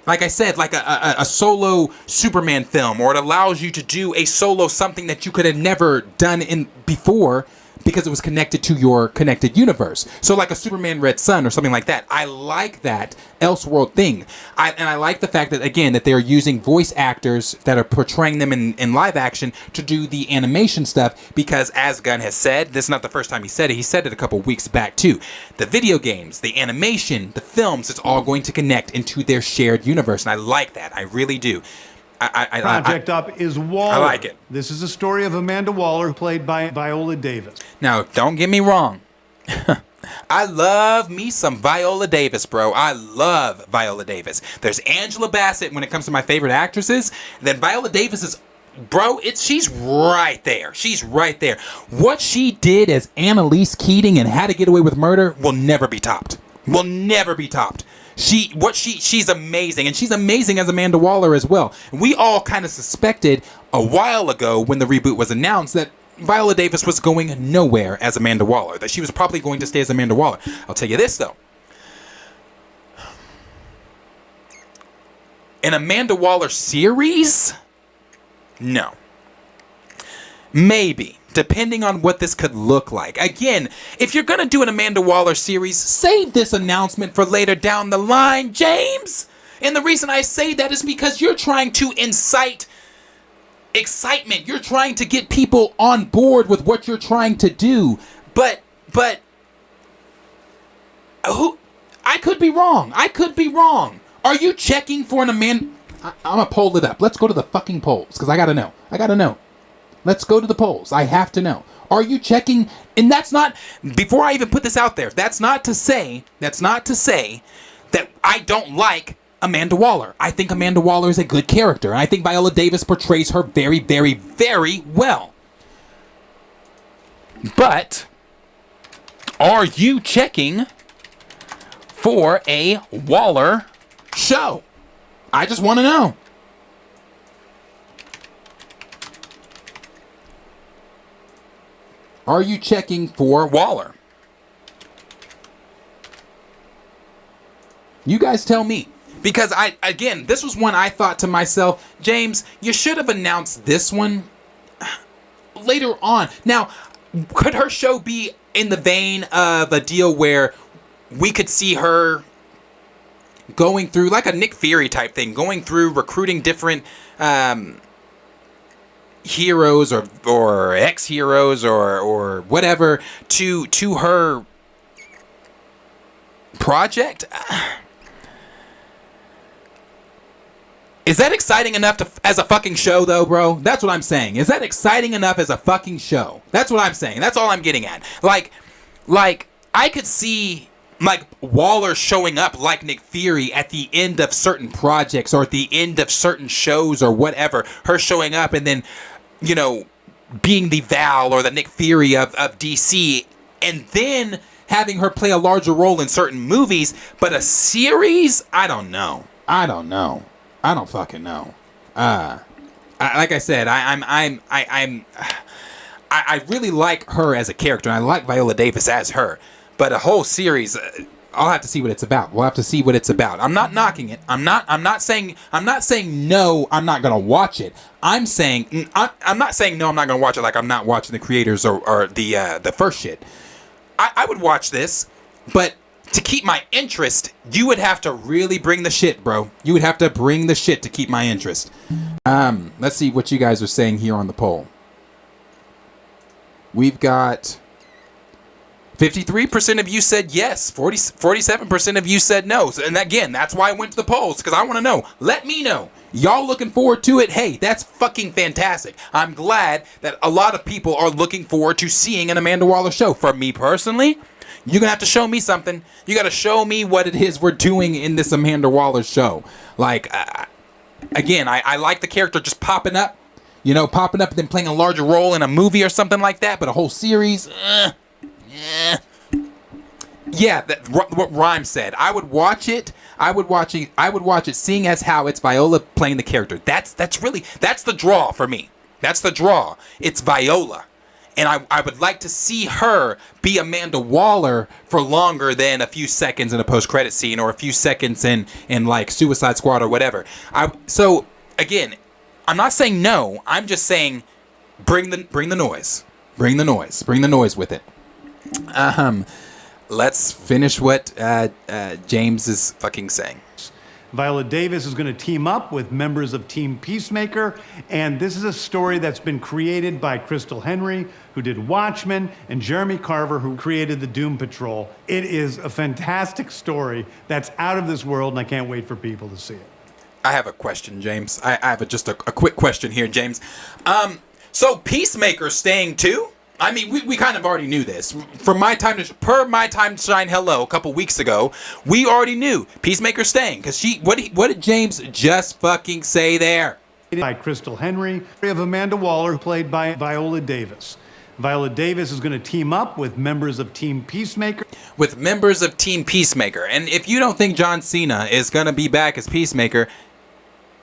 like I said, like a solo Superman film, or it allows you to do a solo something that you could have never done in before, because it was connected to your connected universe. So like a Superman Red Sun or something like that. I like that Elseworld thing. And I like the fact that, again, that they're using voice actors that are portraying them in live action to do the animation stuff, because as Gunn has said, this is not the first time he said it. He said it a couple weeks back too. The video games, the animation, the films, it's all going to connect into their shared universe. And I like that. I really do. Project Up is Waller. I like it. This is a story of Amanda Waller, played by Viola Davis. Now, don't get me wrong. I love me some Viola Davis, bro. I love Viola Davis. There's Angela Bassett when it comes to my favorite actresses. Then Viola Davis is, bro, she's right there. She's right there. What she did as Annalise Keating in How to Get Away with Murder will never be topped. Will never be topped. She's amazing, and she's amazing as Amanda Waller as well. We all kind of suspected a while ago when the reboot was announced that Viola Davis was going nowhere as Amanda Waller, that she was probably going to stay as Amanda Waller. I'll tell you this though. An Amanda Waller series? No. Maybe. Depending on what this could look like. Again, if you're going to do an Amanda Waller series, save this announcement for later down the line, James. And the reason I say that is because you're trying to incite excitement. You're trying to get people on board with what you're trying to do. But who? I could be wrong. I could be wrong. Are you checking for an Amanda? I'm going to poll it up. Let's go to the fucking polls, because I got to know. I got to know. Let's go to the polls. I have to know. Are you checking? And that's not, before I even put this out there, that's not to say that I don't like Amanda Waller. I think Amanda Waller is a good character. And I think Viola Davis portrays her very, very, very well. But are you checking for a Waller show? I just want to know. Are you checking for Waller? You guys tell me. Because this was one I thought to myself, James, you should have announced this one later on. Now, could her show be in the vein of a deal where we could see her going through, like a Nick Fury type thing, going through recruiting different heroes or ex-heroes or whatever to her project? Is that exciting enough as a fucking show though, bro? That's what I'm saying. Is that exciting enough as a fucking show? That's what I'm saying. That's all I'm getting at. Like I could see like Waller showing up like Nick Fury at the end of certain projects or at the end of certain shows or whatever. Her showing up and then, you know, being the Val or the Nick Fury of DC and then having her play a larger role in certain movies. But a series, I don't know. I don't fucking know. Like I said, I really like her as a character, and I like Viola Davis as her. But a whole series, I'll have to see what it's about. We'll have to see what it's about. I'm not knocking it. I'm not saying no, I'm not gonna watch it. I'm not saying no, I'm not gonna watch it, like I'm not watching the creators or the first shit. I would watch this, but to keep my interest, you would have to really bring the shit, bro. You would have to bring the shit to keep my interest. Let's see what you guys are saying here on the poll. We've got 53% of you said yes. 47% of you said no. And again, that's why I went to the polls, because I want to know. Let me know. Y'all looking forward to it? Hey, that's fucking fantastic. I'm glad that a lot of people are looking forward to seeing an Amanda Waller show. For me personally, you're going to have to show me something. You got to show me what it is we're doing in this Amanda Waller show. Like, again, I like the character just popping up. You know, popping up and then playing a larger role in a movie or something like that. But a whole series, yeah, what Rhyme said. I would watch it. I would watch it, seeing as how it's Viola playing the character. That's the draw for me. That's the draw. It's Viola. And I would like to see her be Amanda Waller for longer than a few seconds in a post-credit scene or a few seconds in like Suicide Squad or whatever. So again, I'm not saying no. I'm just saying bring the noise. Bring the noise. Bring the noise with it. Let's finish what James is fucking saying. Viola Davis is going to team up with members of Team Peacemaker, and this is a story that's been created by Crystal Henry, who did Watchmen, and Jeremy Carver, who created the Doom Patrol. It is a fantastic story that's out of this world, and I can't wait for people to see it. I have a question, James. I have just a quick question here, James. So Peacemaker staying too? I mean, we kind of already knew this. Per my time to shine hello a couple weeks ago, we already knew Peacemaker staying, because what did James just fucking say there? By Crystal Henry, we have Amanda Waller, played by Viola Davis. Viola Davis is going to team up with members of Team Peacemaker. With members of Team Peacemaker. And if you don't think John Cena is going to be back as Peacemaker,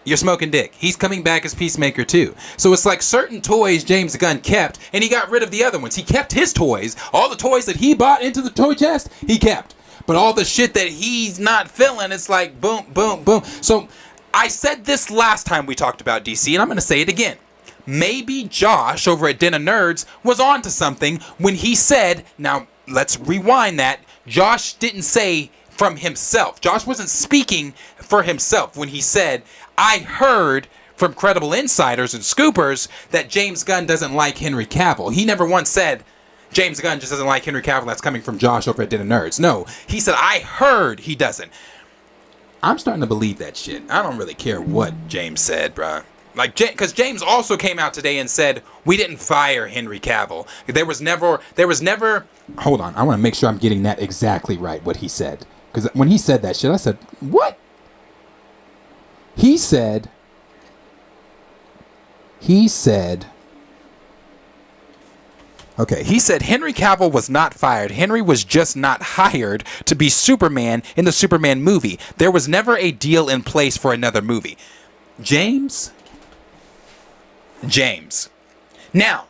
you're smoking dick. He's coming back as Peacemaker too. So it's like certain toys James Gunn kept, and he got rid of the other ones. He kept his toys. All the toys that he bought into the toy chest, he kept. But all the shit that he's not filling, it's like boom, boom, boom. So I said this last time we talked about DC, and I'm going to say it again. Maybe Josh over at Den of Nerds was onto something when he said, now let's rewind that. Josh didn't say from himself. Josh wasn't speaking for himself when he said, I heard from credible insiders and scoopers that James Gunn doesn't like Henry Cavill. He never once said, James Gunn just doesn't like Henry Cavill. That's coming from Josh over at Den of Nerds. No, he said, I heard he doesn't. I'm starting to believe that shit. I don't really care what James said, bruh. Like, because James also came out today and said, we didn't fire Henry Cavill. There was never, hold on. I want to make sure I'm getting that exactly right, what he said. Because when he said that shit, I said, what? He said, Henry Cavill was not fired. Henry was just not hired to be Superman in the Superman movie. There was never a deal in place for another movie. James. Now,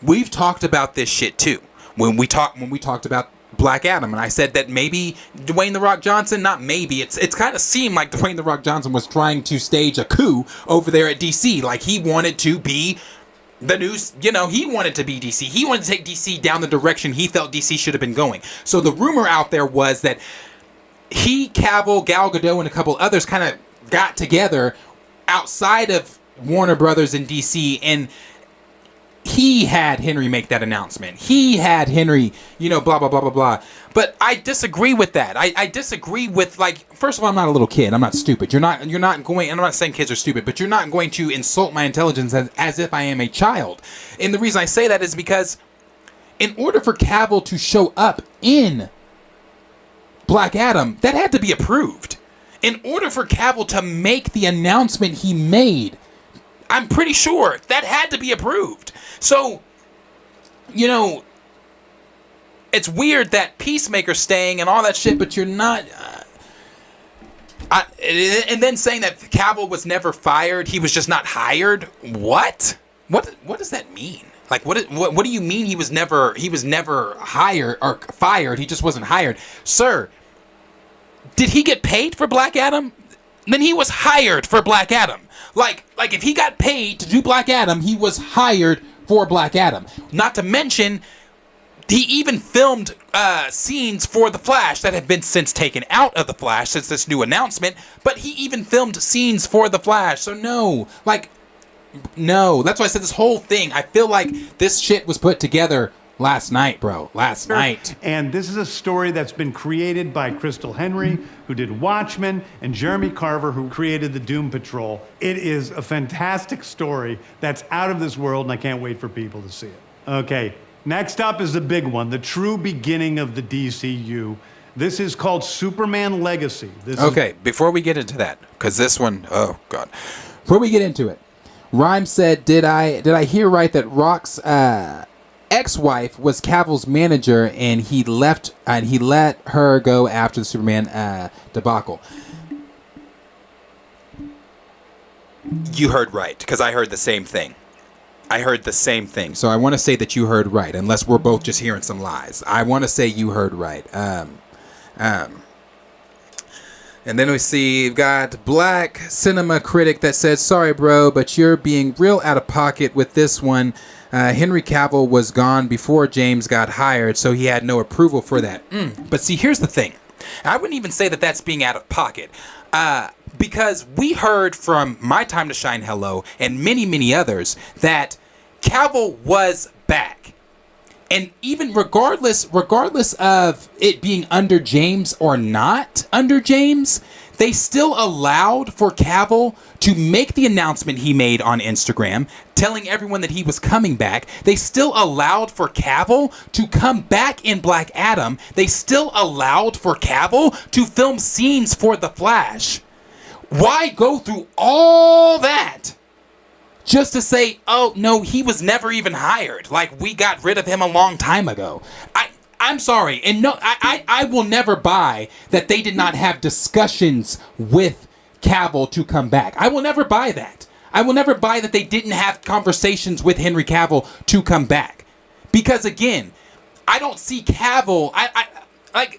we've talked about this shit too. When we talked about Black Adam, and I said that maybe Dwayne The Rock Johnson, not maybe, it's kind of seemed like Dwayne The Rock Johnson was trying to stage a coup over there at DC. Like, he wanted to be the news, he wanted to be DC. He wanted to take DC down the direction he felt DC should have been going. So the rumor out there was that Cavill, Gal Gadot, and a couple others kind of got together outside of Warner Brothers and DC, and he had Henry make that announcement. He had Henry, blah, blah, blah, blah, blah. But I disagree with that. I disagree with, like, first of all, I'm not a little kid. I'm not stupid. You're not going, and I'm not saying kids are stupid, but you're not going to insult my intelligence as if I am a child. And the reason I say that is because in order for Cavill to show up in Black Adam, that had to be approved. In order for Cavill to make the announcement he made, I'm pretty sure that had to be approved. So, it's weird that Peacemaker's staying and all that shit, but you're not. And then saying that Cavill was never fired, he was just not hired. What? What does that mean? Like, what do you mean he was never hired or fired? He just wasn't hired, sir. Did he get paid for Black Adam? Then he was hired for Black Adam. Like if he got paid to do Black Adam, he was hired for Black Adam. Not to mention, he even filmed scenes for The Flash that have been since taken out of The Flash since this new announcement. But he even filmed scenes for The Flash. So no. That's why I said this whole thing. I feel like this shit was put together last night, bro. Last night. And this is a story that's been created by Crystal Henry, who did Watchmen, and Jeremy Carver, who created the Doom Patrol. It is a fantastic story that's out of this world, and I can't wait for people to see it. Okay, next up is the big one, the true beginning of the DCU. This is called Superman Legacy. Before we get into that, because this one, oh God. Before we get into it, Rhyme said, did I hear right that Rock's ex-wife was Cavill's manager and he let her go after the Superman debacle? You heard right, because I heard the same thing. So I want to say that you heard right, unless we're both just hearing some lies. I want to say you heard right. And then we've got Black Cinema Critic that says, sorry, bro, but you're being real out of pocket with this one. Henry Cavill was gone before James got hired, so he had no approval for that. But see, here's the thing. I wouldn't even say that that's being out of pocket. Because we heard from My Time to Shine Hello and many, many others that Cavill was back. And even regardless of it being under James or not under James, they still allowed for Cavill to make the announcement he made on Instagram, telling everyone that he was coming back. They still allowed for Cavill to come back in Black Adam. They still allowed for Cavill to film scenes for The Flash. Why go through all that just to say, oh, no, he was never even hired? Like, we got rid of him a long time ago. I'm sorry. And no, I will never buy that they did not have discussions with Cavill to come back. I will never buy that. I will never buy that they didn't have conversations with Henry Cavill to come back. Because, again, I don't see Cavill...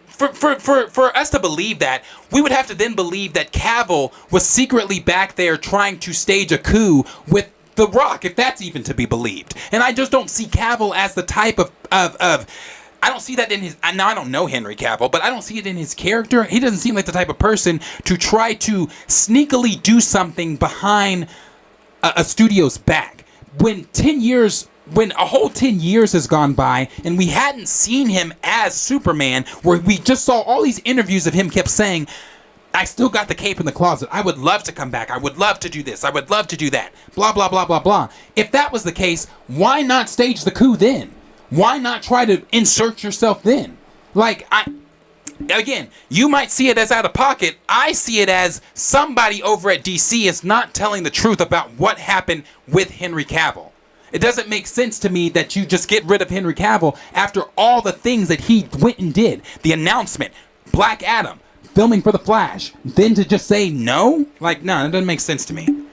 For us to believe that, we would have to then believe that Cavill was secretly back there trying to stage a coup with The Rock, if that's even to be believed. And I just don't see Cavill as the type of I don't see that in his... Now, I don't know Henry Cavill, but I don't see it in his character. He doesn't seem like the type of person to try to sneakily do something behind a studio's back. When a whole 10 years has gone by and we hadn't seen him as Superman, where we just saw all these interviews of him kept saying, I still got the cape in the closet. I would love to come back. I would love to do this. I would love to do that. Blah, blah, blah, blah, blah. If that was the case, why not stage the coup then? Why not try to insert yourself then? Again, you might see it as out of pocket. I see it as somebody over at DC is not telling the truth about what happened with Henry Cavill. It doesn't make sense to me that you just get rid of Henry Cavill after all the things that he went and did. The announcement, Black Adam, filming for The Flash, then to just say no? No, it doesn't make sense to me.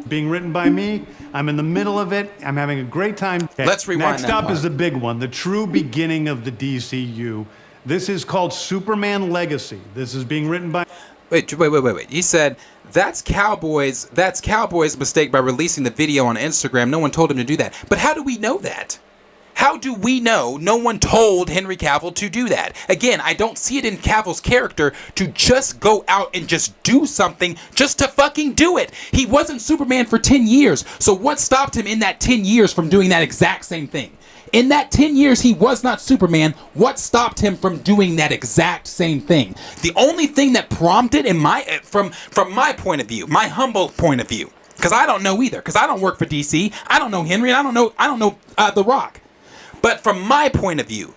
Being written by me, I'm in the middle of it. I'm having a great time. Okay. Let's rewind. Next up is the big one, the true beginning of the DCU. This is called Superman Legacy. This is being written by... Wait. He said, that's Cowboy's mistake by releasing the video on Instagram. No one told him to do that. But how do we know that? How do we know no one told Henry Cavill to do that? Again, I don't see it in Cavill's character to just go out and just do something just to fucking do it. He wasn't Superman for 10 years. So what stopped him in that 10 years from doing that exact same thing? In that 10 years, he was not Superman. What stopped him from doing that exact same thing? The only thing that prompted, from my point of view, my humble point of view, because I don't know either, because I don't work for DC, I don't know Henry, and I don't know The Rock. But from my point of view,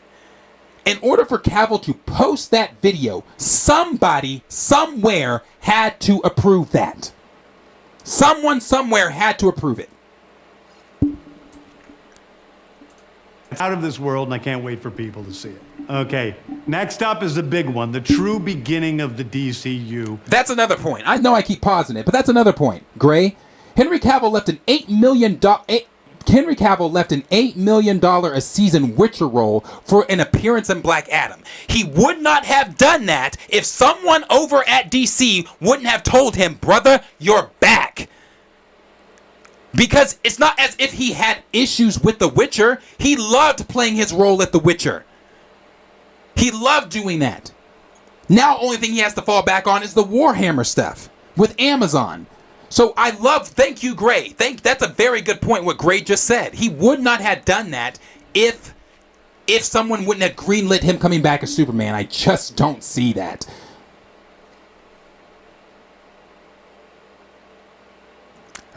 in order for Cavill to post that video, somebody somewhere had to approve that. Someone somewhere had to approve it. Out of this world, and I can't wait for people to see it. Okay, next up is the big one, the true beginning of the DCU. That's another point. I know I keep pausing it, but that's another point. Gray, Henry Cavill left an $8 million a season Witcher role for an appearance in Black Adam. He would not have done that if someone over at DC wouldn't have told him, brother, you're back. Because it's not as if he had issues with The Witcher. He loved playing his role at The Witcher. He loved doing that. Now, only thing he has to fall back on is the Warhammer stuff with Amazon. So thank you, Gray. That's a very good point what Gray just said. He would not have done that if someone wouldn't have greenlit him coming back as Superman. I just don't see that.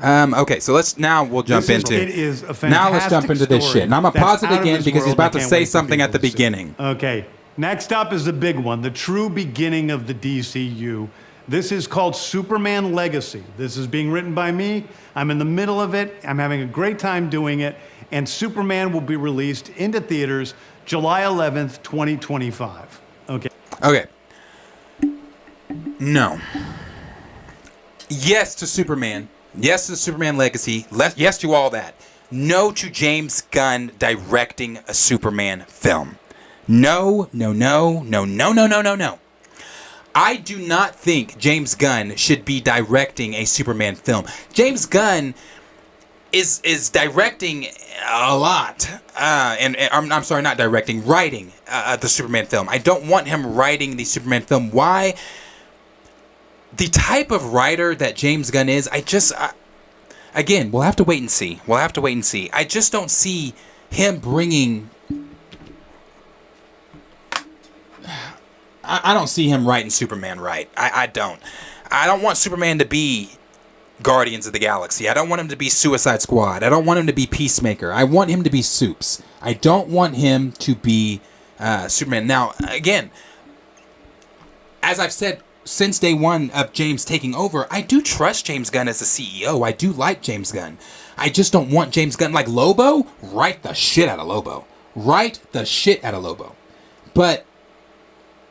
Okay, so let's jump into this shit. And I'm gonna pause it again because he's about to say something at the beginning. Okay, next up is the big one, the true beginning of the DCU. This is called Superman Legacy. This is being written by me. I'm in the middle of it. I'm having a great time doing it. And Superman will be released into theaters July 11th, 2025. Okay. Okay. No. Yes to Superman. Yes to Superman Legacy. Yes to all that. No to James Gunn directing a Superman film. No. I do not think James Gunn should be directing a Superman film. James Gunn is directing a lot. And I'm sorry, not directing, writing the Superman film. I don't want him writing the Superman film. Why? The type of writer that James Gunn is, again, we'll have to wait and see. I just don't see him bringing... I don't see him writing Superman right. I don't. I don't want Superman to be Guardians of the Galaxy. I don't want him to be Suicide Squad. I don't want him to be Peacemaker. I want him to be Supes. I don't want him to be Superman. Now, again, as I've said since day one of James taking over, I do trust James Gunn as a CEO. I do like James Gunn. I just don't want James Gunn like Lobo. Write the shit out of Lobo. But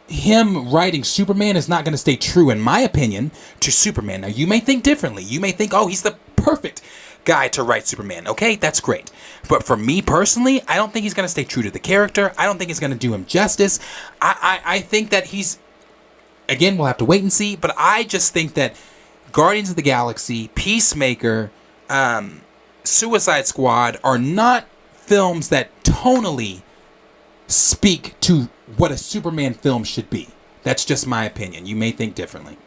him writing Superman is not going to stay true, in my opinion, to Superman. Now, you may think differently. You may think, oh, he's the perfect guy to write Superman. Okay, that's great. But for me personally, I don't think he's going to stay true to the character. I don't think he's going to do him justice. I think that he's... Again, we'll have to wait and see. But I just think that Guardians of the Galaxy, Peacemaker, Suicide Squad are not films that tonally speak to what a Superman film should be. That's just my opinion. You may think differently.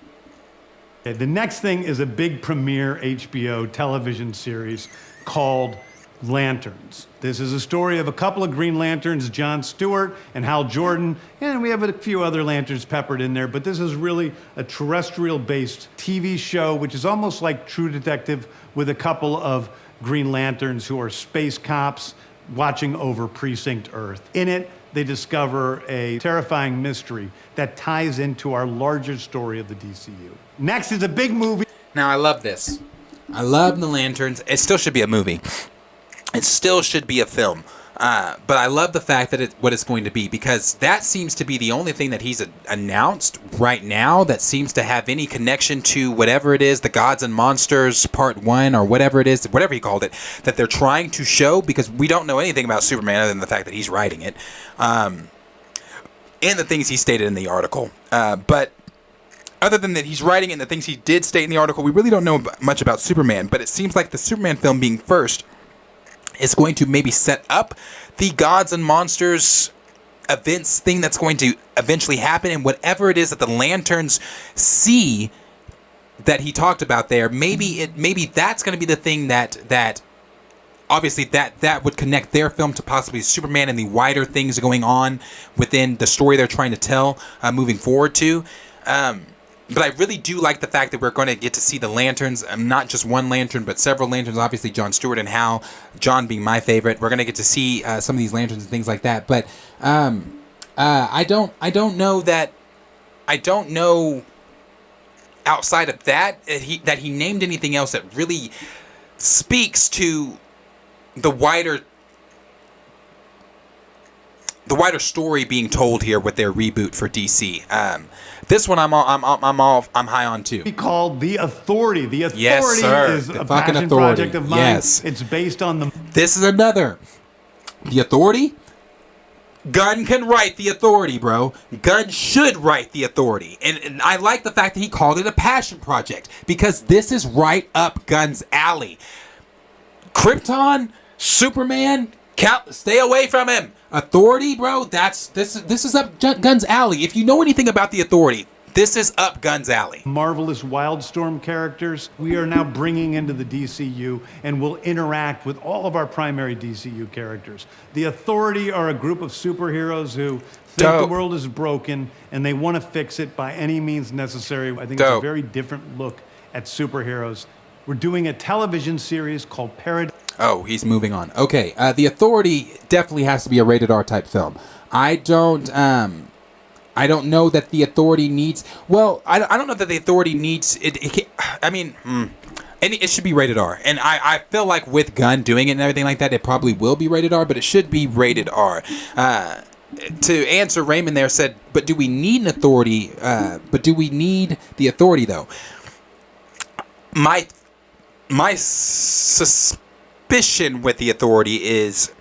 Okay, the next thing is a big premiere HBO television series called Lanterns. This is a story of a couple of Green Lanterns, John Stewart and Hal Jordan, and we have a few other Lanterns peppered in there, but this is really a terrestrial-based TV show, which is almost like True Detective, with a couple of Green Lanterns who are space cops watching over Precinct Earth. In it, they discover a terrifying mystery that ties into our larger story of the DCU. Next is a big movie. Now, I love this. I love the Lanterns. It still should be a movie. It still should be a film. But I love the fact that what it's going to be, because that seems to be the only thing that he's announced right now that seems to have any connection to whatever it is, the Gods and Monsters Part 1 or whatever it is, whatever he called it, that they're trying to show, because we don't know anything about Superman other than the fact that he's writing it. And the things he stated in the article. But other than that he's writing it and the things he did state in the article, we really don't know much about Superman. But it seems like the Superman film being first is going to maybe set up the Gods and Monsters events thing that's going to eventually happen, and whatever it is that the Lanterns see that he talked about there, maybe that's going to be the thing that obviously that would connect their film to possibly Superman and the wider things going on within the story they're trying to tell moving forward to. But I really do like the fact that we're going to get to see the Lanterns, not just one Lantern, but several Lanterns. Obviously, John Stewart and Hal, John being my favorite. We're going to get to see some of these Lanterns and things like that. But I don't know outside of that he named anything else that really speaks to the wider story being told here with their reboot for DC. This one I'm high on too. Called The Authority. The Authority Yes, sir. is The a fucking passion Authority. project of mine. Yes. It's based on the... This is another. The Authority? Gunn can write The Authority, bro. Gunn should write The Authority. And I like the fact that he called it a passion project, because this is right up Gunn's alley. Krypton, Superman, stay away from him. Authority, bro, this is up Gunn's alley. If you know anything about The Authority, this is up Gunn's alley. Marvelous Wildstorm characters we are now bringing into the DCU and will interact with all of our primary DCU characters. The Authority are a group of superheroes who think Dope. the world is broken and they want to fix it by any means necessary. I think it's a very different look at superheroes. We're doing a television series called Paradise. Oh, he's moving on. Okay, The Authority definitely has to be a rated R type film. I don't know that The Authority needs... Well, I don't know that The Authority needs... And it should be rated R. And I feel like with Gunn doing it and everything like that, it probably will be rated R, but it should be rated R. To answer, Raymond there said, but do we need an Authority? But do we need The Authority, though? My suspicion with The Authority is...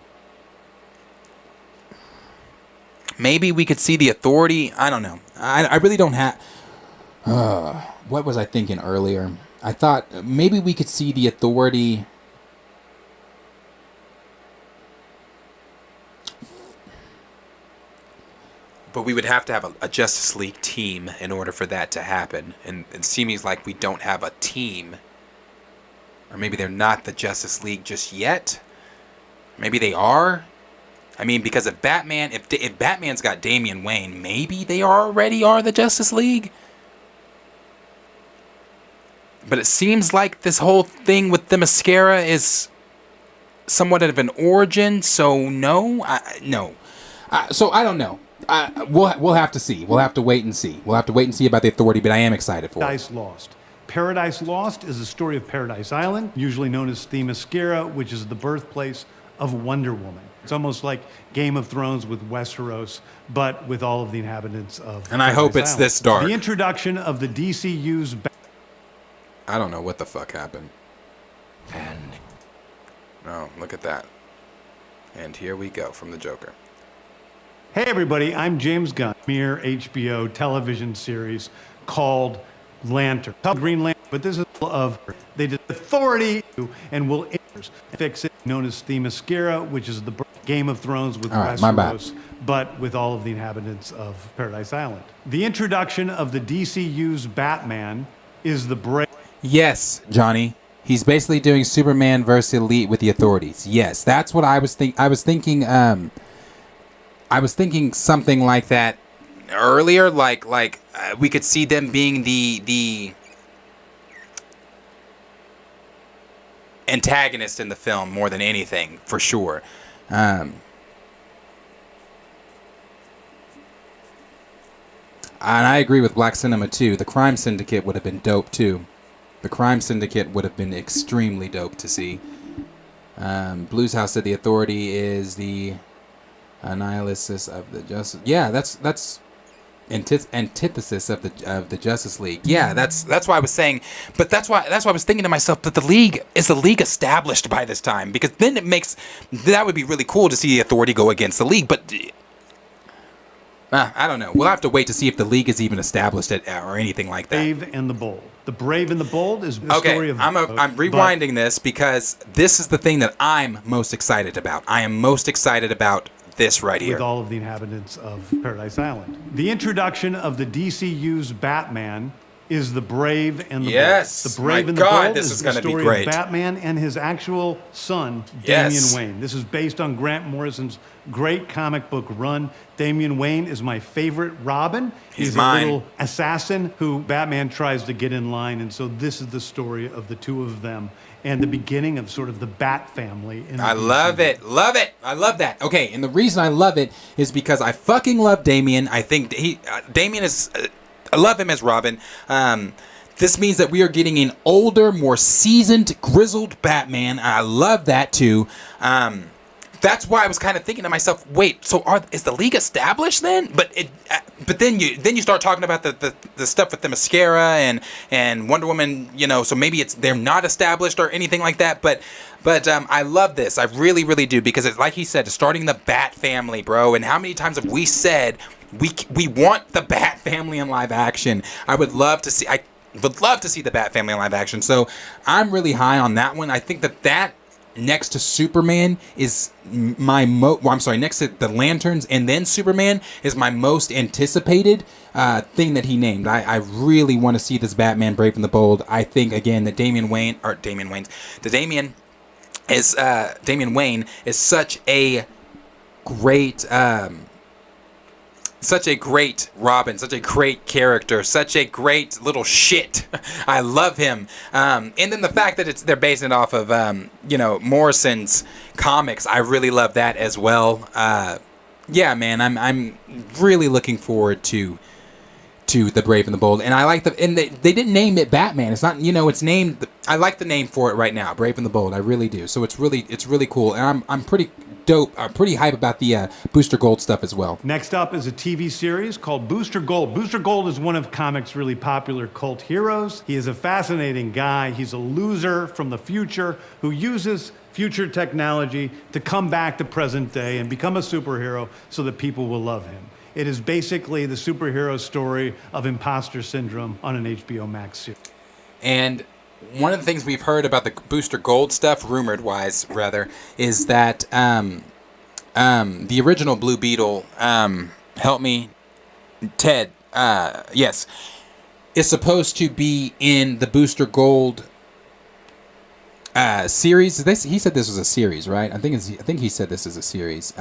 maybe we could see The Authority. I don't know. I really don't have... what was I thinking earlier? I thought maybe we could see The Authority... but we would have to have a Justice League team in order for that to happen. And it seems like we don't have a team. Or maybe they're not the Justice League just yet. Maybe they are. I mean, because if Batman's got Damian Wayne, maybe they already are the Justice League. But it seems like this whole thing with the mascara is somewhat of an origin. So no. So I don't know. We'll have to see. We'll have to wait and see. We'll have to wait and see about The Authority, but I am excited for it. Paradise Lost. Paradise Lost is the story of Paradise Island, usually known as Themyscira, which is the birthplace of Wonder Woman. It's almost like Game of Thrones with Westeros, but with all of the inhabitants of And I hope it's Island. this dark. The introduction of the DCU's... I don't know what the fuck happened. Oh, look at that. And here we go from the Joker. Hey everybody, I'm James Gunn. Mere HBO television series called Lantern. Green Lantern, but this is of they did Authority and will fix it, known as Themyscira, which is the Game of Thrones with Westeros, but with all of the inhabitants of Paradise Island. The introduction of the DCU's Batman is the break. Yes, Johnny. He's basically doing Superman versus Elite with the authorities. Yes, that's what I was thinking. I was thinking something like that earlier, like we could see them being the antagonist in the film more than anything, for sure. And I agree with Black Cinema too. The Crime Syndicate would have been dope too. The Crime Syndicate would have been extremely dope to see. Blues House said the Authority is the annihilasis of the Justice. Yeah, that's antithesis of the Justice League. Yeah, that's why I was saying. But that's why I was thinking to myself that the League established by this time, because then that would be really cool to see the Authority go against the League. But I don't know. We'll have to wait to see if the League is even established or anything like that. Brave and the Bold. The Brave and the Bold is the story of... I'm rewinding this because this is the thing that I'm most excited about. I am most excited about this right here. With all of the inhabitants of Paradise Island. The introduction of the DCU's Batman is the Brave and the Bold. The Brave and the Bold is the story of Batman and his actual son, Damian Wayne. This is based on Grant Morrison's great comic book run. Damian Wayne is my favorite Robin. He's a little assassin who Batman tries to get in line, and so this is the story of the two of them and the beginning of sort of the Bat family. I love it. Love it. I love that. Okay, and the reason I love it is because I fucking love Damian. I think Damian is... I love him as Robin. This means that we are getting an older, more seasoned, grizzled Batman. I love that too. that's why I was kind of thinking to myself, wait, so is the League established then? But then you start talking about the stuff with the mascara and Wonder Woman, so maybe they're not established or anything like that. But I love this. I really, really do, because it's like he said, starting the Bat family, bro. And how many times have we said we want the Bat family in live action? I would love to see the Bat family in live action. So I'm really high on that one. I think that next to Superman is next to the Lanterns and then Superman is my most anticipated thing that he named. I really want to see this Batman Brave and the Bold. I think, again, that Damian Wayne is such a great Robin, such a great character, such a great little shit. I love him. And then the fact that they're basing it off of, Morrison's comics, I really love that as well. Yeah, man, I'm really looking forward to the Brave and the Bold. And I like and they didn't name it Batman. It's not, it's named, I like the name for it right now, Brave and the Bold. I really do. So it's really cool. And I'm pretty dope. I'm pretty hype about the Booster Gold stuff as well. Next up is a TV series called Booster Gold. Booster Gold is one of comics' really popular cult heroes. He is a fascinating guy. He's a loser from the future who uses future technology to come back to present day and become a superhero so that people will love him. It is basically the superhero story of imposter syndrome on an HBO Max series. And one of the things we've heard about the Booster Gold stuff, rumored-wise, rather, is that the original Blue Beetle, help me, Ted, yes, is supposed to be in the Booster Gold series. He said this was a series, right? I think he said this is a series.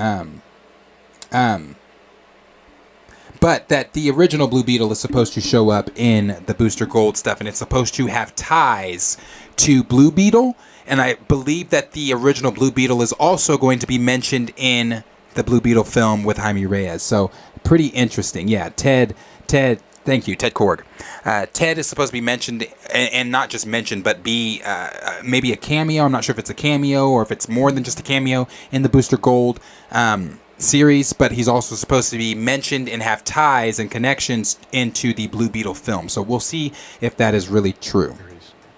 But that the original Blue Beetle is supposed to show up in the Booster Gold stuff, and it's supposed to have ties to Blue Beetle. And I believe that the original Blue Beetle is also going to be mentioned in the Blue Beetle film with Jaime Reyes. So pretty interesting. Yeah, Ted, thank you, Ted Korg. Ted is supposed to be mentioned, and not just mentioned, but be maybe a cameo. I'm not sure if it's a cameo or if it's more than just a cameo in the Booster Gold series, but he's also supposed to be mentioned and have ties and connections into the Blue Beetle film. So we'll see if that is really true.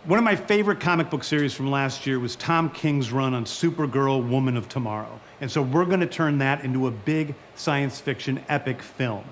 One of my favorite comic book series from last year was Tom King's run on Supergirl, Woman of Tomorrow. And so we're going to turn that into a big science fiction epic film.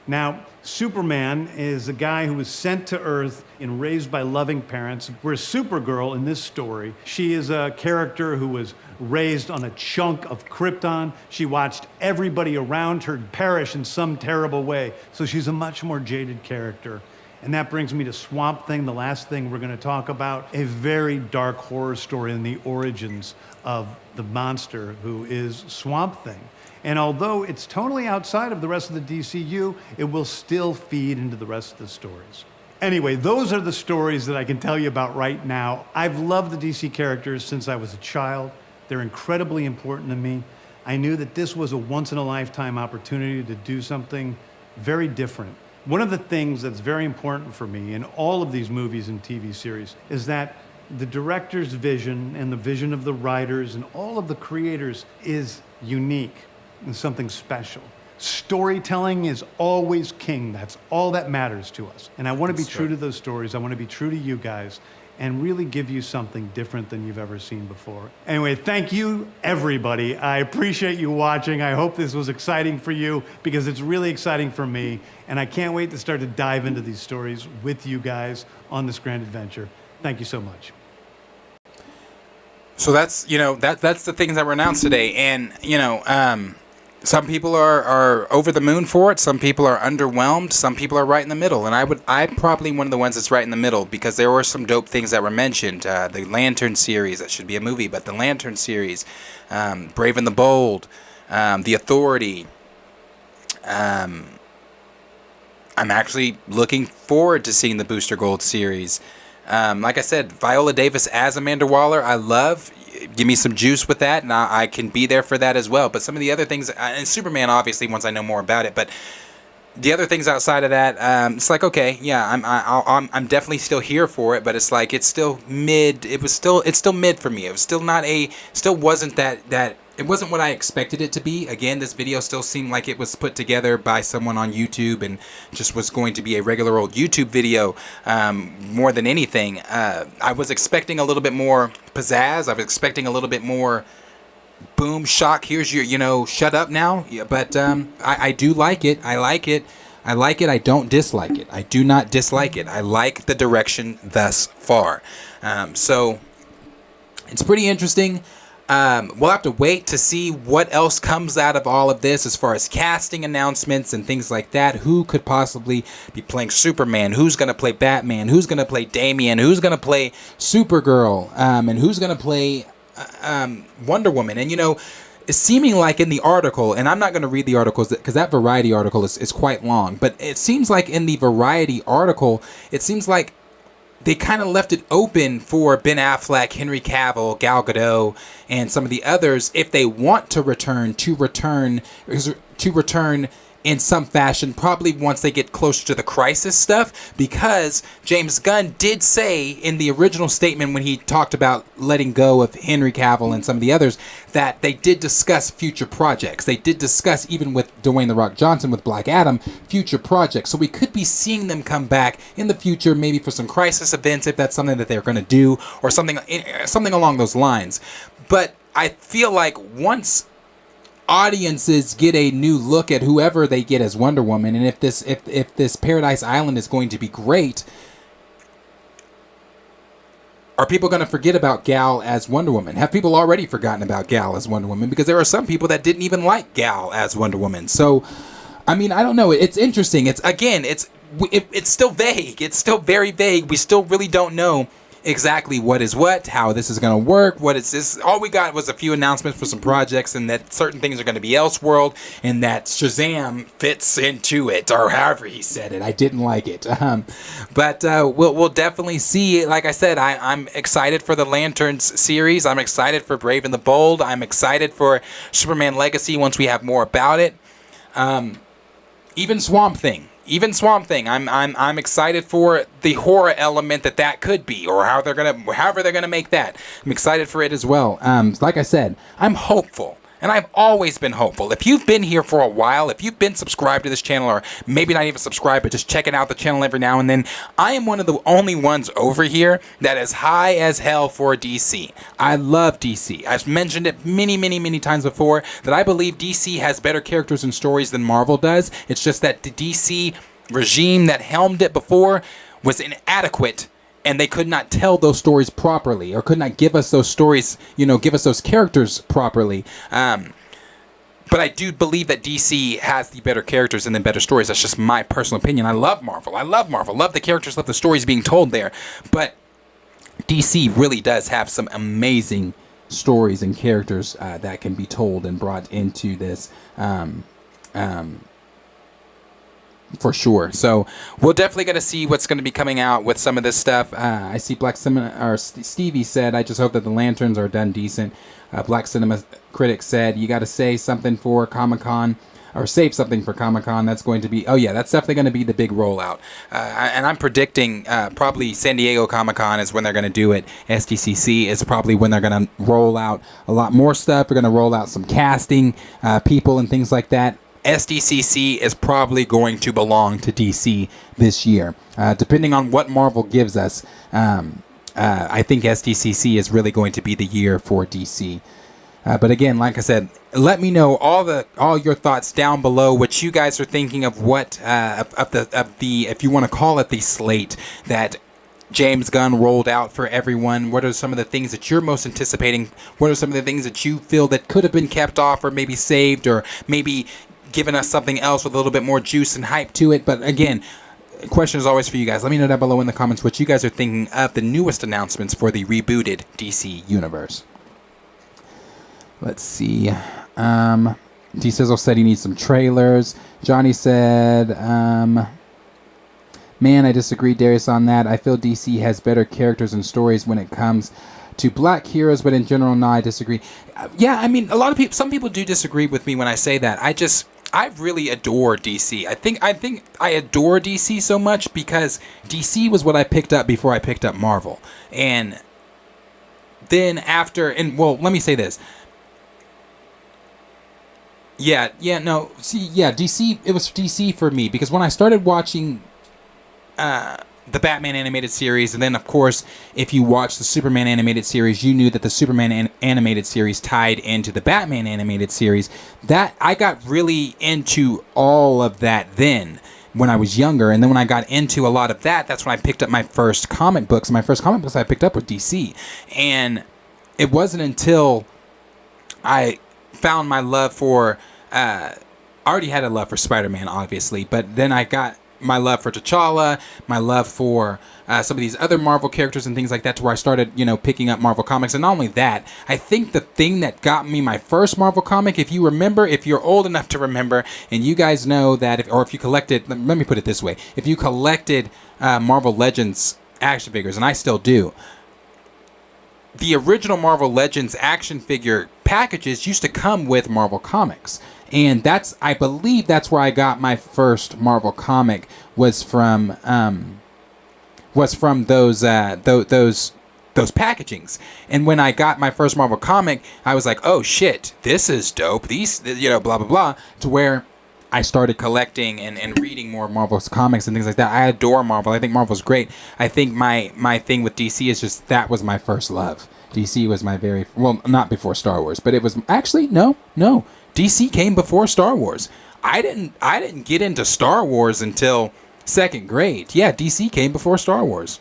Now, Superman is a guy who was sent to Earth and raised by loving parents, whereas Supergirl in this story, she is a character who was raised on a chunk of Krypton. She watched everybody around her perish in some terrible way, so she's a much more jaded character. And that brings me to Swamp Thing, the last thing we're going to talk about, a very dark horror story in the origins of the monster who is Swamp Thing. And although it's totally outside of the rest of the DCU, it will still feed into the rest of the stories. Anyway, those are the stories that I can tell you about right now. I've loved the DC characters since I was a child. They're incredibly important to me. I knew that this was a once-in-a-lifetime opportunity to do something very different. One of the things that's very important for me in all of these movies and TV series is that the director's vision and the vision of the writers and all of the creators is unique and something special. Storytelling is always king. That's all that matters to us. And I want to be true to those stories. I want to be true to you guys and really give you something different than you've ever seen before. Anyway, thank you, everybody. I appreciate you watching. I hope this was exciting for you because it's really exciting for me. And I can't wait to start to dive into these stories with you guys on this grand adventure. Thank you so much. So that's, that's the things that were announced today. And, some people are over the moon for it. Some people are underwhelmed. Some people are right in the middle. And I'm probably one of the ones that's right in the middle because there were some dope things that were mentioned. The Lantern series, that should be a movie, but the Lantern series, Brave and the Bold, The Authority. I'm actually looking forward to seeing the Booster Gold series. Like I said, Viola Davis as Amanda Waller, I love. Give me some juice with that, and I can be there for that as well. But some of the other things, and Superman, obviously, once I know more about it, but the other things outside of that, it's like, okay, yeah, I'm definitely still here for it, but it's like it's still mid. It's still mid for me. It was still wasn't that. It wasn't what I expected it to be. Again, this video still seemed like it was put together by someone on YouTube and just was going to be a regular old YouTube video more than anything. I was expecting a little bit more pizzazz. I was expecting a little bit more boom, shock, here's your, shut up now. Yeah, but I do like it. I like it. I like it. I don't dislike it. I do not dislike it. I like the direction thus far. So it's pretty interesting. We'll have to wait to see what else comes out of all of this as far as casting announcements and things like that. Who could possibly be playing Superman? Who's going to play Batman? Who's going to play Damian? Who's going to play Supergirl? And who's going to play Wonder Woman? And, it's seeming like in the article, and I'm not going to read the articles because that Variety article is quite long, but it seems like in the Variety article, it seems like they kind of left it open for Ben Affleck, Henry Cavill, Gal Gadot, and some of the others, if they want to return in some fashion, probably once they get closer to the Crisis stuff, because James Gunn did say in the original statement when he talked about letting go of Henry Cavill and some of the others, that they did discuss future projects. They did discuss, even with Dwayne "The Rock" Johnson with Black Adam, future projects. So we could be seeing them come back in the future, maybe for some Crisis events, if that's something that they're going to do, or something along those lines. But I feel like once audiences get a new look at whoever they get as Wonder Woman, and if this Paradise Island is going to be great, are people going to forget about Gal as Wonder Woman? Have people already forgotten about Gal as Wonder Woman? Because there are some people that didn't even like Gal as Wonder Woman. So, I mean, I don't know. It's interesting. It's still vague. It's still very vague. We still really don't know exactly what is what, how this is going to work, what is this. All we got was a few announcements for some projects, and that certain things are going to be Elseworld, and that Shazam fits into it, or however he said it. I didn't like it. But we'll definitely see. Like I said, I'm excited for the Lanterns series. I'm excited for Brave and the Bold. I'm excited for Superman Legacy once we have more about it. Even Swamp Thing. I'm excited for the horror element that could be, or however they're gonna make that. I'm excited for it as well. Like I said, I'm hopeful, and I've always been hopeful. If you've been here for a while, if you've been subscribed to this channel, or maybe not even subscribed, but just checking out the channel every now and then, I am one of the only ones over here that is high as hell for DC. I love DC. I've mentioned it many times before that I believe DC has better characters and stories than Marvel does. It's just that the DC regime that helmed it before was inadequate, and they could not tell those stories properly, or could not give us those stories, give us those characters properly. But I do believe that DC has the better characters and the better stories. That's just my personal opinion. I love Marvel. Love the characters, love the stories being told there. But DC really does have some amazing stories and characters that can be told and brought into this. For sure. So we're definitely going to see what's going to be coming out with some of this stuff. I see Stevie said, I just hope that the Lanterns are done decent. Black Cinema Critic said, you got to say something for Comic-Con, or save something for Comic-Con. That's going to be, that's definitely going to be the big rollout. And I'm predicting probably San Diego Comic-Con is when they're going to do it. SDCC is probably when they're going to roll out a lot more stuff. They're going to roll out some casting people and things like that. SDCC is probably going to belong to DC this year. Depending on what Marvel gives us, I think SDCC is really going to be the year for DC. But again, like I said, let me know all your thoughts down below. What you guys are thinking of what of the if you want to call it the slate that James Gunn rolled out for everyone. What are some of the things that you're most anticipating? What are some of the things that you feel that could have been kept off, or maybe saved, or maybe given us something else with a little bit more juice and hype to it? But again, question is always for you guys. Let me know down below in the comments what you guys are thinking of the newest announcements for the rebooted DC universe. Let's see. D-Sizzle said he needs some trailers. Johnny said, man, I disagree, Darius, on that. I feel DC has better characters and stories when it comes to black heroes, but in general, no, I disagree. Yeah, I mean, some people do disagree with me when I say that. I really adore DC. I think I adore DC so much because DC was what I picked up before I picked up Marvel. And then after, and well, let me say this. DC, it was DC for me because when I started watching the Batman animated series, and then of course, if you watch the Superman animated series, you knew that the Superman animated series tied into the Batman animated series. That I got really into all of that then when I was younger, and then when I got into a lot of that, that's when I picked up my first comic books. And my first comic books I picked up were DC, and it wasn't until I found my love for I already had a love for Spider-Man, obviously, but then I got my love for T'Challa, my love for some of these other Marvel characters and things like that, to where I started, picking up Marvel comics. And not only that, I think the thing that got me my first Marvel comic, if you remember, if you're old enough to remember, and you guys know that, if you collected, let me put it this way, if you collected Marvel Legends action figures, and I still do, the original Marvel Legends action figure packages used to come with Marvel comics. And I believe that's where I got my first Marvel comic, was from those packagings. And when I got my first Marvel comic, I was like, oh shit, this is dope. These, blah, blah, blah, to where I started collecting and reading more Marvel's comics and things like that. I adore Marvel. I think Marvel's great. I think my thing with DC is just that was my first love. DC was my not before Star Wars, but it was actually, no. DC came before Star Wars. I didn't get into Star Wars until second grade. Yeah, DC came before Star Wars.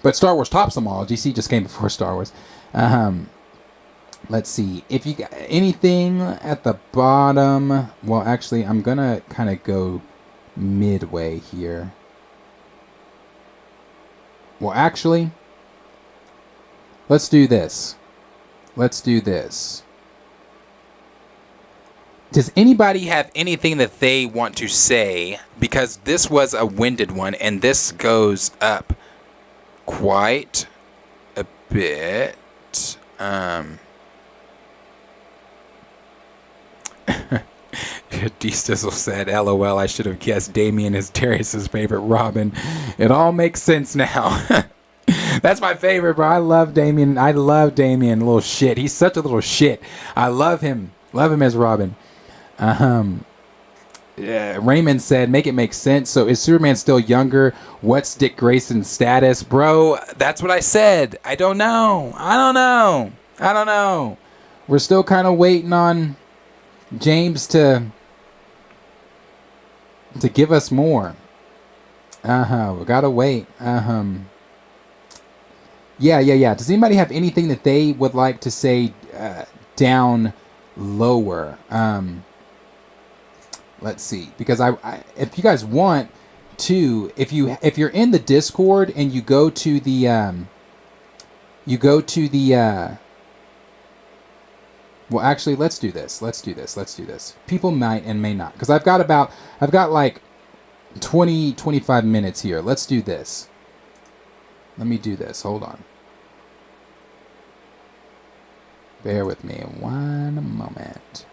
But Star Wars tops them all. DC just came before Star Wars. Let's see. If you got anything at the bottom, well, actually, I'm going to kind of go midway here. Well, actually, let's do this. Does anybody have anything that they want to say? Because this was a winded one, and this goes up quite a bit. D-Stizzle said, LOL, I should have guessed Damian is Darius's favorite Robin. It all makes sense now. That's my favorite, bro. I love Damian. Little shit. He's such a little shit. I love him. Love him as Robin. Raymond said, make it make sense. So is Superman still younger? What's Dick Grayson's status? Bro, that's what I said. I don't know. We're still kind of waiting on James to give us more. We gotta wait. Yeah. Does anybody have anything that they would like to say down lower? Let's see, because I if you guys want to, if you're in the Discord and you go to the well, actually, let's do this. People might and may not, because I've got like 25 minutes here. Let's do this. Let me do this. Hold on. Bear with me one moment.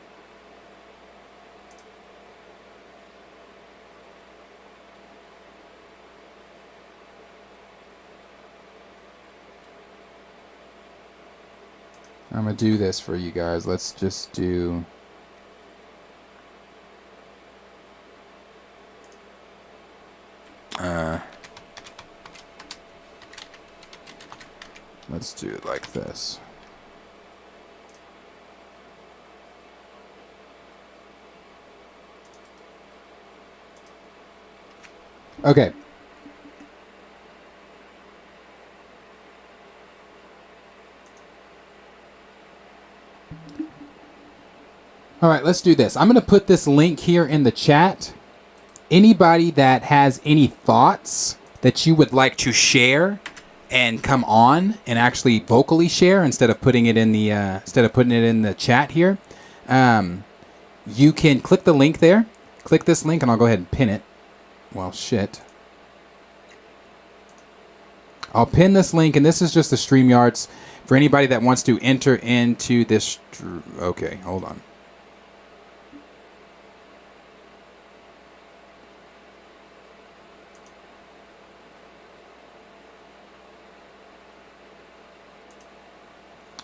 I'm going to do this for you guys. Let's just do... let's do it like this. Okay. All right, let's do this. I'm going to put this link here in the chat. Anybody that has any thoughts that you would like to share and come on and actually vocally share instead of putting it in the chat here, you can click the link there. Click this link and I'll go ahead and pin it. Well, shit. I'll pin this link, and this is just the StreamYards for anybody that wants to enter into this. Okay, hold on.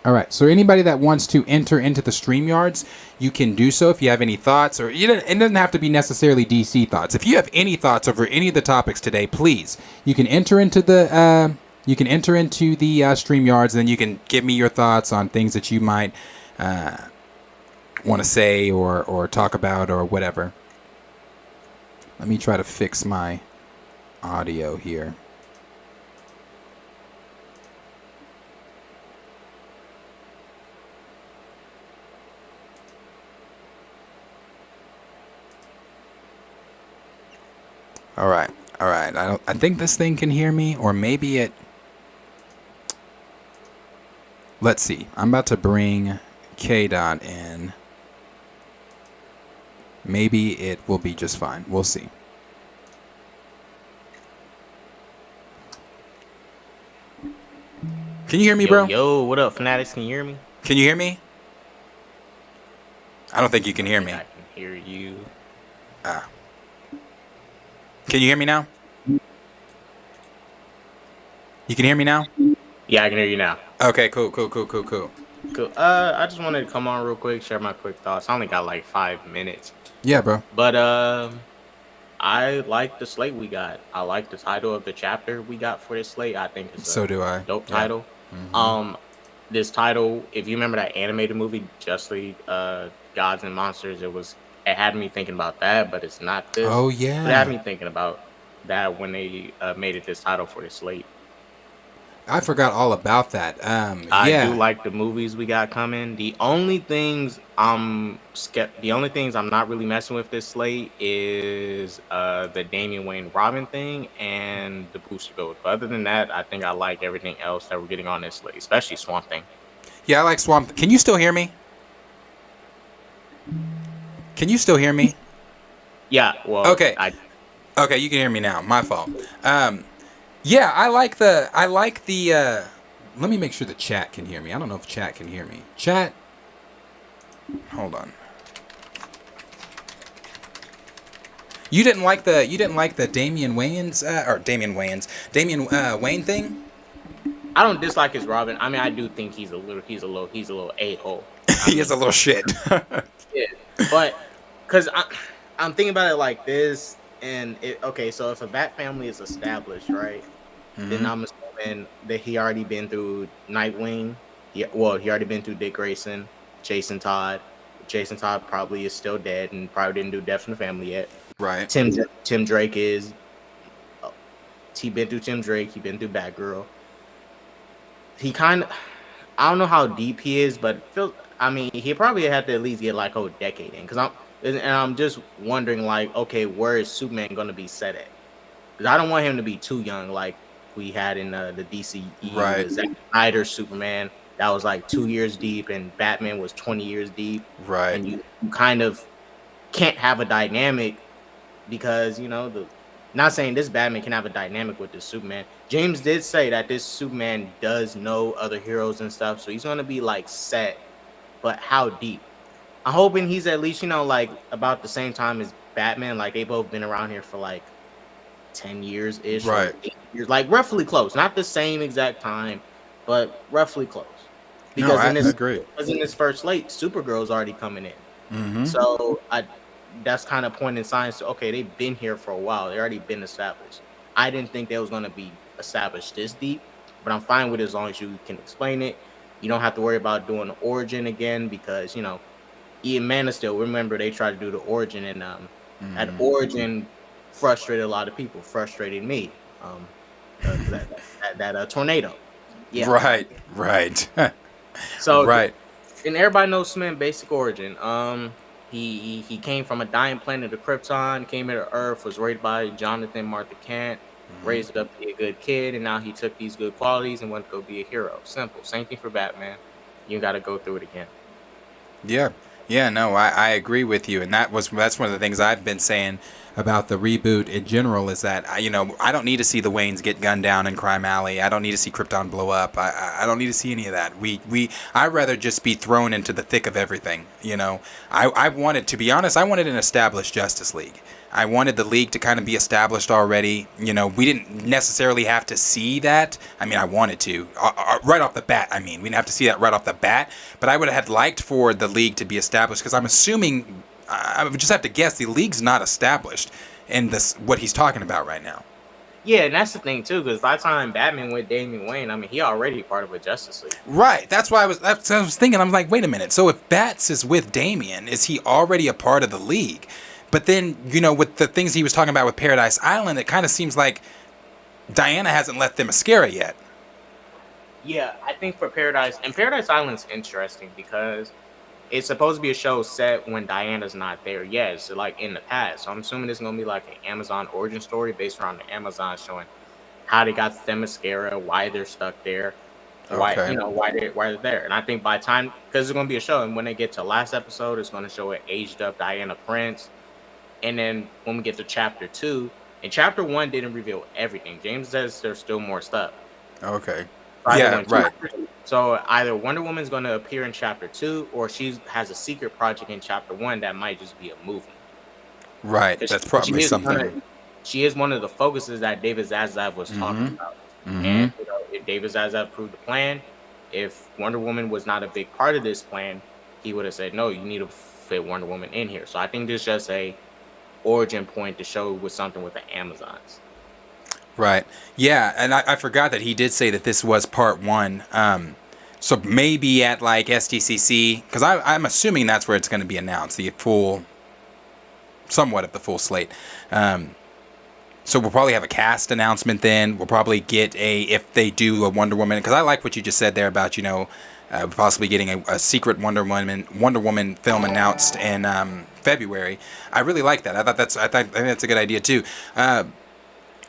All right. So anybody that wants to enter into the StreamYards, you can do so if you have any thoughts, or it doesn't have to be necessarily DC thoughts. If you have any thoughts over any of the topics today, please, you can enter into the StreamYards, and then you can give me your thoughts on things that you might want to say or talk about or whatever. Let me try to fix my audio here. All right. I think this thing can hear me, or maybe it. Let's see. I'm about to bring K-Dot in. Maybe it will be just fine. We'll see. Can you hear me, bro? Yo, what up, Fanatics? Can you hear me? Can you hear me? I don't think you can hear me. I can hear you. Can you hear me now? You can hear me now? Yeah, I can hear you now. Okay, cool. Cool. I just wanted to come on real quick, share my quick thoughts. I only got like 5 minutes. Yeah, bro. But I like the slate we got. I like the title of the chapter we got for this slate. I think it's So do I. Dope Yeah. title. Mm-hmm. This title, if you remember that animated movie, Justly Gods and Monsters, it had me thinking about that, but it's not this. Oh, But it yeah. had me thinking about that when they made it this title for this slate. I forgot all about that. I Yeah. do like the movies we got coming. The only things I'm not really messing with this slate is the Damian Wayne Robin thing and the booster build. But other than that, I think I like everything else that we're getting on this slate, especially Swamp Thing. Yeah, I like Swamp. Can you still hear me? Can you still hear me? Yeah, well, Okay. Okay, you can hear me now. My fault. Yeah, I like the let me make sure the chat can hear me. I don't know if chat can hear me. Chat. Hold on. You didn't like the Damian Wayne thing? I don't dislike his Robin. I mean, I do think he's a little a-hole. He is a little shit. Yeah, but because I'm thinking about it like this, and so if a Bat family is established, right, then I'm assuming that he already been through Nightwing. He already been through Dick Grayson, Jason Todd. Jason Todd probably is still dead and probably didn't do Death in the Family yet. Right. Tim Drake is. He been through Tim Drake. He been through Batgirl. He kind of, I don't know how deep he is, but he probably had to at least get like a whole decade in. I'm just wondering, like, okay, where is Superman gonna be set at? Because I don't want him to be too young, like we had in the DCU. Right. Zack Snyder Superman that was like 2 years deep, and Batman was 20 years deep. Right. And you kind of can't have a dynamic because not saying this Batman can have a dynamic with this Superman. James did say that this Superman does know other heroes and stuff, so he's gonna be like set, but how deep? I'm hoping he's at least like about the same time as Batman. Like they both been around here for like 10 years ish, right? 8 years, like roughly close, not the same exact time, but roughly close. Because I agree. Because in this first slate, Supergirl's already coming in, mm-hmm. So that's kind of pointing signs to, okay, they've been here for a while. They already been established. I didn't think they was going to be established this deep, but I'm fine with it as long as you can explain it. You don't have to worry about doing the origin again because, Ian Man of Steel, remember they tried to do the origin and that origin frustrated a lot of people, frustrated me. That tornado. Yeah. Right. So, right. And everybody knows Superman's basic origin. He came from a dying planet of Krypton, came here to Earth, was raised by Jonathan Martha Kent, raised up to be a good kid, and now he took these good qualities and went to go be a hero. Simple. Same thing for Batman. You got to go through it again. Yeah. No, I agree with you, and that's one of the things I've been saying about the reboot in general is that I don't need to see the Waynes get gunned down in Crime Alley. I don't need to see Krypton blow up. I don't need to see any of that. I'd rather just be thrown into the thick of everything. I wanted, to be honest, I wanted an established Justice League. I wanted the League to kind of be established already. We didn't necessarily have to see that. I mean, I wanted to. Right off the bat, we didn't have to see that right off the bat. But I would have liked for the League to be established, because I'm assuming, I would just have to guess, the League's not established in this, what he's talking about right now. Yeah, and that's the thing, too, because by the time Batman with Damian Wayne, he already part of a Justice League. Right. That's why I was thinking. I'm like, wait a minute. So if Bats is with Damian, is he already a part of the League? But then, with the things he was talking about with Paradise Island, it kind of seems like Diana hasn't let Themyscira yet. Yeah, I think for Paradise Island's interesting because it's supposed to be a show set when Diana's not there yet. It's like in the past. So I'm assuming it's going to be like an Amazon origin story based around the Amazon showing how they got Themyscira, why they're stuck there, why they're there. And I think by time, because it's going to be a show, and when they get to last episode, it's going to show an aged up Diana Prince. And then when we get to chapter 2, and chapter 1 didn't reveal everything. James says there's still more stuff. Okay. Yeah, right. So either Wonder Woman's going to appear in chapter 2, or she has a secret project in chapter 1 that might just be a movie. Right. That's probably something. She is one of the focuses that David Zaslav was talking about. Mm-hmm. And if David Zaslav approved the plan, if Wonder Woman was not a big part of this plan, he would have said, no, you need to fit Wonder Woman in here. So I think there's just a origin point to show with something with the Amazons. Right. Yeah, and I forgot that he did say that this was part 1. So maybe at like SDCC, because I'm assuming that's where it's going to be announced, somewhat of the full slate. So we'll probably have a cast announcement then. We'll probably get if they do a Wonder Woman, because I like what you just said there about, possibly getting a secret Wonder Woman film announced in February. I really like that. I think that's a good idea too.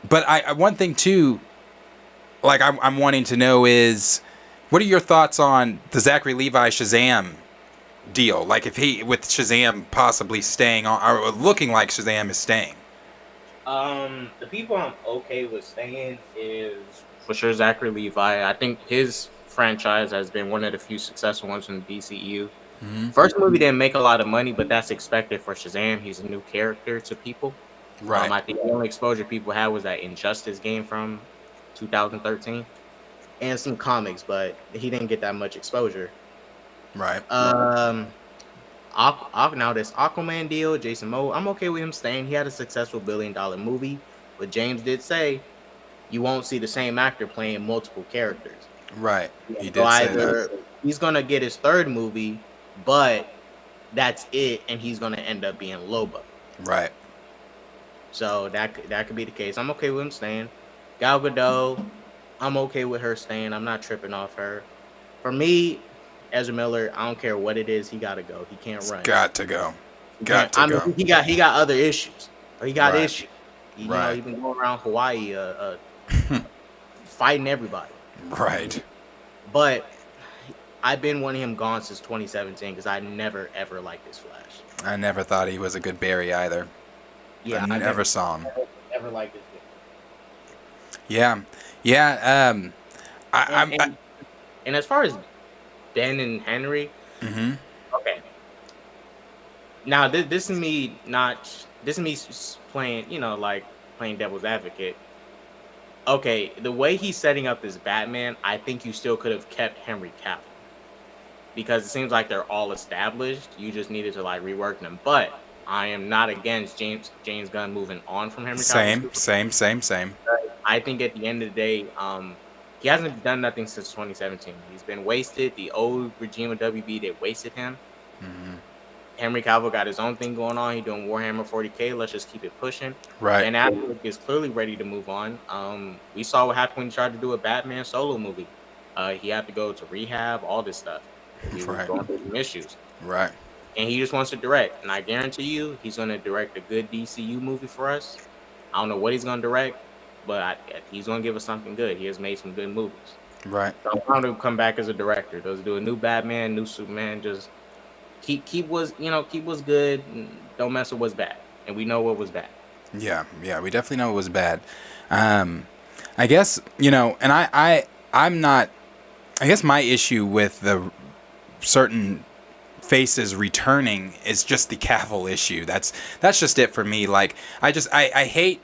But one thing too, like I'm wanting to know is, what are your thoughts on the Zachary Levi Shazam deal? Like with Shazam possibly staying on, or looking like Shazam is staying. The people I'm okay with staying is for sure Zachary Levi. I think his franchise has been one of the few successful ones in the DCU. Mm-hmm. First movie didn't make a lot of money, but that's expected for Shazam. He's a new character to people. Right. I think the only exposure people had was that Injustice game from 2013 and some comics, but he didn't get that much exposure. Right. Now this Aquaman deal, Jason Momoa, I'm okay with him staying. He had a successful $1 billion movie, but James did say you won't see the same actor playing multiple characters. Right. He did say that. He's gonna get his third movie, but that's it, and he's gonna end up being Lobo. Right. So that could be the case. I'm okay with him staying. Gal Gadot, I'm okay with her staying. I'm not tripping off her. For me, Ezra Miller, I don't care what it is, he gotta go. He can't run. Got to go. He got other issues. He got issues. He's been going around Hawaii, fighting everybody. Right. But I've been wanting him gone since 2017 because I never ever liked this Flash. I never thought he was a good Barry either. Yeah, I never saw him. Never liked this. Yeah. And as far as Ben and Henry, okay. Now this is me playing, playing devil's advocate. Okay, the way he's setting up this Batman, I think you still could have kept Henry Cavill. Because it seems like they're all established. You just needed to rework them. But I am not against James Gunn moving on from Henry Cavill. Same. I think at the end of the day, he hasn't done nothing since 2017. He's been wasted. The old regime of WB, they wasted him. Mm-hmm. Henry Cavill got his own thing going on. He's doing Warhammer 40K. Let's just keep it pushing. Right. And Affleck is clearly ready to move on. We saw what happened when he tried to do a Batman solo movie. He had to go to rehab, all this stuff. He was going through some issues. Right. And he just wants to direct. And I guarantee you, he's going to direct a good DCU movie for us. I don't know what he's going to direct, but he's going to give us something good. He has made some good movies. Right. So I want him to come back as a director. Let's do a new Batman, new Superman. Just keep what's good. And don't mess with what's bad. And we know what was bad. Yeah, yeah, we definitely know it was bad. I guess, and I'm not. I guess my issue with the certain faces returning is just the Cavill issue. That's just it for me. Like, I hate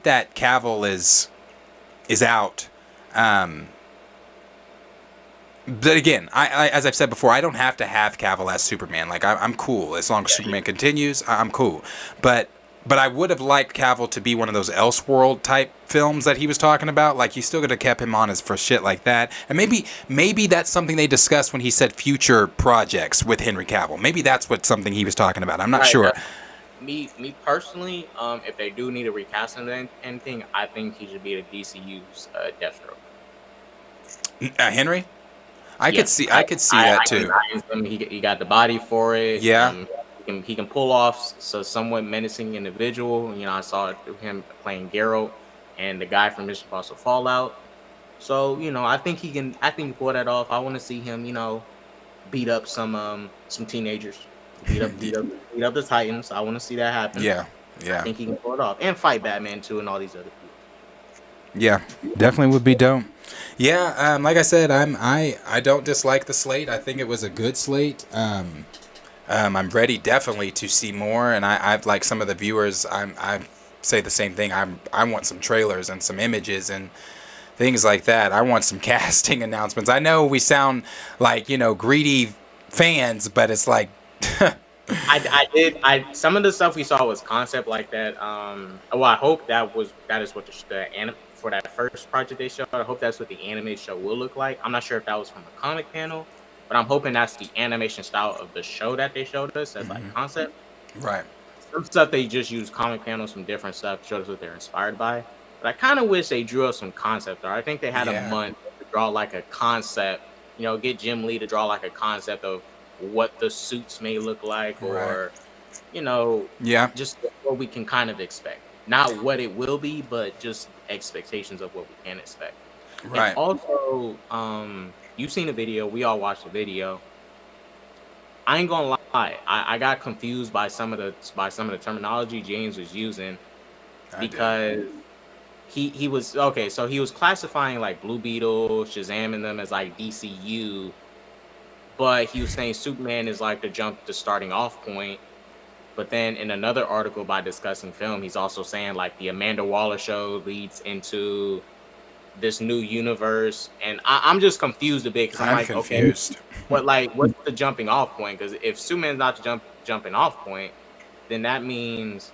that Cavill is out. But again, I as I've said before, I don't have to have Cavill as Superman. Like, I'm cool as long as Superman continues. I'm cool. But I would have liked Cavill to be one of those Elseworld type films that he was talking about. Like, you still could have kept him on as for shit like that. And maybe that's something they discussed when he said future projects with Henry Cavill. Maybe that's something he was talking about. I'm not sure. Me personally, if they do need a recast of anything, I think he should be the DCU's Deathstroke. Henry? I could see that too. He got the body for it. Yeah. He can pull off a somewhat menacing individual. I saw it through him playing Geralt and the guy from Mission Impossible Fallout. So, I think he can pull that off. I want to see him, beat up some teenagers. Beat up the Titans. I want to see that happen. Yeah. I think he can pull it off. And fight Batman too and all these other people. Yeah, definitely would be dope. Yeah, like I said, I don't dislike the slate. I think it was a good slate. I'm ready definitely to see more, and I've like some of the viewers. I say the same thing. I want some trailers and some images and things like that. I want some casting announcements. I know we sound like greedy fans, but it's like. Some of the stuff we saw was concept like that. Well, I hope that is what for that first project they showed. I hope that's what the anime show will look like. I'm not sure if that was from a comic panel, but I'm hoping that's the animation style of the show that they showed us as like concept. Right. Some stuff they just use comic panels from different stuff, showed us what they're inspired by. But I kind of wish they drew up some concept art. I think they had a month to draw like a concept. Get Jim Lee to draw like a concept of what the suits may look like, or just what we can kind of expect. Not what it will be, but just expectations of what we can expect. Right. And also, you've seen the video. We all watched the video. I ain't gonna lie. I got confused by some of the terminology James was using because he was okay. So he was classifying like Blue Beetle, Shazam, and them as like DCU. But he was saying Superman is like the starting off point. But then in another article by Discussing Film, he's also saying like the Amanda Waller show leads into this new universe. And I'm just confused a bit because I'm like, confused. Okay, but like, what's the jumping off point? Because if Superman's not the jumping off point, then that means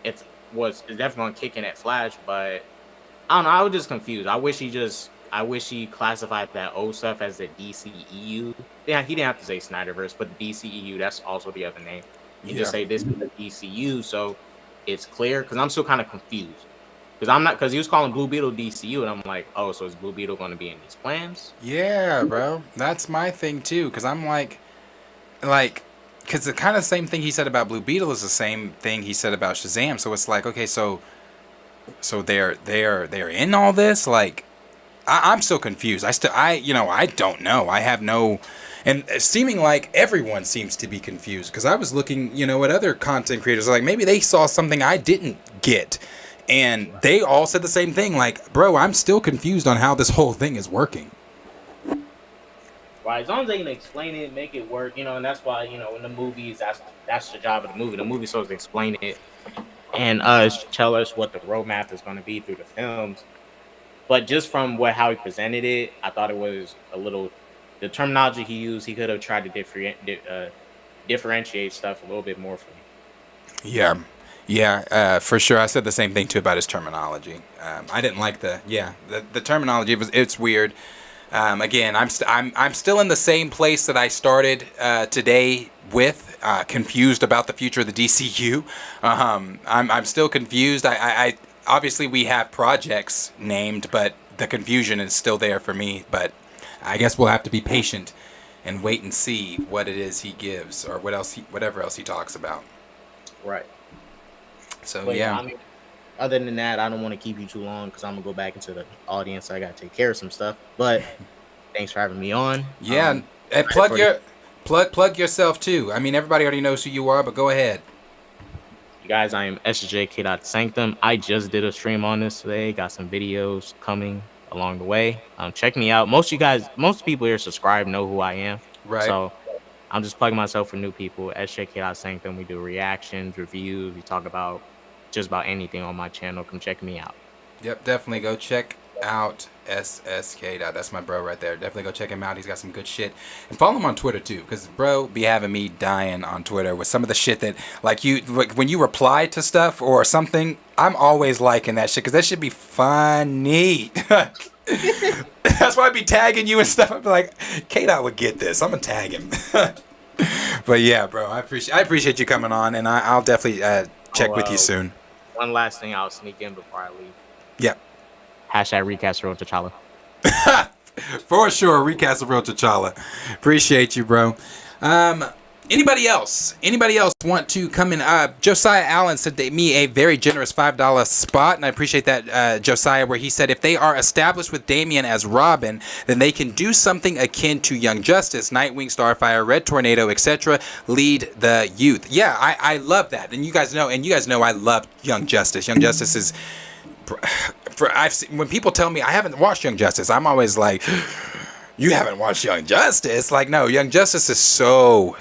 it's definitely going to kick in at Flash. But I don't know. I was just confused. I wish he classified that old stuff as the DCEU. Yeah, he didn't have to say Snyderverse, but the DCEU, that's also the other name. You just say this is the DCU, so it's clear. Because I'm still kind of confused. Because he was calling Blue Beetle DCU, and I'm like, oh, so is Blue Beetle going to be in these plans? Yeah, bro. That's my thing, too. Because I'm like, because the kind of same thing he said about Blue Beetle is the same thing he said about Shazam. So it's like, okay, so they're in all this? Like, I'm still confused. I don't know. I have no, and seeming like everyone seems to be confused because I was looking, at other content creators, like maybe they saw something I didn't get, and they all said the same thing. Like, bro, I'm still confused on how this whole thing is working. Right, as long as they can explain it, make it work, and that's why, in the movies, that's the job of the movie. The movie's supposed to explain it and tell us what the roadmap is going to be through the films. But just from how he presented it, I thought it was the terminology he used, he could have tried to differentiate stuff a little bit more for me. Yeah, for sure. I said the same thing too about his terminology. I didn't like the terminology. It's weird. Again, I'm still in the same place that I started today with, confused about the future of the DCU. I'm still confused. I obviously we have projects named, but the confusion is still there for me. But I guess we'll have to be patient and wait and see what it is he gives or whatever else he talks about. Right. So yeah. I mean, other than that, I don't want to keep you too long because I'm gonna go back into the audience. I gotta take care of some stuff. But thanks for having me on. Yeah, and plug yourself too. I mean, everybody already knows who you are, but go ahead. Guys, I am SJK.Sanctum. I just did a stream on this today. Got some videos coming along the way. Check me out. Most people here subscribe, know who I am. Right. So I'm just plugging myself for new people. SJK.Sanctum. We do reactions, reviews. We talk about just about anything on my channel. Come check me out. Yep, definitely go check out SSK. That's my bro right there. Definitely go check him out. He's got some good shit. And follow him on Twitter too, because bro be having me dying on Twitter with some of the shit that, like, when you reply to stuff or something, I'm always liking that shit because that should be funny. That's why I be tagging you and stuff. I'd be like, K-Dot would get this. I'm gonna tag him. But yeah, bro, I appreciate you coming on, and I'll definitely check with you soon. One last thing I'll sneak in before I leave. Yep. Hashtag recast Real T'Challa. For sure, recast of Real T'Challa. Appreciate you, bro. Anybody else want to come in? Josiah Allen said me a very generous $5 spot, and I appreciate that, Josiah, where he said if they are established with Damian as Robin, then they can do something akin to Young Justice, Nightwing, Starfire, Red Tornado, etc. Lead the youth. Yeah, I love that, and you guys know I love Young Justice. Young Justice is when people tell me I haven't watched Young Justice, I'm always like, you haven't watched Young Justice? Like, no, Young Justice is so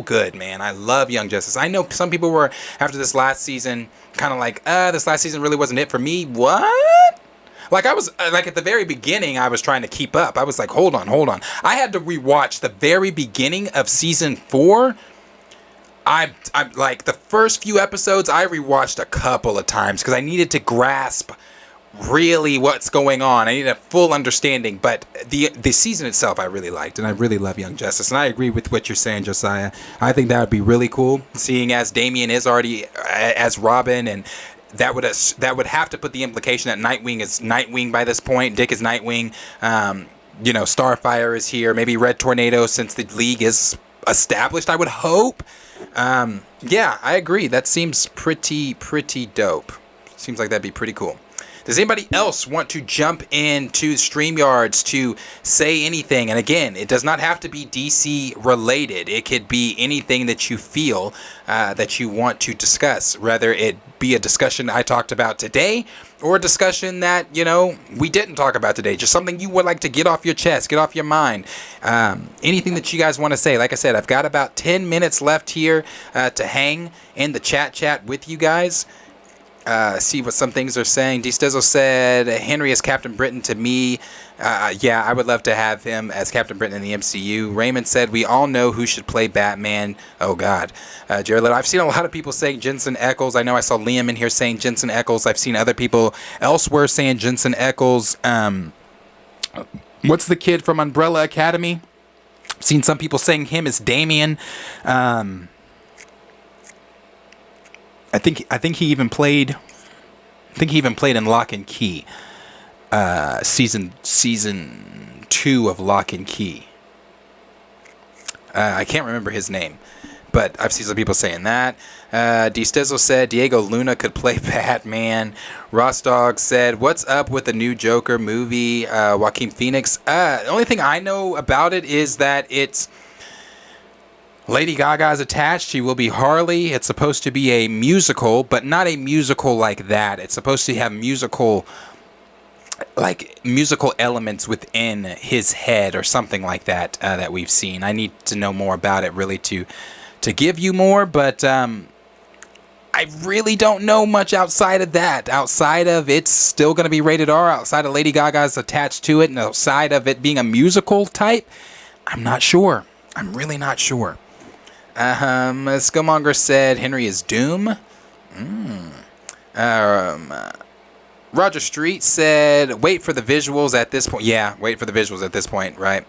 good, man. I love Young Justice. I know some people were, after this last season, kind of like, this last season really wasn't it for me. What? Like, I was, like, at the very beginning, I was trying to keep up. I was like, hold on. I had to rewatch the very beginning of season 4. I'm like, the first few episodes I rewatched a couple of times because I needed to grasp really what's going on. I need a full understanding, but the season itself I really liked, and I really love Young Justice, and I agree with what you're saying, Josiah. I think that would be really cool, seeing as Damian is already as Robin, and that would have to put the implication that Nightwing is Nightwing by this point. Dick is Nightwing. Starfire is here. Maybe Red Tornado, since the League is established, I would hope. Yeah, I agree. That seems pretty dope. Seems like that'd be pretty cool. Does anybody else want to jump into StreamYards to say anything? And again, it does not have to be DC related. It could be anything that you feel that you want to discuss, whether it be a discussion I talked about today or a discussion that, we didn't talk about today. Just something you would like to get off your chest, get off your mind. Anything that you guys want to say. Like I said, I've got about 10 minutes left here to hang in the chat with you guys. See what some things are saying. D Stizzle said Henry as Captain Britain to me. Yeah, I would love to have him as Captain Britain in the MCU. Raymond said we all know who should play Batman. Oh God. Jared Little, I've seen a lot of people saying Jensen Ackles. I know I saw Liam in here saying Jensen Ackles. I've seen other people elsewhere saying Jensen Ackles. What's the kid from Umbrella Academy? I've seen some people saying him as Damian. I think he even played in Lock and Key, season 2 of Lock and Key. I can't remember his name, but I've seen some people saying that. D Stizzle said Diego Luna could play Batman. Ross Dog said, what's up with the new Joker movie? Joaquin Phoenix. The only thing I know about it is that it's Lady Gaga's attached. She will be Harley. It's supposed to be a musical, but not a musical like that. It's supposed to have musical elements within his head or something like that that we've seen. I need to know more about it really to give you more, but I really don't know much outside of that. Outside of it's still going to be rated R, outside of Lady Gaga's attached to it, and outside of it being a musical type, I'm not sure. I'm really not sure. Skillmonger said Henry is Doom. Roger Street said wait for the visuals at this point. Yeah, wait for the visuals at this point, right?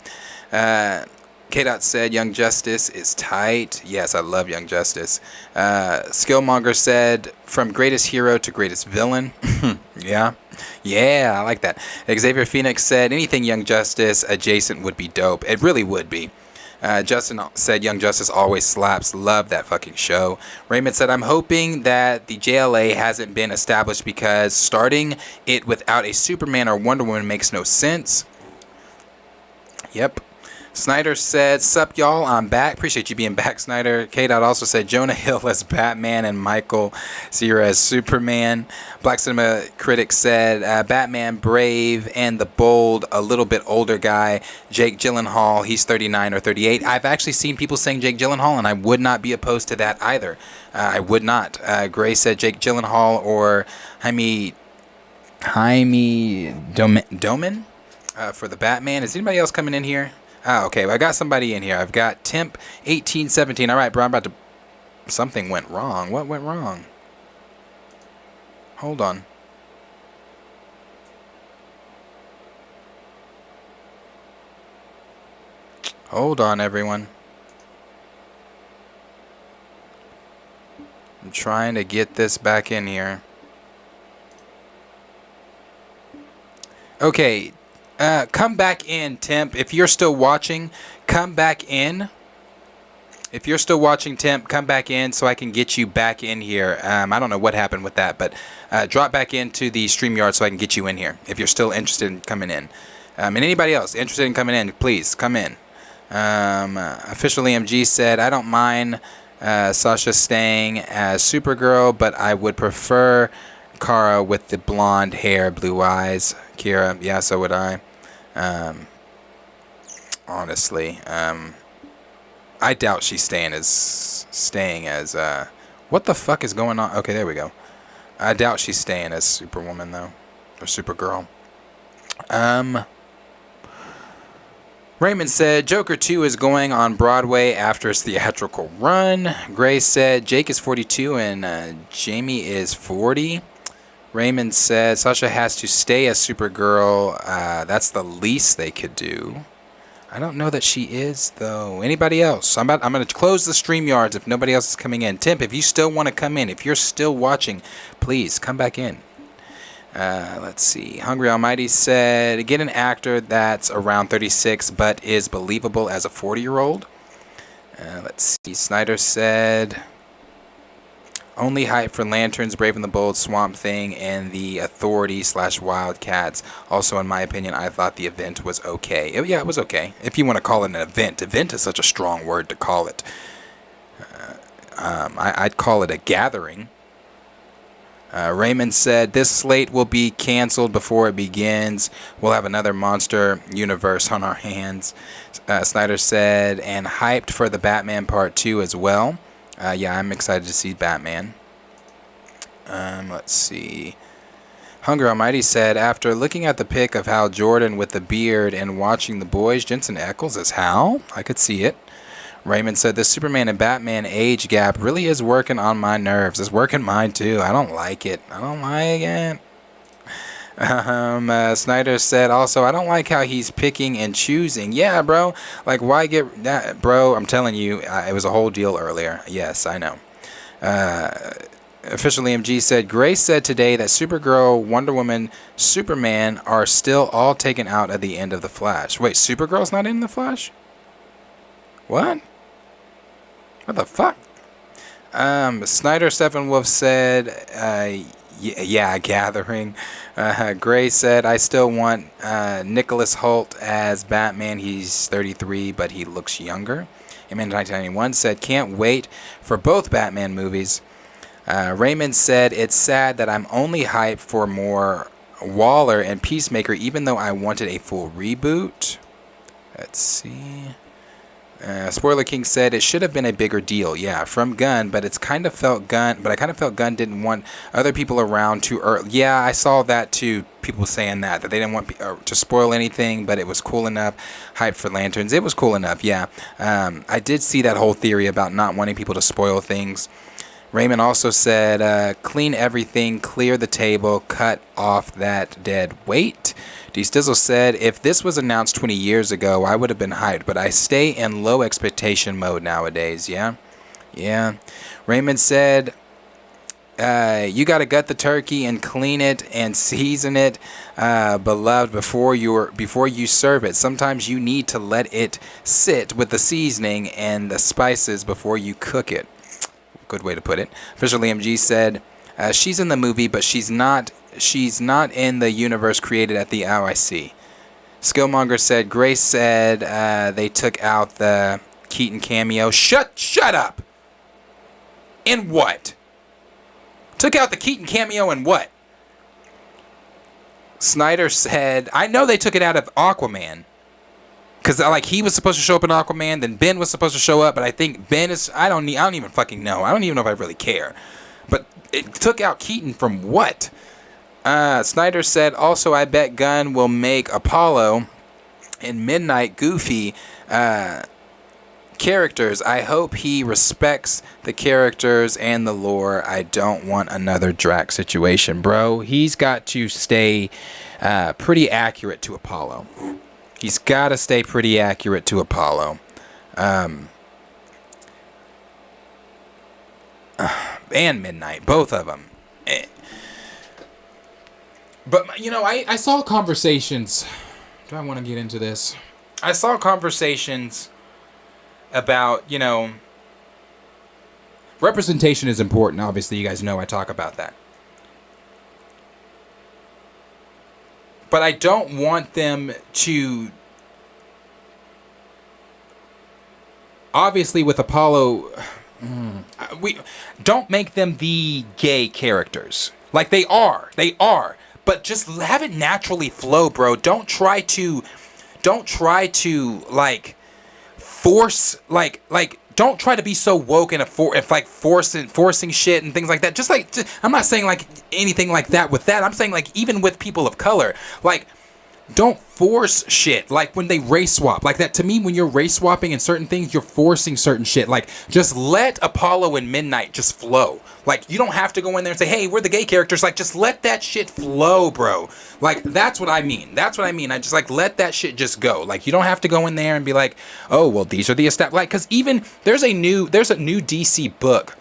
K-Dot said Young Justice is tight. Yes, I love Young Justice. Skillmonger said from greatest hero to greatest villain. Yeah, I like that. Xavier Phoenix said anything Young Justice adjacent would be dope. It really would be. Justin said Young Justice always slaps. Love that fucking show. Raymond said I'm hoping that the JLA hasn't been established because starting it without a Superman or Wonder Woman makes no sense. Yep. Snyder said, "Sup, y'all? I'm back. Appreciate you being back, Snyder." K-Dot also said, "Jonah Hill as Batman and Michael Cera as Superman." Black Cinema Critic said, "Batman, brave and the bold, a little bit older guy. Jake Gyllenhaal, he's 39 or 38." I've actually seen people saying Jake Gyllenhaal, and I would not be opposed to that either. I would not. Gray said Jake Gyllenhaal or Jaime Doman for the Batman. Is anybody else coming in here? Oh, okay. Well, I got somebody in here. I've got Temp 1817. All right, bro. I'm about to. Something went wrong. What went wrong? Hold on. Hold on, everyone. I'm trying to get this back in here. Okay. Come back in, Temp. If you're still watching, come back in. If you're still watching, Temp, come back in so I can get you back in here. I don't know what happened with that, but drop back into the StreamYard so I can get you in here if you're still interested in coming in. And anybody else interested in coming in, please come in. Official EMG said, "I don't mind Sasha staying as Supergirl, but I would prefer Kara with the blonde hair, blue eyes." Kira, yeah, so would I. Honestly, I doubt she's staying as what the fuck is going on? Okay, there we go. I doubt she's staying as Superwoman though, or Supergirl. Raymond said Joker 2 is going on Broadway after its theatrical run. Gray said Jake is 42 and Jamie is 40. Raymond said Sasha has to stay as Supergirl. That's the least they could do. I don't know that she is, though. Anybody else? I'm going to close the StreamYards if nobody else is coming in. Temp, if you still want to come in, if you're still watching, please come back in. Let's see. Hungry Almighty said, "Get an actor that's around 36 but is believable as a 40-year-old. Let's see. Snyder said, "Only hype for Lanterns, Brave and the Bold, Swamp Thing, and the Authority/Wildcats. Also, in my opinion, I thought the event was okay." Yeah, it was okay. If you want to call it an event. Event is such a strong word to call it. I'd call it a gathering. Raymond said, "This slate will be canceled before it begins. We'll have another monster universe on our hands." Snyder said, "And hyped for the Batman Part 2 as well." Yeah, I'm excited to see Batman. Let's see. Hunger Almighty said, "After looking at the pic of Hal Jordan with the beard and watching The Boys, Jensen Ackles as Hal, I could see it." Raymond said, "The Superman and Batman age gap really is working on my nerves." It's working mine too. I don't like it. Snyder said also, "I don't like how he's picking and choosing." Yeah, bro. Like, why get that? Bro, I'm telling you, it was a whole deal earlier. Yes, I know. Official EMG said, "Grace said today that Supergirl, Wonder Woman, Superman are still all taken out at the end of The Flash." Wait, Supergirl's not in The Flash? What? What the fuck? Snyder Steppenwolf said, yeah, gathering. Gray said, "I still want Nicholas Hoult as Batman. He's 33, but he looks younger." Amen 1991 said, "Can't wait for both Batman movies." Raymond said, "It's sad that I'm only hyped for more Waller and Peacemaker, even though I wanted a full reboot." Let's see. Spoiler King said, "It should have been a bigger deal." Yeah, from Gunn, but I kind of felt Gunn didn't want other people around too early. Yeah, I saw that too. People saying that they didn't want to spoil anything, but it was cool enough. Hype for Lanterns, it was cool enough. Yeah, I did see that whole theory about not wanting people to spoil things. Raymond also said, "Clean everything, clear the table, cut off that dead weight." D Stizzle said, "If this was announced 20 years ago, I would have been hyped, but I stay in low expectation mode nowadays." Yeah. Raymond said, "You got to gut the turkey and clean it and season it, beloved, before you serve it. Sometimes you need to let it sit with the seasoning and the spices before you cook it." Good way to put it. Official EMG said, "She's in the movie, but she's not in the universe created at the I see. Skillmonger said, Grace said they took out the Keaton cameo. Shut up! In what? Took out the Keaton cameo in what? Snyder said, I know they took it out of Aquaman. Because like he was supposed to show up in Aquaman, then Ben was supposed to show up, but I think Ben is, I don't even fucking know. I don't even know if I really care. But it took out Keaton from what? Snyder said, also, I bet Gunn will make Apollo and Midnight goofy characters. I hope he respects the characters and the lore. I don't want another Drax situation, bro. He's got to stay pretty accurate to Apollo. He's got to stay pretty accurate to Apollo. And Midnight, both of them. But, you know, I saw conversations. Do I want to get into this? I saw conversations about, you know, representation is important. Obviously, you guys know I talk about that. But I don't want them to... Obviously, with Apollo... we don't make them the gay characters. Like, they are. They are. But just have it naturally flow, bro. Don't try to like force don't try to be so woke and forcing shit and things like that. I'm not saying like anything like that with that. I'm saying like even with people of color, like don't force shit. Like when they race swap, like that to me, when you're race swapping in certain things, you're forcing certain shit. Like just let Apollo and Midnight just flow. Like you don't have to go in there and say, hey, we're the gay characters. Like just let that shit flow, bro. Like that's what I mean. That's what I mean. I just like let that shit just go. Like you don't have to go in there and be like, oh, well, these are the established. Like because even there's a new DC book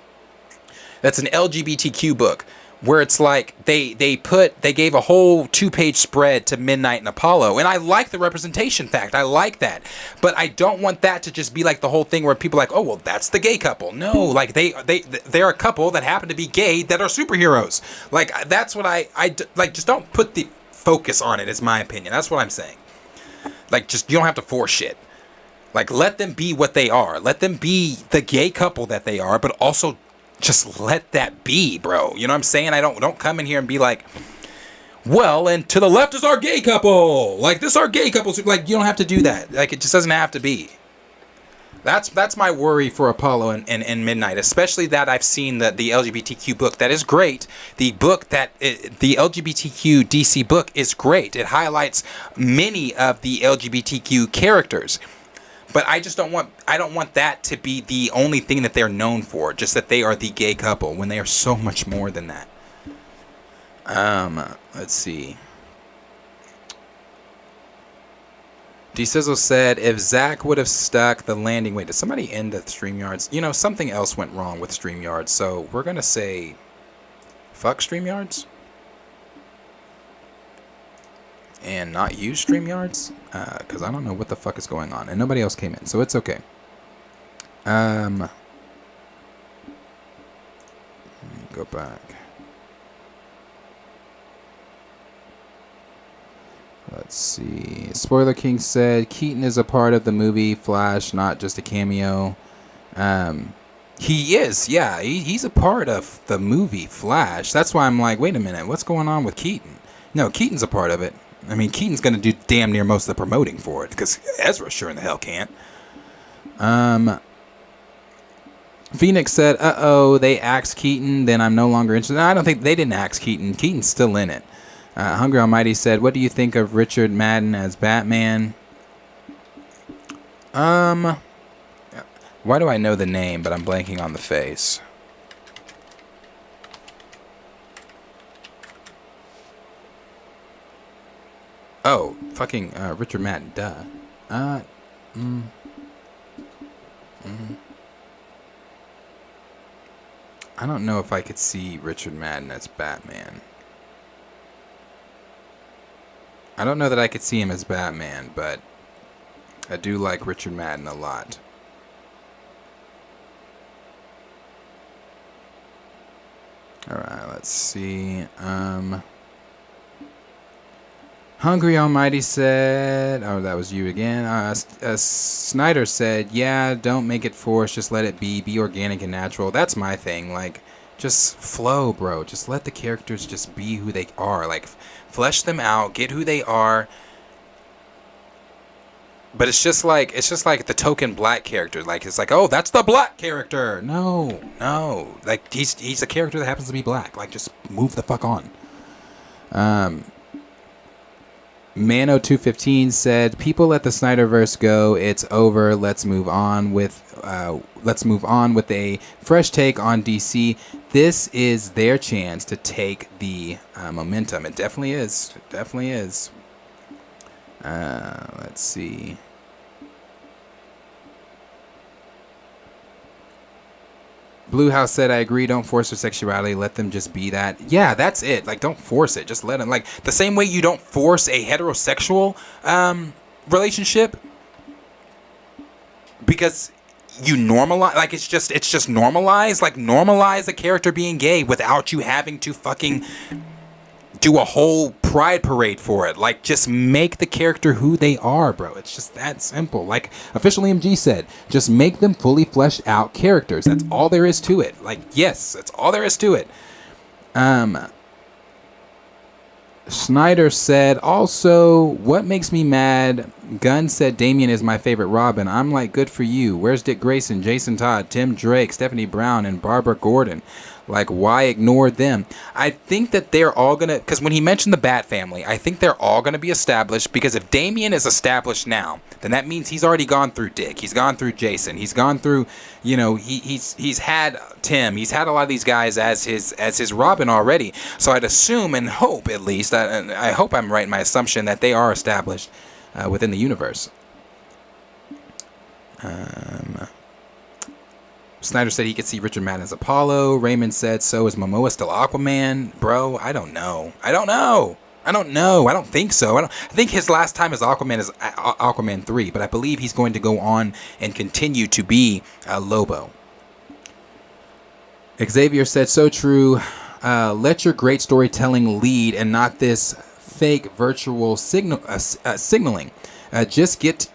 that's an LGBTQ book. Where it's like they gave a whole 2-page spread to Midnight and Apollo, and I like the representation fact. I like that, but I don't want that to just be like the whole thing where people are like, oh well, that's the gay couple. No, like they're a couple that happen to be gay that are superheroes. Like that's what I like. Just don't put the focus on it. Is my opinion. That's what I'm saying. Like just you don't have to force shit. Like let them be what they are. Let them be the gay couple that they are, but also. Just let that be, bro. You know what I'm saying? I don't come in here and be like, well, and to the left is our gay couple. Like this our gay couple. Like you don't have to do that. Like it just doesn't have to be. That's my worry for Apollo and Midnight, especially that I've seen the LGBTQ book. That is great. The book the LGBTQ DC book is great. It highlights many of the LGBTQ characters. But I just don't want that to be the only thing that they're known for, just that they are the gay couple when they are so much more than that. Let's see. D-Sizzle said, if Zach would have stuck the landing... Wait, did somebody end the StreamYards? You know, something else went wrong with StreamYards, so we're going to say, fuck StreamYards? And not use StreamYards, because I don't know what the fuck is going on, and nobody else came in, so it's okay. Let me go back. Let's see. Spoiler King said Keaton is a part of the movie Flash, not just a cameo. He is, yeah. He's a part of the movie Flash. That's why I'm like, wait a minute, what's going on with Keaton? No, Keaton's a part of it. I mean, Keaton's going to do damn near most of the promoting for it, because Ezra sure in the hell can't. Phoenix said, uh-oh, they axed Keaton, then I'm no longer interested. No, I don't think they didn't axe Keaton. Keaton's still in it. Hungry Almighty said, what do you think of Richard Madden as Batman? Why do I know the name, but I'm blanking on the face? Oh, fucking Richard Madden, duh. I don't know if I could see Richard Madden as Batman. I don't know that I could see him as Batman, but I do like Richard Madden a lot. Alright, let's see. Hungry Almighty said, oh, that was you again. Snyder said, yeah, don't make it forced. Just let it be organic and natural. That's my thing. Like, just flow, bro. Just let the characters just be who they are. Like, flesh them out, get who they are. But it's just like the token black character. Like, it's like, oh, that's the black character. No. Like, he's a character that happens to be black. Like, just move the fuck on. Mano215 said, people let the Snyderverse go. It's over. Let's move on with a fresh take on DC. This is their chance to take the momentum. It definitely is. Let's see. Blue House said, I agree, don't force their sexuality, let them just be that. Yeah, that's it. Like, don't force it. Just let them, like, the same way you don't force a heterosexual relationship because you normalize, like, it's just normalized. Like, normalize a character being gay without you having to fucking do a whole pride parade for it. Like, just make the character who they are, bro. It's just that simple. Like Official EMG said, just make them fully fleshed out characters. That's all there is to it. Like, yes, that's all there is to it. Snyder said, also, what makes me mad? Gunn said Damian is my favorite Robin. I'm like, good for you. Where's Dick Grayson, Jason Todd, Tim Drake, Stephanie Brown, and Barbara Gordon? Like, why ignore them? I think that they're all gonna, because when he mentioned the Bat family, I think they're all gonna be established, because if Damian is established now, then that means he's already gone through Dick, he's gone through Jason, he's gone through, you know, he's had Tim, he's had a lot of these guys as his Robin already. So I'd assume and hope, at least, I hope I'm right in my assumption that they are established within the universe. Snyder said he could see Richard Madden as Apollo. Raymond said, so is Momoa still Aquaman? Bro, I don't know. I don't think so. I think his last time as Aquaman is Aquaman 3, but I believe he's going to go on and continue to be Lobo. Xavier said, so true. Let your great storytelling lead and not this fake virtual signaling. Just get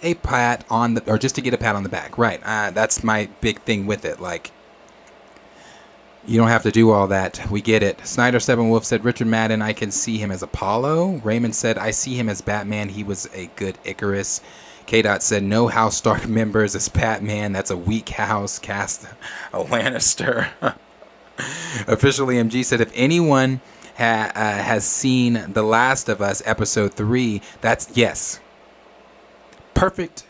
a pat on the, or just to get a pat on the back, right? That's my big thing with it. Like, you don't have to do all that. We get it. Snyder 7 Wolf said Richard Madden, I can see him as Apollo. Raymond said I see him as Batman. He was a good Icarus. K-Dot said no House Stark members as Batman. That's a weak house. Cast a Lannister. Official EMG said if anyone has seen The Last of Us episode 3, that's yes. Perfect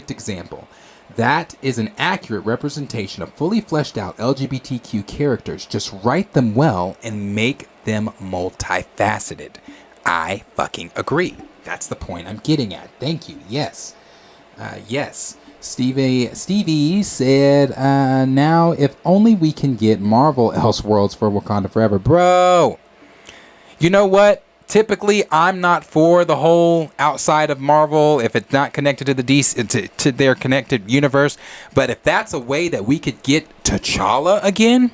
example. That is an accurate representation of fully fleshed out LGBTQ characters. Just write them well and make them multifaceted. I fucking agree. That's the point I'm getting at. Thank you. Yes. Yes. Stevie said, now if only we can get Marvel Elseworlds for Wakanda Forever. Bro, you know what? Typically, I'm not for the whole outside of Marvel if it's not connected to the DC, to their connected universe. But if that's a way that we could get T'Challa again,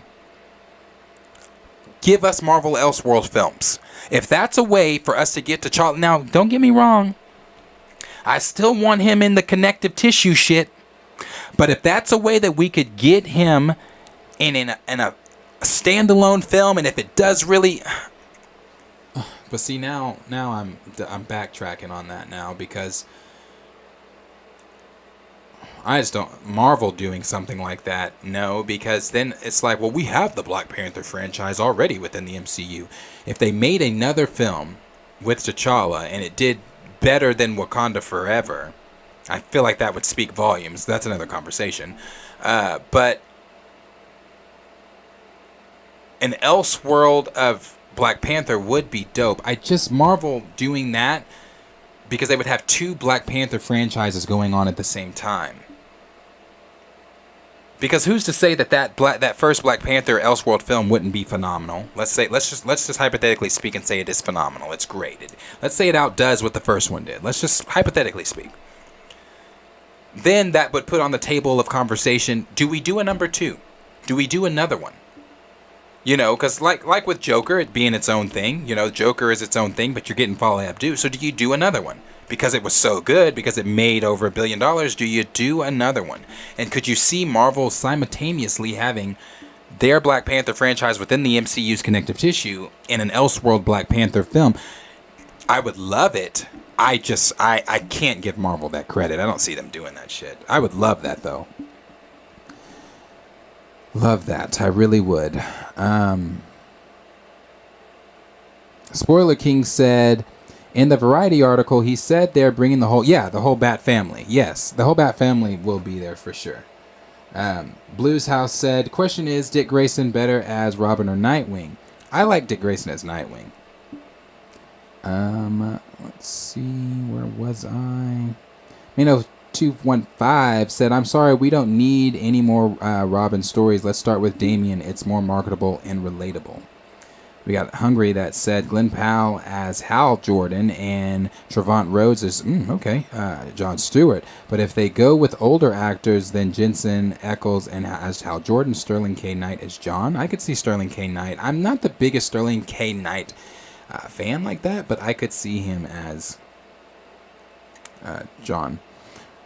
give us Marvel Elseworlds films. If that's a way for us to get T'Challa, now don't get me wrong, I still want him in the connective tissue shit. But if that's a way that we could get him in a standalone film, and if it does really. But see, now I'm backtracking on that now, because I just don't, Marvel doing something like that, no, because then it's like, well, we have the Black Panther franchise already within the MCU. If they made another film with T'Challa and it did better than Wakanda Forever, I feel like that would speak volumes. That's another conversation. But an Elseworld of Black Panther would be dope. Marvel doing that, because they would have two Black Panther franchises going on at the same time. Because who's to say that first Black Panther Elseworld film wouldn't be phenomenal? Let's just hypothetically speak and say it is phenomenal. It's great. Let's say it outdoes what the first one did. Let's just hypothetically speak. Then that would put on the table of conversation, do we do a number 2? Do we do another one? You know, because like with Joker, it being its own thing, you know, Joker is its own thing, but you're getting Paula Abdul. So do you do another one? Because it was so good, because it made over $1 billion, do you do another one? And could you see Marvel simultaneously having their Black Panther franchise within the MCU's connective tissue in an Elseworld Black Panther film? I would love it. I can't give Marvel that credit. I don't see them doing that shit. I would love that, though. Love that. I really would. Spoiler King said, in the Variety article, he said they're bringing the whole Bat family. Yes, the whole Bat family will be there for sure. Blues House said, question is, Dick Grayson better as Robin or Nightwing? I like Dick Grayson as Nightwing. Let's see, where was I? 215 said, I'm sorry, we don't need any more Robin stories. Let's start with Damian. It's more marketable and relatable. We got Hungry that said Glenn Powell as Hal Jordan and Trevant Rhodes as John Stewart. But if they go with older actors, then Jensen Ackles and as Hal Jordan, Sterling K. Knight as John. I could see Sterling K. Knight. I'm not the biggest Sterling K. Knight fan like that, but I could see him as John.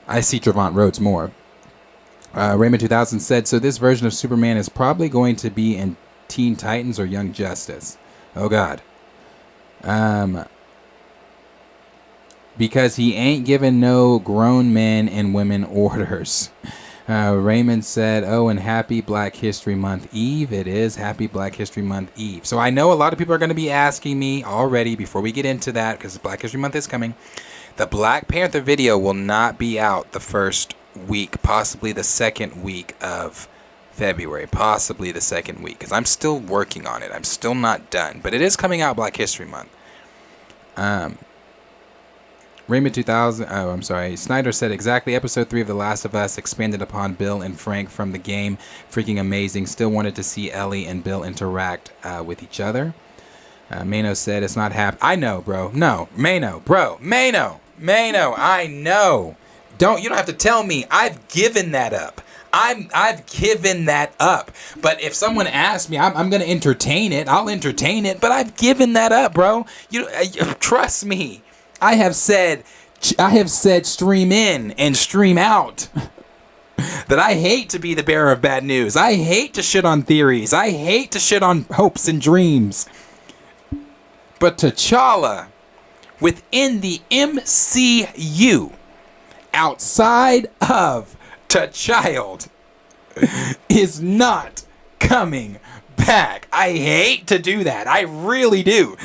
I see Trevant Rhodes more. Raymond 2000 said, so this version of Superman is probably going to be in Teen Titans or Young Justice. Oh, God. Because he ain't giving no grown men and women orders. Raymond said, oh, and happy Black History Month Eve. It is happy Black History Month Eve. So I know a lot of people are going to be asking me already before we get into that, because Black History Month is coming. The Black Panther video will not be out the first week, possibly the second week of February, possibly the second week, because I'm still working on it. I'm still not done, but it is coming out Black History Month. Raymond 2000, Snyder said exactly, episode 3 of The Last of Us expanded upon Bill and Frank from the game. Freaking amazing. Still wanted to see Ellie and Bill interact with each other. Mano said it's not happening. I know, bro. No, Mano, bro. Mano, I know. You don't have to tell me. I've given that up. I've given that up. But if someone asks me, I'm going to entertain it. I'll entertain it. But I've given that up, bro. Trust me. I have said stream in and stream out. That I hate to be the bearer of bad news. I hate to shit on theories. I hate to shit on hopes and dreams. But T'Challa, within the MCU, outside of T'Child, is not coming back. I hate to do that. I really do.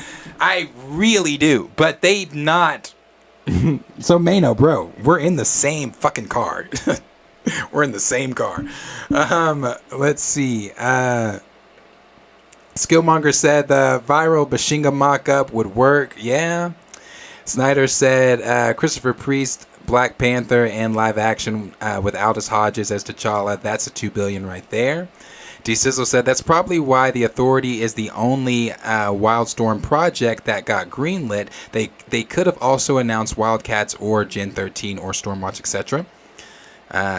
But they've not. So, Mano, bro, we're in the same fucking car. We're in the same car. Let's see. Skillmonger said the viral Bashinga mock-up would work. Yeah. Snyder said Christopher Priest, Black Panther, and live action with Aldous Hodges as T'Challa. That's a $2 billion right there. D-Sizzle said that's probably why The Authority is the only Wildstorm project that got greenlit. They could have also announced Wildcats or Gen 13 or Stormwatch, etc.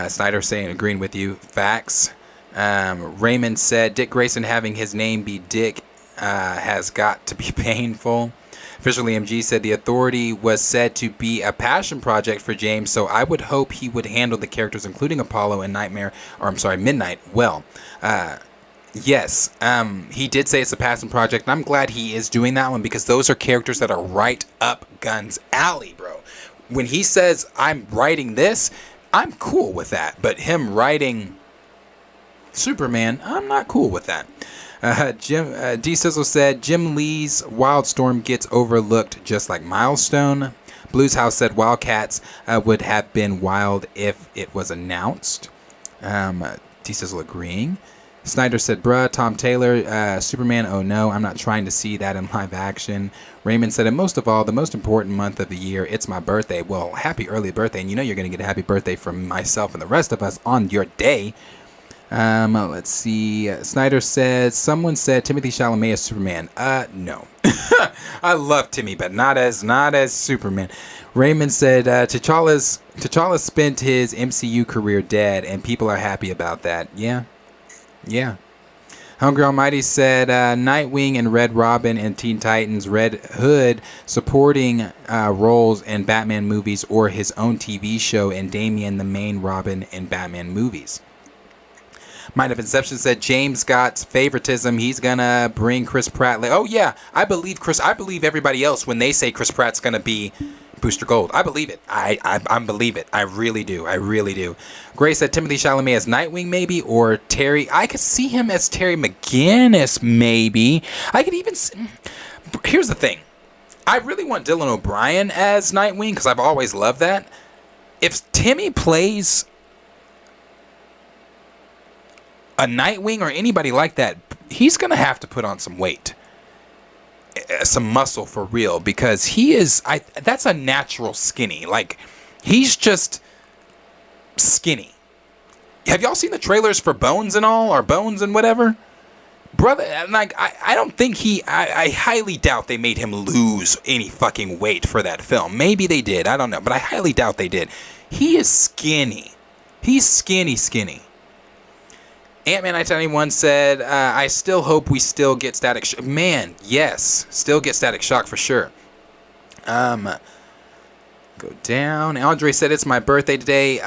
Snyder saying, agreeing with you. Facts. Raymond said Dick Grayson having his name be Dick has got to be painful. Officially MG said The Authority was said to be a passion project for James, so I would hope he would handle the characters including Apollo and Midnight well. Yes, he did say it's a passion project, and I'm glad he is doing that one because those are characters that are right up Gunn's alley, bro. When he says, I'm writing this, I'm cool with that, but him writing Superman, I'm not cool with that. D-Sizzle said Jim Lee's Wildstorm gets overlooked just like Milestone. Blues House said Wildcats would have been wild if it was announced. D-Sizzle agreeing. Snyder said, bruh, Tom Taylor, Superman, oh no, I'm not trying to see that in live action. Raymond said, and most of all, the most important month of the year, it's my birthday. Well, happy early birthday, and you know you're going to get a happy birthday from myself and the rest of us on your day. Let's see. Snyder said, someone said Timothy Chalamet as Superman. No. I love Timmy, but not as Superman. Raymond said, T'Challa spent his MCU career dead, and people are happy about that. Yeah. Hungry Almighty said Nightwing and Red Robin and Teen Titans Red Hood supporting roles in Batman movies or his own TV show, and Damian the main Robin in Batman movies. Mind of Inception said James got favoritism. He's gonna bring Chris Pratt. Oh yeah, I believe everybody else when they say Chris Pratt's gonna be Booster Gold. I believe it. I believe it. I really do. I really do. Gray said Timothy Chalamet as Nightwing maybe, or Terry. I could see him as Terry McGinnis maybe. I could even. Here's the thing. I really want Dylan O'Brien as Nightwing because I've always loved that. If Timmy plays a Nightwing or anybody like that, he's gonna have to put on some weight, some muscle for real, because he is. That's a natural skinny. Like, he's just skinny. Have y'all seen the trailers for Bones and all, or Bones and whatever? Brother, like, I don't think I highly doubt they made him lose any fucking weight for that film. Maybe they did. I don't know, but I highly doubt they did. He is skinny. He's skinny. Ant-Man 991 said, I still hope we still get Static Shock. Man, yes. Still get Static Shock for sure. Go down. Andre said, it's my birthday today.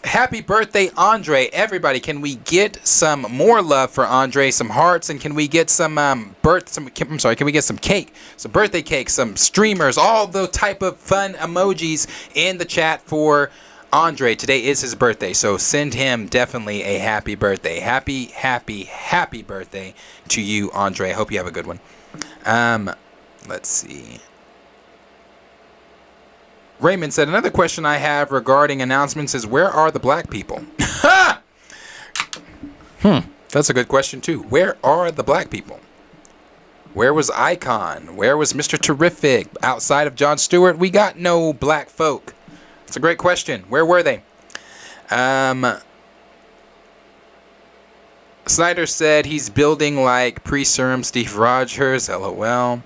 Happy birthday, Andre. Everybody, can we get some more love for Andre? Some hearts, and can we get some can we get some cake? Some birthday cake, some streamers, all the type of fun emojis in the chat for Andre. Today is his birthday, so send him definitely a happy birthday. Happy birthday to you, Andre. I hope you have a good one. Let's see. Raymond said, another question I have regarding announcements is, where are the black people? That's a good question too. Where are the black people? Where was Icon? Where was Mr. Terrific? Outside of Jon Stewart, we got no black folk. It's a great question. Where were they? Snyder said he's building like pre-serum Steve Rogers. LOL.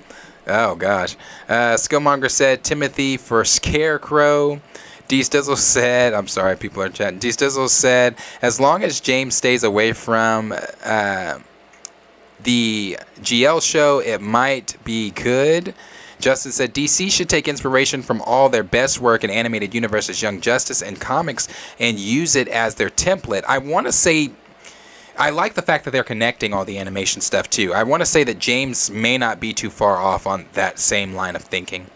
Oh, gosh. Skillmonger said Timothy for Scarecrow. D-Stizzle said, I'm sorry, people are chatting. D-Stizzle said, as long as James stays away from the GL show, it might be good. Justin said DC should take inspiration from all their best work in animated universes, Young Justice, and comics, and use it as their template. I want to say, I like the fact that they're connecting all the animation stuff too. I want to say that James may not be too far off on that same line of thinking.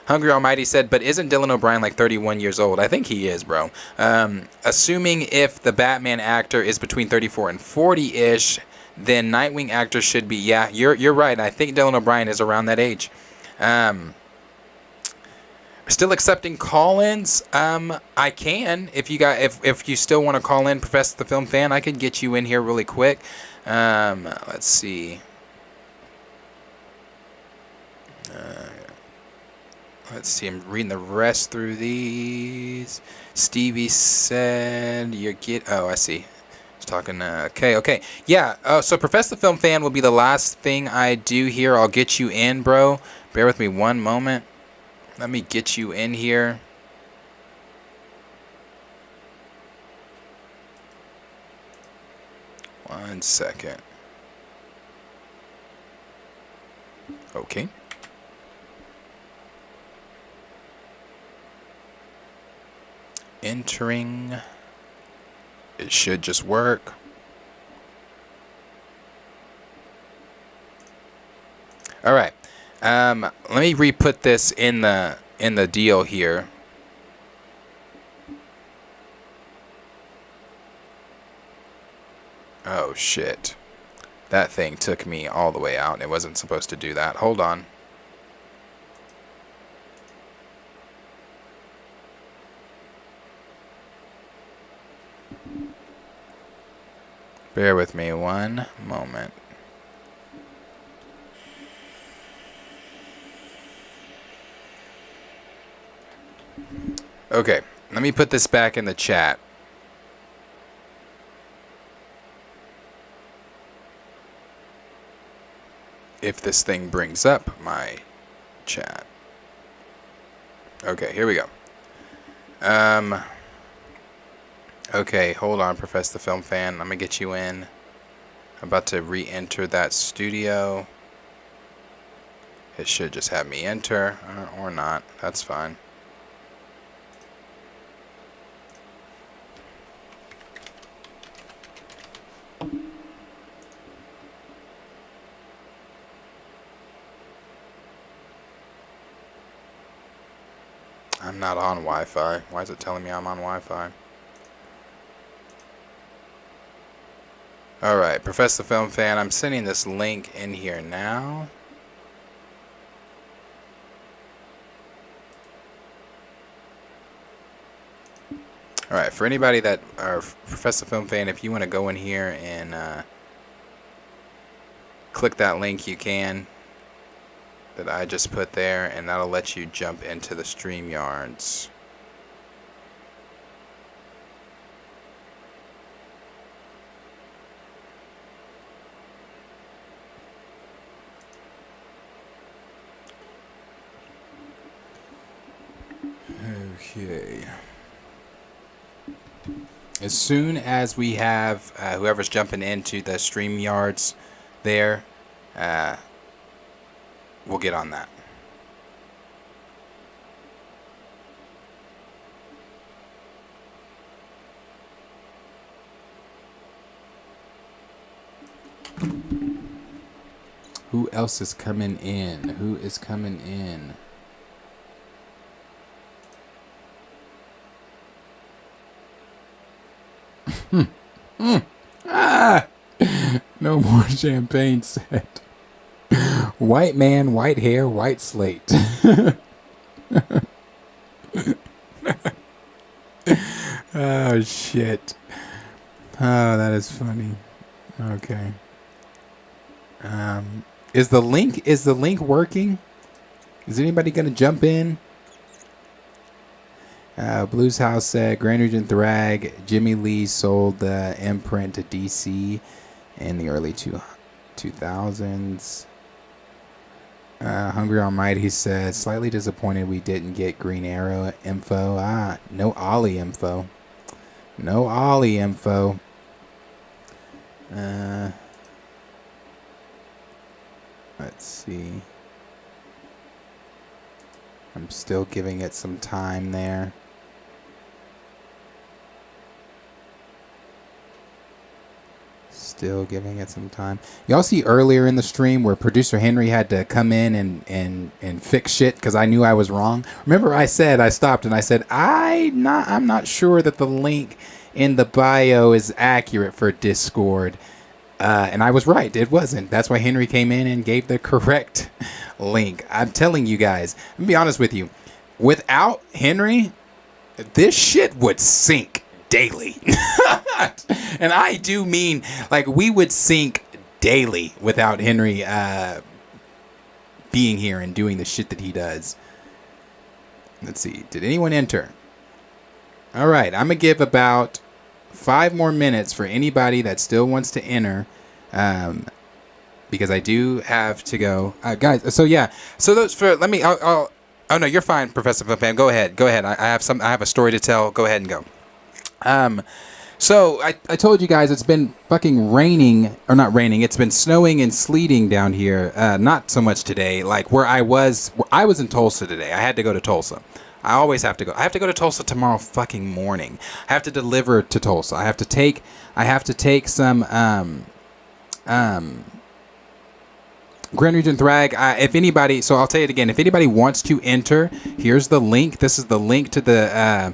Hungry Almighty said, but isn't Dylan O'Brien like 31 years old? I think he is, bro. Assuming if the Batman actor is between 34 and 40-ish, then Nightwing actor should be, yeah, you're right. I think Dylan O'Brien is around that age. Still accepting call-ins. I can, if you still want to call in, Professor the Film Fan, I can get you in here really quick. Let's see. Let's see. I'm reading the rest through these. Stevie said oh, I see. He's talking. Okay. Yeah. So Professor the Film Fan will be the last thing I do here. I'll get you in, bro. Bear with me one moment. Let me get you in here. One second. Okay. Entering. It should just work. All right. Let me re-put this in the deal here. Oh shit. That thing took me all the way out. It wasn't supposed to do that. Hold on. Bear with me one moment. Okay, let me put this back in the chat. If this thing brings up my chat. Okay, here we go. Okay, hold on, Professor the Film Fan. I'm gonna get you in. I'm about to re-enter that studio. It should just have me enter, or not. That's fine. I'm not on Wi-Fi. Why is it telling me I'm on Wi-Fi? Alright, Professor Film Fan, I'm sending this link in here now. Alright, for anybody that are Professor Film Fan, if you want to go in here and click that link, you can. That I just put there, and that'll let you jump into the StreamYards. Okay. As soon as we have whoever's jumping into the StreamYards there, we'll get on that. Who else is coming in? Who is coming in? Ah! No more champagne set. White man, white hair, white slate. Oh shit. Oh, that is funny. Okay. Is the link working? Is anybody gonna jump in? Blues House said Grand Regent Thrag, Jimmy Lee sold the imprint to DC in the early 2000s. Hungry Almighty said, slightly disappointed we didn't get Green Arrow info. No Ollie info. No Ollie info. Let's see. I'm still giving it some time there. Still giving it some time. Y'all see earlier in the stream where producer Henry had to come in and fix shit because I knew I was wrong. Remember I stopped and I said I'm not sure that the link in the bio is accurate for Discord. And I was right. It wasn't. That's why Henry came in and gave the correct link. I'm telling you guys, I'm gonna be honest with you. Without Henry, this shit would sink daily. And I do mean, like, we would sink daily without Henry being here and doing the shit that he does. Let's see. Did anyone enter? All right. I'm going to give about 5 more minutes for anybody that still wants to enter. Because I do have to go. Guys, so yeah. So those for, let me, oh no, you're fine, Professor Pam. Go ahead. I have a story to tell. Go ahead and go. So I told you guys it's been fucking raining, or not raining, it's been snowing and sleeting down here. Not so much today. Like where I was in Tulsa today. I had to go to Tulsa. I always have to go. I have to go to Tulsa tomorrow fucking morning. I have to deliver to Tulsa. I have to take some Grand Regent Thrag. If anybody, so I'll tell you it again. If anybody wants to enter, here's the link. This is the link to the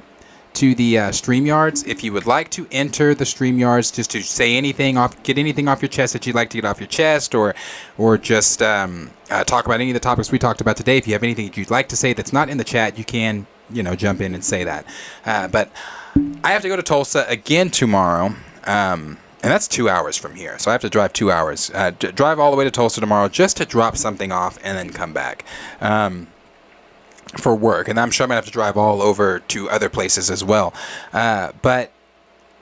StreamYards. If you would like to enter the StreamYards, just to say anything off, get anything off your chest that you'd like to get off your chest, or just talk about any of the topics we talked about today. If you have anything that you'd like to say that's not in the chat, you can, jump in and say that. But I have to go to Tulsa again tomorrow, and that's 2 hours from here. So I have to drive 2 hours, drive all the way to Tulsa tomorrow just to drop something off and then come back. For work, and I'm sure I'm gonna have to drive all over to other places as well. But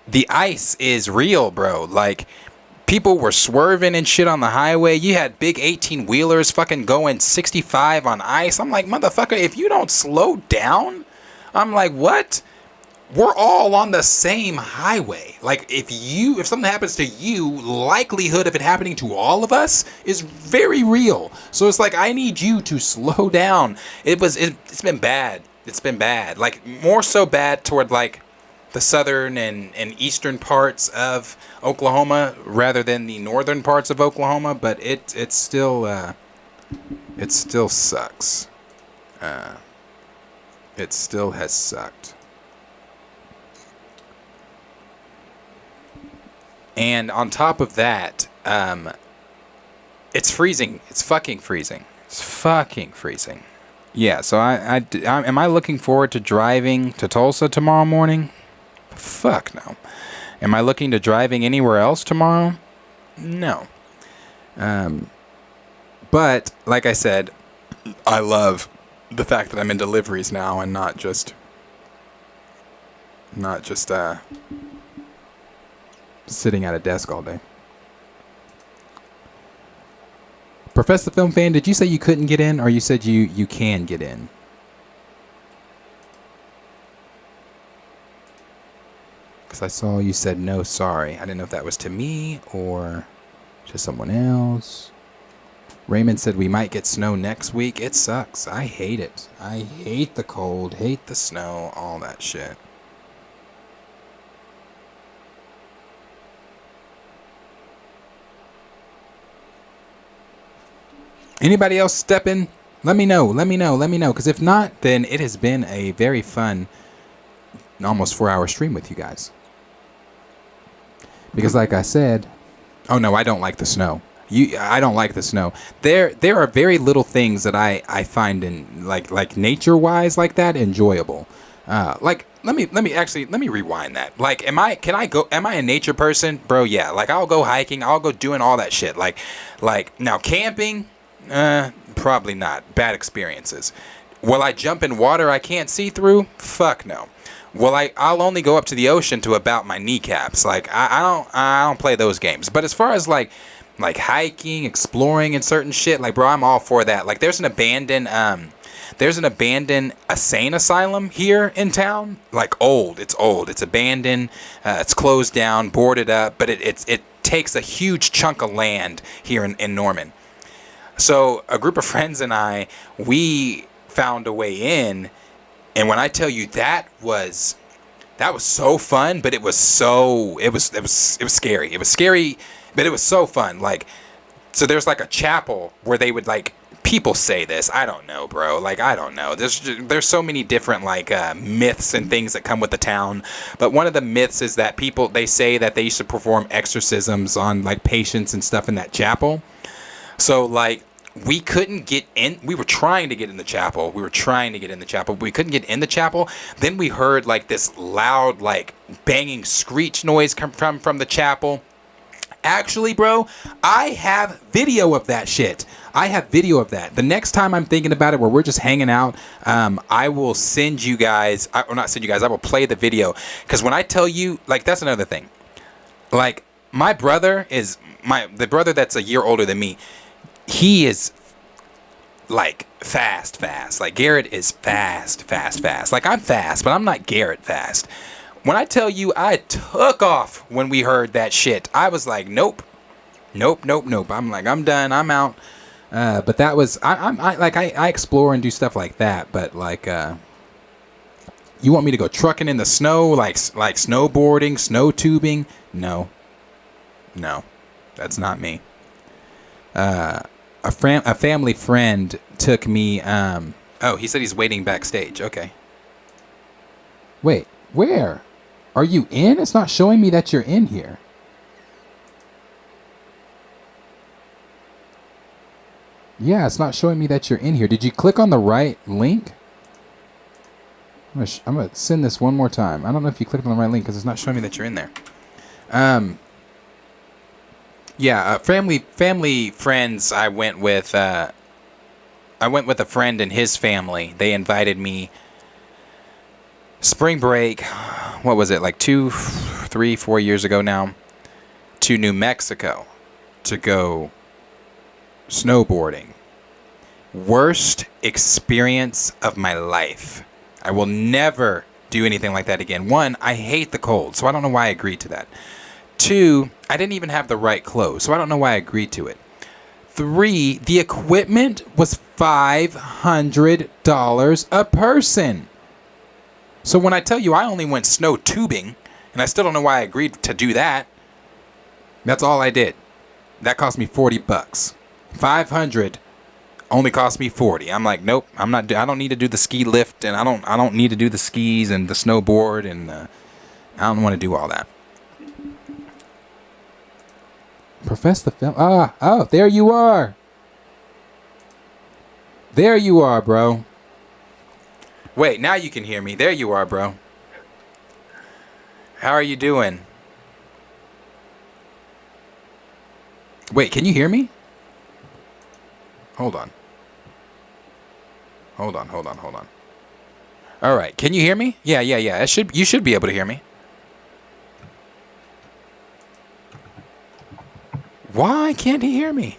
the ice is real, bro. Like, people were swerving and shit on the highway. You had big 18-wheelers fucking going 65 on ice. I'm like, motherfucker, if you don't slow down, I'm like, what? we're all on the same highway. Like, if something happens to you, likelihood of it happening to all of us is very real. So it's like, I need you to slow down. It's been bad. It's been bad. Like, more so bad toward like the southern and eastern parts of Oklahoma rather than the northern parts of Oklahoma. But it still sucks. It still has sucked. And on top of that, it's freezing. It's fucking freezing. It's fucking freezing. Yeah, so am I looking forward to driving to Tulsa tomorrow morning? Fuck no. Am I looking to driving anywhere else tomorrow? No. But, like I said, I love the fact that I'm in deliveries now and not just sitting at a desk all day. Professor Film Fan, did you say you couldn't get in, or you said you can get in? Because I saw you said no, sorry. I didn't know if that was to me or to someone else. Raymond said we might get snow next week. It sucks. I hate it. I hate the cold, hate the snow, all that shit. Anybody else step in? Let me know. Because if not, then it has been a very fun, almost 4-hour stream with you guys. Because like I said, oh no, I don't like the snow. I don't like the snow. There are very little things that I find in like nature wise like that enjoyable. Like let me rewind that. Like am I a nature person? Bro, yeah. Like I'll go hiking, I'll go doing all that shit. Like now camping, probably not. Bad experiences. Will I jump in water I can't see through? Fuck no. Well, I'll only go up to the ocean to about my kneecaps. Like I don't play those games. But as far as like hiking, exploring, and certain shit, like bro, I'm all for that. Like there's an abandoned insane asylum here in town. Like it's old. It's abandoned. It's closed down, boarded up. But it takes a huge chunk of land here in Norman. So a group of friends and we found a way in. And when I tell you that was so fun, but it was scary. It was scary, but it was so fun. Like, so there's like a chapel where they would like, people say this. I don't know, bro. Like, I don't know. There's so many different like myths and things that come with the town. But one of the myths is that they say that they used to perform exorcisms on like patients and stuff in that chapel. So like, we couldn't get in. We were trying to get in the chapel. But we couldn't get in the chapel. Then we heard like this loud, like banging screech noise come from the chapel. Actually, bro, I have video of that shit. The next time I'm thinking about it, where we're just hanging out, I will send you guys. I will play the video. Because when I tell you, like, that's another thing. Like, my brother the brother that's a year older than me. He is like fast. Like Garrett is fast. Like I'm fast, but I'm not Garrett fast. When I tell you I took off when we heard that shit, I was like, nope. I'm like, I'm done. I'm out. But that was, I explore and do stuff like that. But like, you want me to go trucking in the snow, like snowboarding, snow tubing? No, that's not me. A family friend took me. He said he's waiting backstage. Okay. Wait, where? Are you in? It's not showing me that you're in here. Yeah, it's not showing me that you're in here. Did you click on the right link? I'm gonna send this one more time. I don't know if you clicked on the right link because it's not showing me that you're in there. Yeah, family friends. I went with a friend and his family. They invited me spring break. What was it, like 2, 3, 4 years ago now, to New Mexico to go snowboarding. Worst experience of my life. I will never do anything like that again. One, I hate the cold, so I don't know why I agreed to that. Two, I didn't even have the right clothes, so I don't know why I agreed to it. Three, the equipment was $500 a person. So when I tell you I only went snow tubing, and I still don't know why I agreed to do that, that's all I did. That cost me $40. 500 only cost me 40. I'm like, nope, I don't need to do the ski lift, and I don't need to do the skis and the snowboard, and I don't want to do all that. Profess the film. Oh, there you are. There you are, bro. Wait, now you can hear me. There you are, bro. How are you doing? Wait, can you hear me? Hold on. Hold on. All right, can you hear me? Yeah. You should be able to hear me. Why can't he hear me?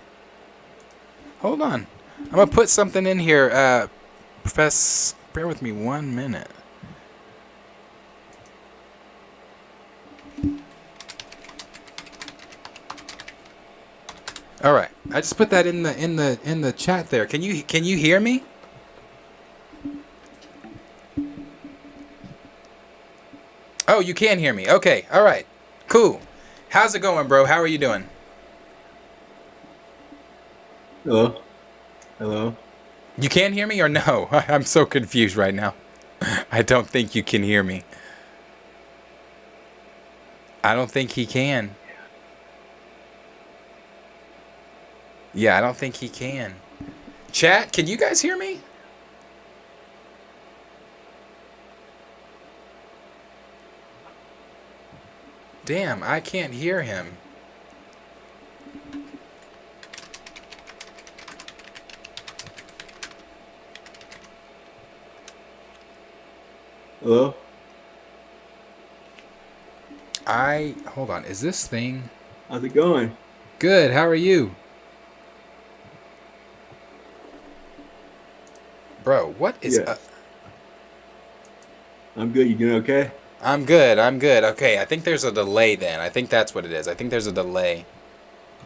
Hold on. I'm going to put something in here. Profess, bear with me 1 minute. All right. I just put that in the chat there. Can you hear me? Oh, you can hear me. Okay. All right. Cool. How's it going, bro? How are you doing? Hello. You can hear me or no? I'm so confused right now. I don't think you can hear me. I don't think he can. Yeah, I don't think he can. Chat, can you guys hear me? Damn, I can't hear him. Hello? Hold on, is this thing? How's it going? Good, how are you? Bro, what is up? I'm good, you doing okay? I'm good. Okay, I think there's a delay then. I think that's what it is. I think there's a delay.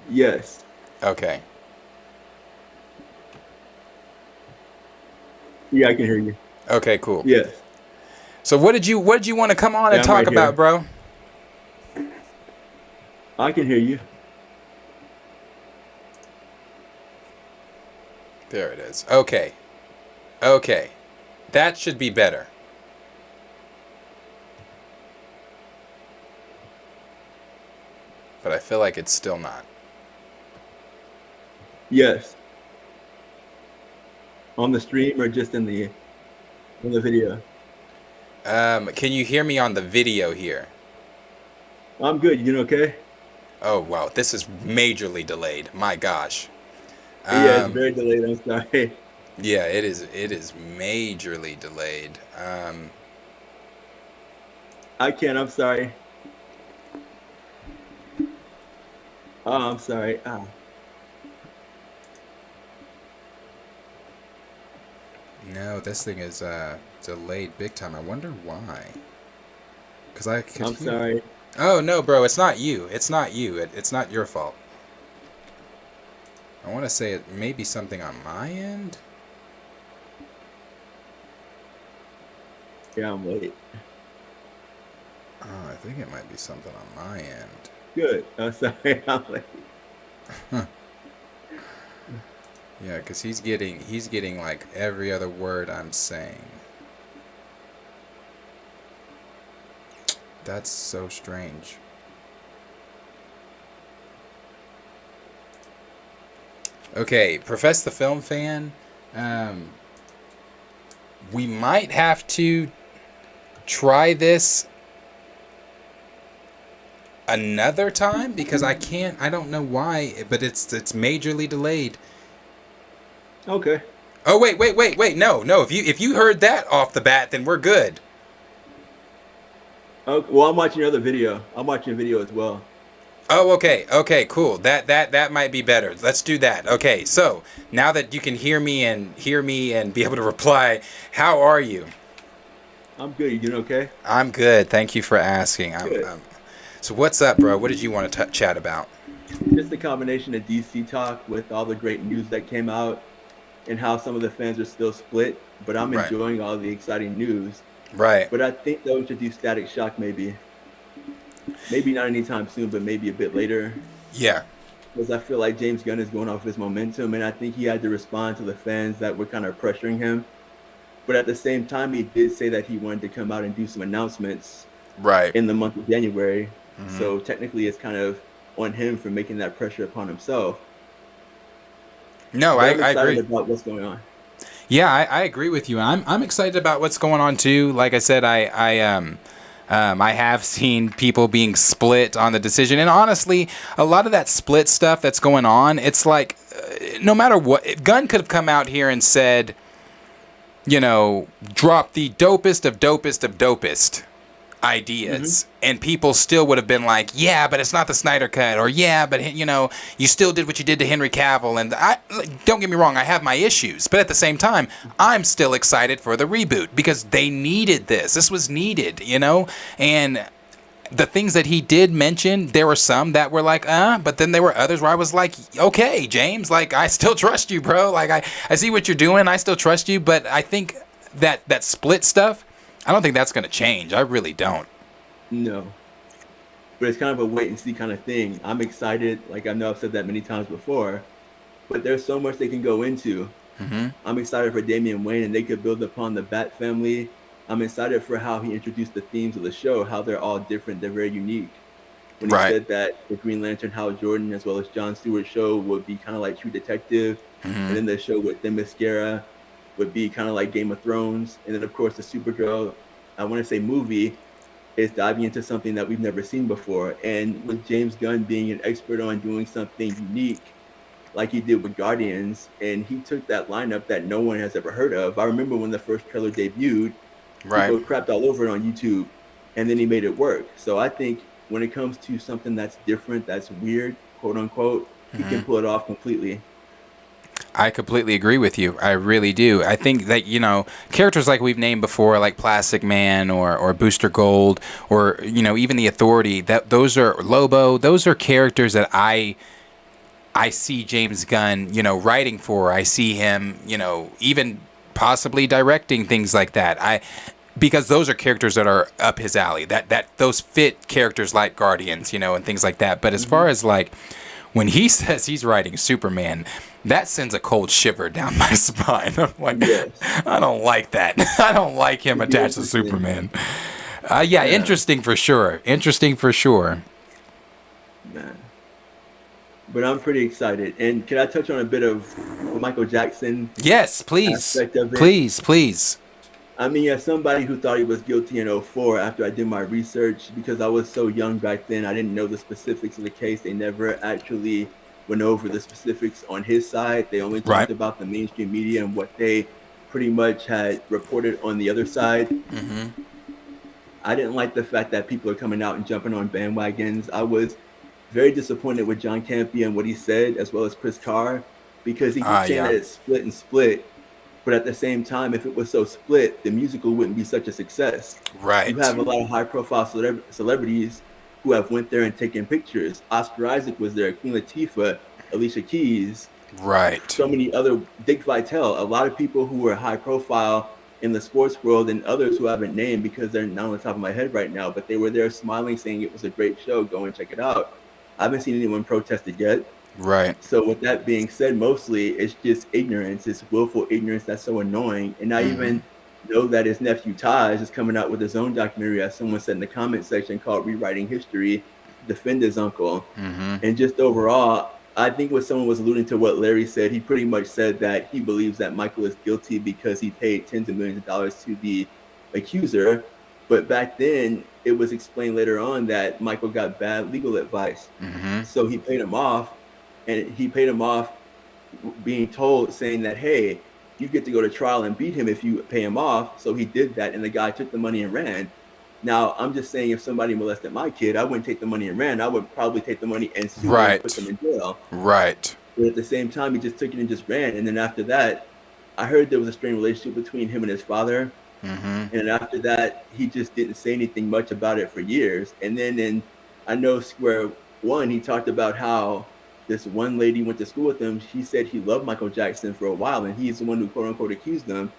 Yes. Okay. Yeah, I can hear you. Okay, cool. Yes. So what did you want to come on and talk about, bro? I can hear you. There it is. Okay. That should be better. But I feel like it's still not. Yes. On the stream or just in the video? Can you hear me on the video here? I'm good. You doing okay? Oh, wow. This is majorly delayed. My gosh. Yeah, it's very delayed. I'm sorry. Yeah, it is majorly delayed. I can't. I'm sorry. Oh, I'm sorry. No, this thing is delayed big time. I wonder why. Because I could I'm sorry. Oh, no, bro. It's not you. It's not you. It's not your fault. I want to say it may be something on my end. Yeah, I'm late. Oh, I think it might be something on my end. Good. I'm sorry. I'm late. Yeah, because he's getting like every other word I'm saying. That's so strange. Okay, Profess the Film Fan. We might have to try this another time because I don't know why, but it's majorly delayed. Okay. Oh, wait. No. If you heard that off the bat, then we're good. Okay. Well, I'm watching your other video. I'm watching a video as well. Oh, okay. Okay, cool. That might be better. Let's do that. Okay, so now that you can hear me and be able to reply, how are you? I'm good. You doing okay? I'm good. Thank you for asking. Good. So what's up, bro? What did you want to chat about? Just a combination of DC talk with all the great news that came out and how some of the fans are still split. But I'm Right. enjoying all the exciting news. Right. But I think they'll introduce Static Shock maybe. Maybe not anytime soon, but maybe a bit later. Yeah. Because I feel like James Gunn is going off his momentum, and I think he had to respond to the fans that were kind of pressuring him. But at the same time, he did say that he wanted to come out and do some announcements Right. in the month of January. Mhm. So technically, it's kind of on him for making that pressure upon himself. No, But I I'm excited agree. about what's going on. Yeah, I agree with you. I'm excited about what's going on too. Like I said, I have seen people being split on the decision, and honestly, a lot of that split stuff that's going on, it's like, no matter what, if Gunn could have come out here and said, drop the dopest of dopest ideas, and people still would have been like, yeah, but it's not the Snyder cut, or yeah, but you still did what you did to Henry Cavill, and don't get me wrong, I have my issues, but at the same time, I'm still excited for the reboot because they needed this. This was needed, and the things that he did mention, there were some that were like, but then there were others where I was like, okay, James, like, I still trust you, bro. Like, I see what you're doing. I still trust you. But I think that split stuff, I don't think that's going to change. I really don't. No. But it's kind of a wait and see kind of thing. I'm excited. Like, I know I've said that many times before, but there's so much they can go into. Mm-hmm. I'm excited for Damian Wayne, and they could build upon the Bat family. I'm excited for how he introduced the themes of the show, how they're all different. They're very unique. When he Right. said that the Green Lantern Hal Jordan as well as Jon Stewart show would be kind of like True Detective, and then the show with Themyscira would be kind of like Game of Thrones, and then of course the Supergirl, I want to say movie, is diving into something that we've never seen before. And with James Gunn being an expert on doing something unique, like he did with Guardians, and he took that lineup that no one has ever heard of. I remember when the first trailer debuted, Right. people crapped all over it on YouTube, and then he made it work. So I think when it comes to something that's different, that's weird, quote unquote, he can pull it off completely. I completely agree with you. I really do. I think that, characters like we've named before, like Plastic Man or Booster Gold, or, even the Authority, that those are Lobo, those are characters that I see James Gunn, writing for. I see him, even possibly directing things like that. Because those are characters that are up his alley. That those fit characters like Guardians, and things like that. But as far as like when he says he's writing Superman, that sends a cold shiver down my spine. I'm like, Yes. I don't like that. I don't like him attached to Interesting. Superman. Yeah, interesting for sure. Interesting for sure. Man. But I'm pretty excited. And can I touch on a bit of the Michael Jackson Yes, please. aspect of it? Please. I mean, as somebody who thought he was guilty in '04 after I did my research, because I was so young back then, I didn't know the specifics of the case. They never actually went over the specifics on his side. They only talked Right. about the mainstream media and what they pretty much had reported on the other side. Mm-hmm. I didn't like the fact that people are coming out and jumping on bandwagons. I was very disappointed with John Campea and what he said, as well as Chris Carr, because he keeps saying yeah. that it's split and split. But at the same time, if it was so split, the musical wouldn't be such a success. Right. You have a lot of high-profile celebrities who have went there and taken pictures. Oscar Isaac was there, Queen Latifah, Alicia Keys, Right. so many other, Dick Vitale, a lot of people who were high-profile in the sports world, and others who I haven't named because they're not on the top of my head right now, but they were there smiling, saying it was a great show, go and check it out. I haven't seen anyone protest it yet. Right. So with that being said, mostly it's just ignorance. It's willful ignorance that's so annoying. And I even know that his nephew Taj is coming out with his own documentary, as someone said in the comment section, called Rewriting History, to defend his uncle. And just overall, I think what someone was alluding to what Larry said, he pretty much said that he believes that Michael is guilty because he paid tens of millions of dollars to the accuser. But back then, it was explained later on that Michael got bad legal advice. So he paid him off, and he paid him off being told, saying that, hey, you get to go to trial and beat him if you pay him off. So he did that, and the guy took the money and ran. Now, I'm just saying, if somebody molested my kid, I wouldn't take the money and ran. I would probably take the money and sue them and Right. put them in jail. Right. But at the same time, he just took it and just ran. And then after that, I heard there was a strained relationship between him and his father. And after that, he just didn't say anything much about it for years. And then in I Know Square One, he talked about how this one lady went to school with him. She said he loved Michael Jackson for a while, and he's the one who quote unquote accused him.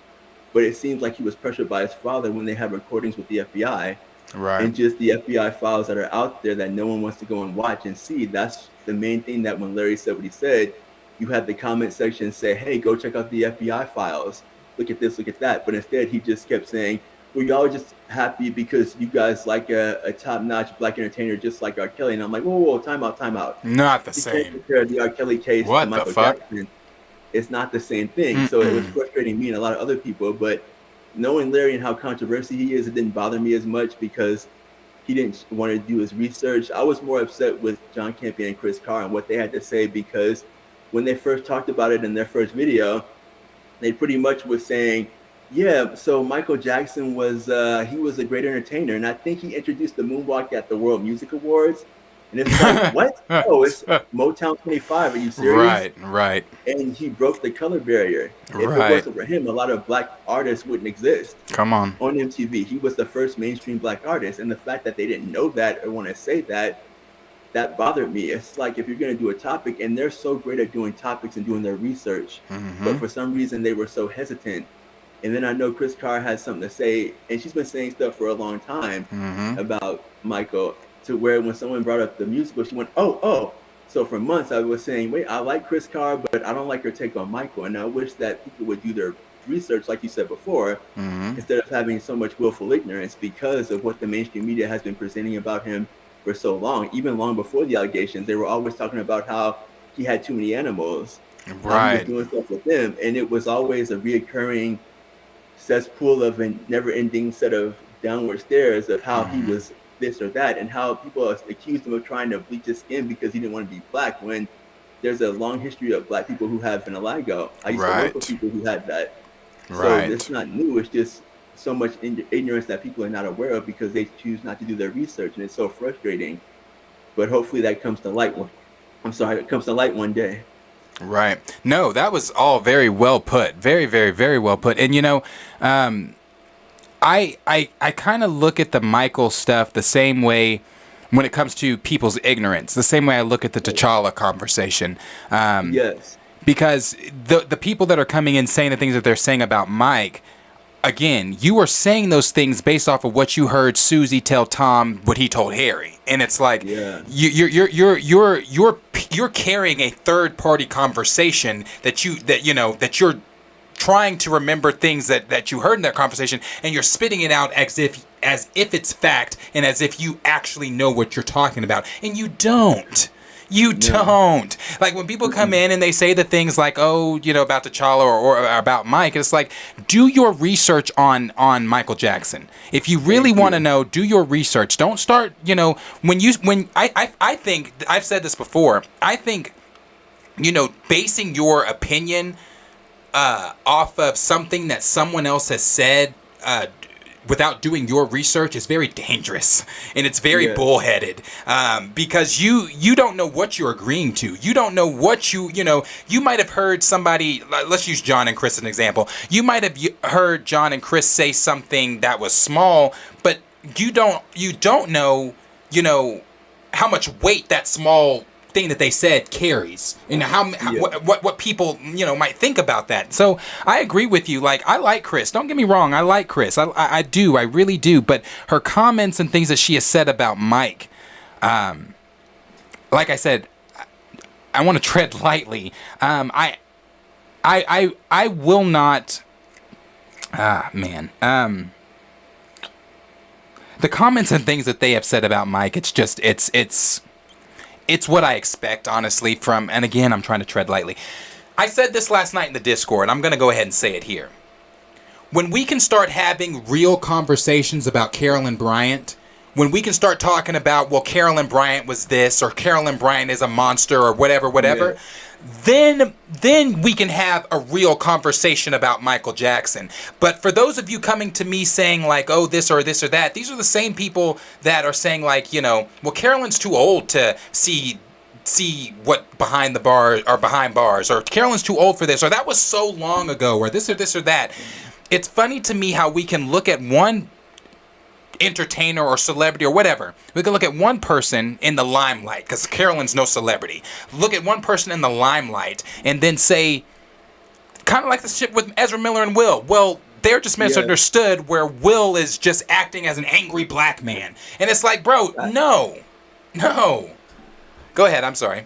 But it seems like he was pressured by his father when they had recordings with the FBI. Right. And just the FBI files that are out there that no one wants to go and watch and see. That's the main thing, that when Larry said what he said, you had the comment section say, hey, go check out the FBI files. Look at this, look at that. But instead, he just kept saying, well, y'all are just happy because you guys like a top-notch black entertainer just like R. Kelly. And I'm like, whoa, time out. Not the You same. can't compare the R. Kelly case What to the Michael fuck? Jackson. It's not the same thing. So it was frustrating me and a lot of other people. But knowing Larry and how controversial he is, it didn't bother me as much because he didn't want to do his research. I was more upset with John Campion and Chris Carr and what they had to say, because when they first talked about it in their first video, they pretty much was saying, yeah, so Michael Jackson was he was a great entertainer, and I think he introduced the moonwalk at the World Music Awards. And it's like, what? Oh, it's Motown 25. Are you serious? Right. And he broke the color barrier. If it Right. wasn't for him, a lot of black artists wouldn't exist. Come on. On MTV, he was the first mainstream black artist, and the fact that they didn't know that or want to say that, that bothered me. It's like, if you're going to do a topic, and they're so great at doing topics and doing their research, but for some reason they were so hesitant. And then I know Chris Carr has something to say, and she's been saying stuff for a long time about Michael, to where when someone brought up the musical, she went, oh. So for months I was saying, wait, I like Chris Carr, but I don't like her take on Michael. And I wish that people would do their research, like you said before, instead of having so much willful ignorance because of what the mainstream media has been presenting about him for so long. Even long before the allegations, they were always talking about how he had too many animals. How he was doing stuff with them. And it was always a reoccurring cesspool of a never-ending set of downward stairs of how he was this or that, and how people accused him of trying to bleach his skin because he didn't want to be black, when there's a long history of black people who have vitiligo. I used to work with people who had that. So it's not new. It's just so much ignorance that people are not aware of because they choose not to do their research, and it's so frustrating. But hopefully that comes to light it comes to light one day. Right. No, that was all very well put. Very, very, very well put. And, you know, I kind of look at the Michael stuff the same way when it comes to people's ignorance, the same way I look at the T'Challa conversation. Yes. Because the people that are coming in saying the things that they're saying about Mike, again, you are saying those things based off of what you heard Susie tell Tom what he told Harry, and it's like you're carrying a third party conversation that you're trying to remember things that you heard in that conversation, and you're spitting it out as if it's fact and as if you actually know what you're talking about, and you don't. You don't. Like, when people come in and they say the things like, oh, you know, about T'Challa or about Mike, it's like, do your research on Michael Jackson. If you really want to know, do your research. Don't start, you know, I think, I've said this before, I think, you know, basing your opinion off of something that someone else has said without doing your research is very dangerous, and it's very bullheaded, because you don't know what you're agreeing to. You don't know what you might have heard somebody, let's use John and Chris as an example. You might have heard John and Chris say something that was small, but you don't know, you know, how much weight that small thing that they said carries, and what people, you know, might think about that. So I agree with you. Like, I like Chris. Don't get me wrong. I like Chris. I do. I really do. But her comments and things that she has said about Mike, like I said, I want to tread lightly. I will not. The comments and things that they have said about Mike, it's what I expect, honestly, from, and again, I'm trying to tread lightly. I said this last night in the Discord. I'm going to go ahead and say it here. When we can start having real conversations about Carolyn Bryant, when we can start talking about, well, Carolyn Bryant was this, or Carolyn Bryant is a monster, or whatever, then we can have a real conversation about Michael Jackson. But for those of you coming to me saying like, oh, this or that, these are the same people that are saying like, you know, well, Carolyn's too old to see what behind the bar or behind bars, or Carolyn's too old for this, or that was so long ago, or this or that. it's funny to me how we can look at one entertainer or celebrity or whatever. We can look at one person in the limelight, because Carolyn's no celebrity. Look at one person in the limelight and then say, kind of like the shit with Ezra Miller and Will. Well, they're just misunderstood, where Will is just acting as an angry black man. And it's like, bro, no. Go ahead, I'm sorry.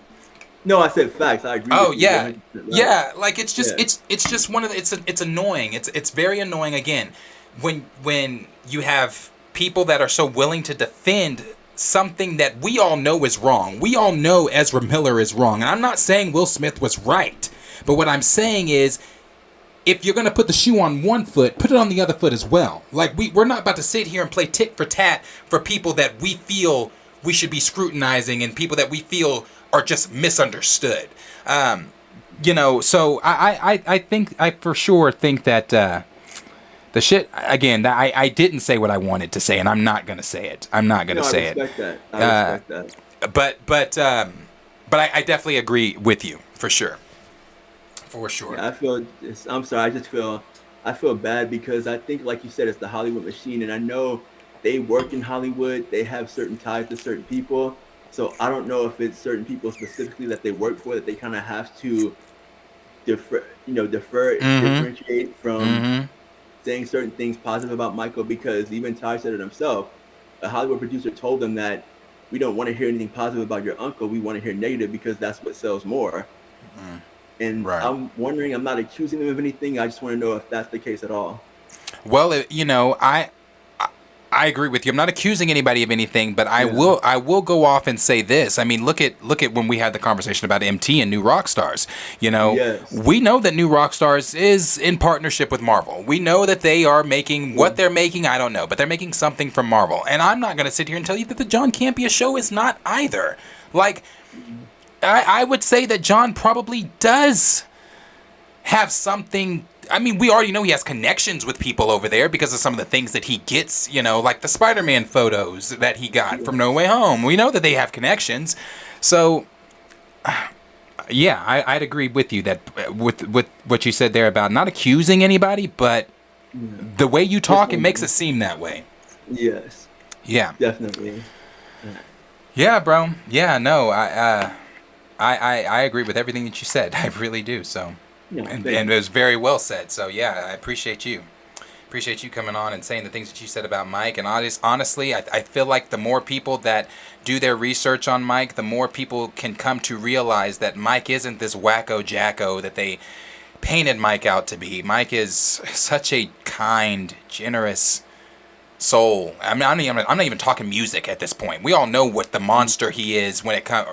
No, I said facts. I agree. Oh with you yeah, 100%, right? yeah. Like it's just it's just one of the, it's annoying. It's very annoying again when you have people that are so willing to defend something that we all know is wrong. We all know Ezra Miller is wrong, and I'm not saying Will Smith was right, but what I'm saying is, if you're gonna put the shoe on one foot, put it on the other foot as well. Like we're not about to sit here and play tit for tat for people that we feel we should be scrutinizing and people that we feel are just misunderstood. So I for sure think that the shit, again, I didn't say what I wanted to say, and I'm not gonna say it. I'm not gonna say it. I respect that. But I definitely agree with you for sure. For sure. Yeah, I'm sorry. I feel bad because I think, like you said, it's the Hollywood machine, and I know they work in Hollywood. They have certain ties to certain people. So I don't know if it's certain people specifically that they work for that they kind of have to defer, differentiate from saying certain things positive about Michael, because even Ty said it himself. A Hollywood producer told them that we don't want to hear anything positive about your uncle. We want to hear negative because that's what sells more. And I'm wondering, I'm not accusing them of anything. I just want to know if that's the case at all. Well, I agree with you. I'm not accusing anybody of anything, but I will go off and say this. I mean, look at when we had the conversation about MT and New Rockstars. We know that New Rockstars is in partnership with Marvel. We know that they are making what they're making. I don't know, but they're making something from Marvel. And I'm not going to sit here and tell you that the John Campea show is not either. Like, I would say that John probably does have something. I mean, we already know he has connections with people over there because of some of the things that he gets, like the Spider-Man photos that he got from No Way Home. We know that they have connections. So, yeah, I'd agree with you that with what you said there about not accusing anybody, but the way you talk, it makes it seem that way. Yes. Yeah. Definitely. Yeah, bro. Yeah, no, I agree with everything that you said. I really do. So. Yeah, and it was very well said. So yeah, I appreciate you coming on and saying the things that you said about Mike. And honestly, I feel like the more people that do their research on Mike, the more people can come to realize that Mike isn't this wacko jacko that they painted Mike out to be. Mike is such a kind, generous soul. I mean, I'm not even talking music at this point. We all know what the monster he is when it comes.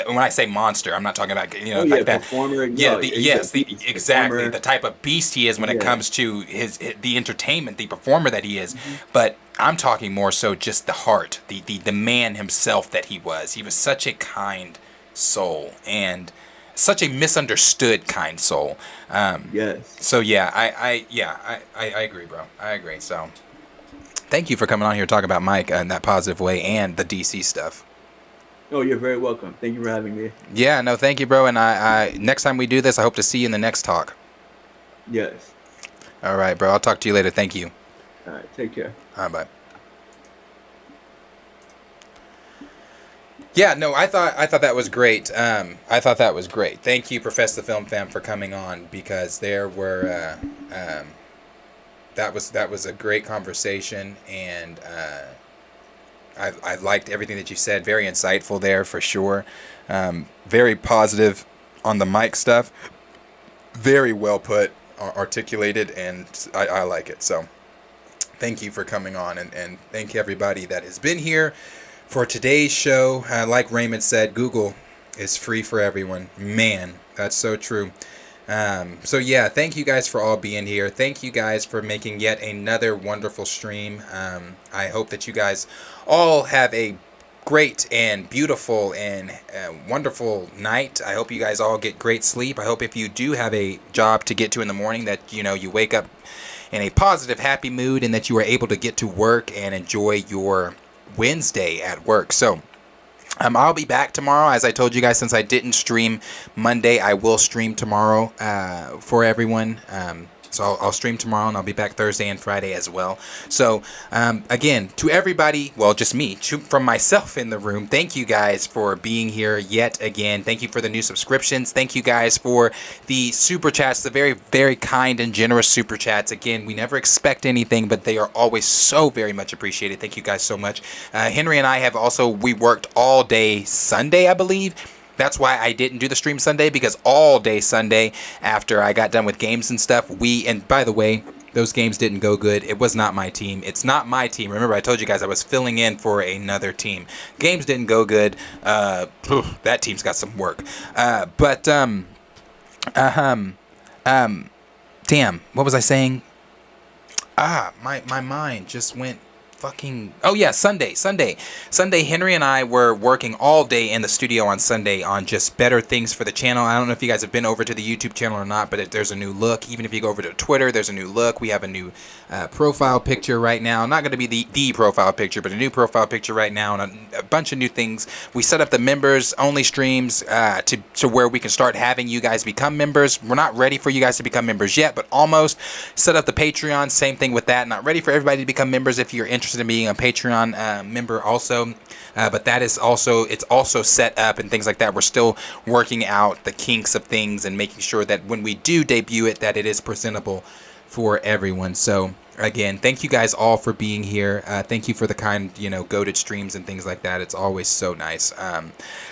When I say monster, I'm not talking about like that. Performer, Exactly the type of beast he is when it comes to the entertainment, the performer that he is. But I'm talking more so just the heart, the man himself that he was. He was such a kind soul and such a misunderstood kind soul. Yes. So yeah, I agree, bro. I agree. So. Thank you for coming on here to talk about Mike in that positive way and the DC stuff. Oh, you're very welcome. Thank you for having me. Yeah, no, thank you, bro. And I next time we do this, I hope to see you in the next talk. Yes. All right, bro. I'll talk to you later. Thank you. All right. Take care. All right, bye. Yeah, no, I thought that was great. I thought that was great. Thank you, Professor the Film Fam, for coming on, because there were that was a great conversation, and I liked everything that you said. Very insightful there for sure. Very positive on the mic stuff. Very well put, articulated, and I like it. So thank you for coming on, and thank everybody that has been here for today's show. Like Raymond said, Google is free for everyone. Man, that's so true. So yeah, thank you guys for all being here. Thank you guys for making yet another wonderful stream. I hope that you guys all have a great and beautiful and wonderful night. I hope you guys all get great sleep. I hope if you do have a job to get to in the morning that you wake up in a positive, happy mood, and that you are able to get to work and enjoy your Wednesday at work. So I'll be back tomorrow. As I told you guys, since I didn't stream Monday, I will stream tomorrow for everyone. So I'll stream tomorrow, and I'll be back Thursday and Friday as well. So again, to everybody, well, just me, from myself in the room, thank you guys for being here yet again. Thank you for the new subscriptions. Thank you guys for the super chats, the very, very kind and generous super chats. Again, we never expect anything, but they are always so very much appreciated. Thank you guys so much. Henry and I have also, we worked all day Sunday, I believe. That's why I didn't do the stream Sunday, because all day Sunday after I got done with games and stuff, and by the way, those games didn't go good. It was not my team. It's not my team. Remember, I told you guys I was filling in for another team. Games didn't go good. That team's got some work. Damn, what was I saying? My mind just went fucking, oh yeah, Sunday, Henry and I were working all day in the studio on Sunday on just better things for the channel. I don't know if you guys have been over to the YouTube channel or not, but there's a new look. Even if you go over to Twitter, there's a new look. We have a new profile picture right now. Not going to be the profile picture, but a new profile picture right now, and a bunch of new things. We set up the members only streams to where we can start having you guys become members. We're not ready for you guys to become members yet, but almost. Set up the Patreon, same thing with that. Not ready for everybody to become members. If you're interested in being a Patreon member also, but that is also, it's also set up and things like that. We're still working out the kinks of things and making sure that when we do debut it, that it is presentable for everyone. So again, thank you guys all for being here. Thank you for the kind, goated streams and things like that. It's always so nice.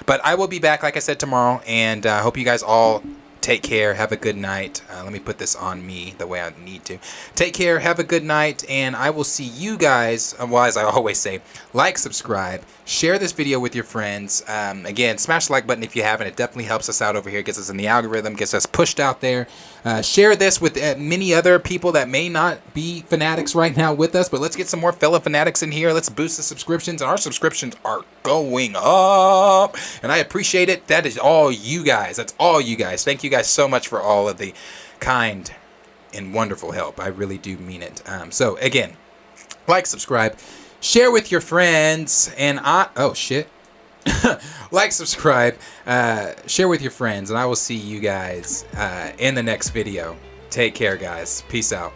But I will be back, like I said, tomorrow, and I hope you guys all take care. Have a good night. Let me put this on me the way I need to. Take care. Have a good night. And I will see you guys. Well, as I always say, like, subscribe, share this video with your friends. Again, smash the like button if you haven't. It definitely helps us out over here. Gets us in the algorithm. Gets us pushed out there. Share this with many other people that may not be fanatics right now with us. But let's get some more fellow fanatics in here. Let's boost the subscriptions. And our subscriptions are going up. And I appreciate it. That is all you guys. That's all you guys. Thank you guys so much for all of the kind and wonderful help. I really do mean it. So again, like, subscribe, share with your friends, and like, subscribe, share with your friends, and I will see you guys in the next video. Take care, guys. Peace out.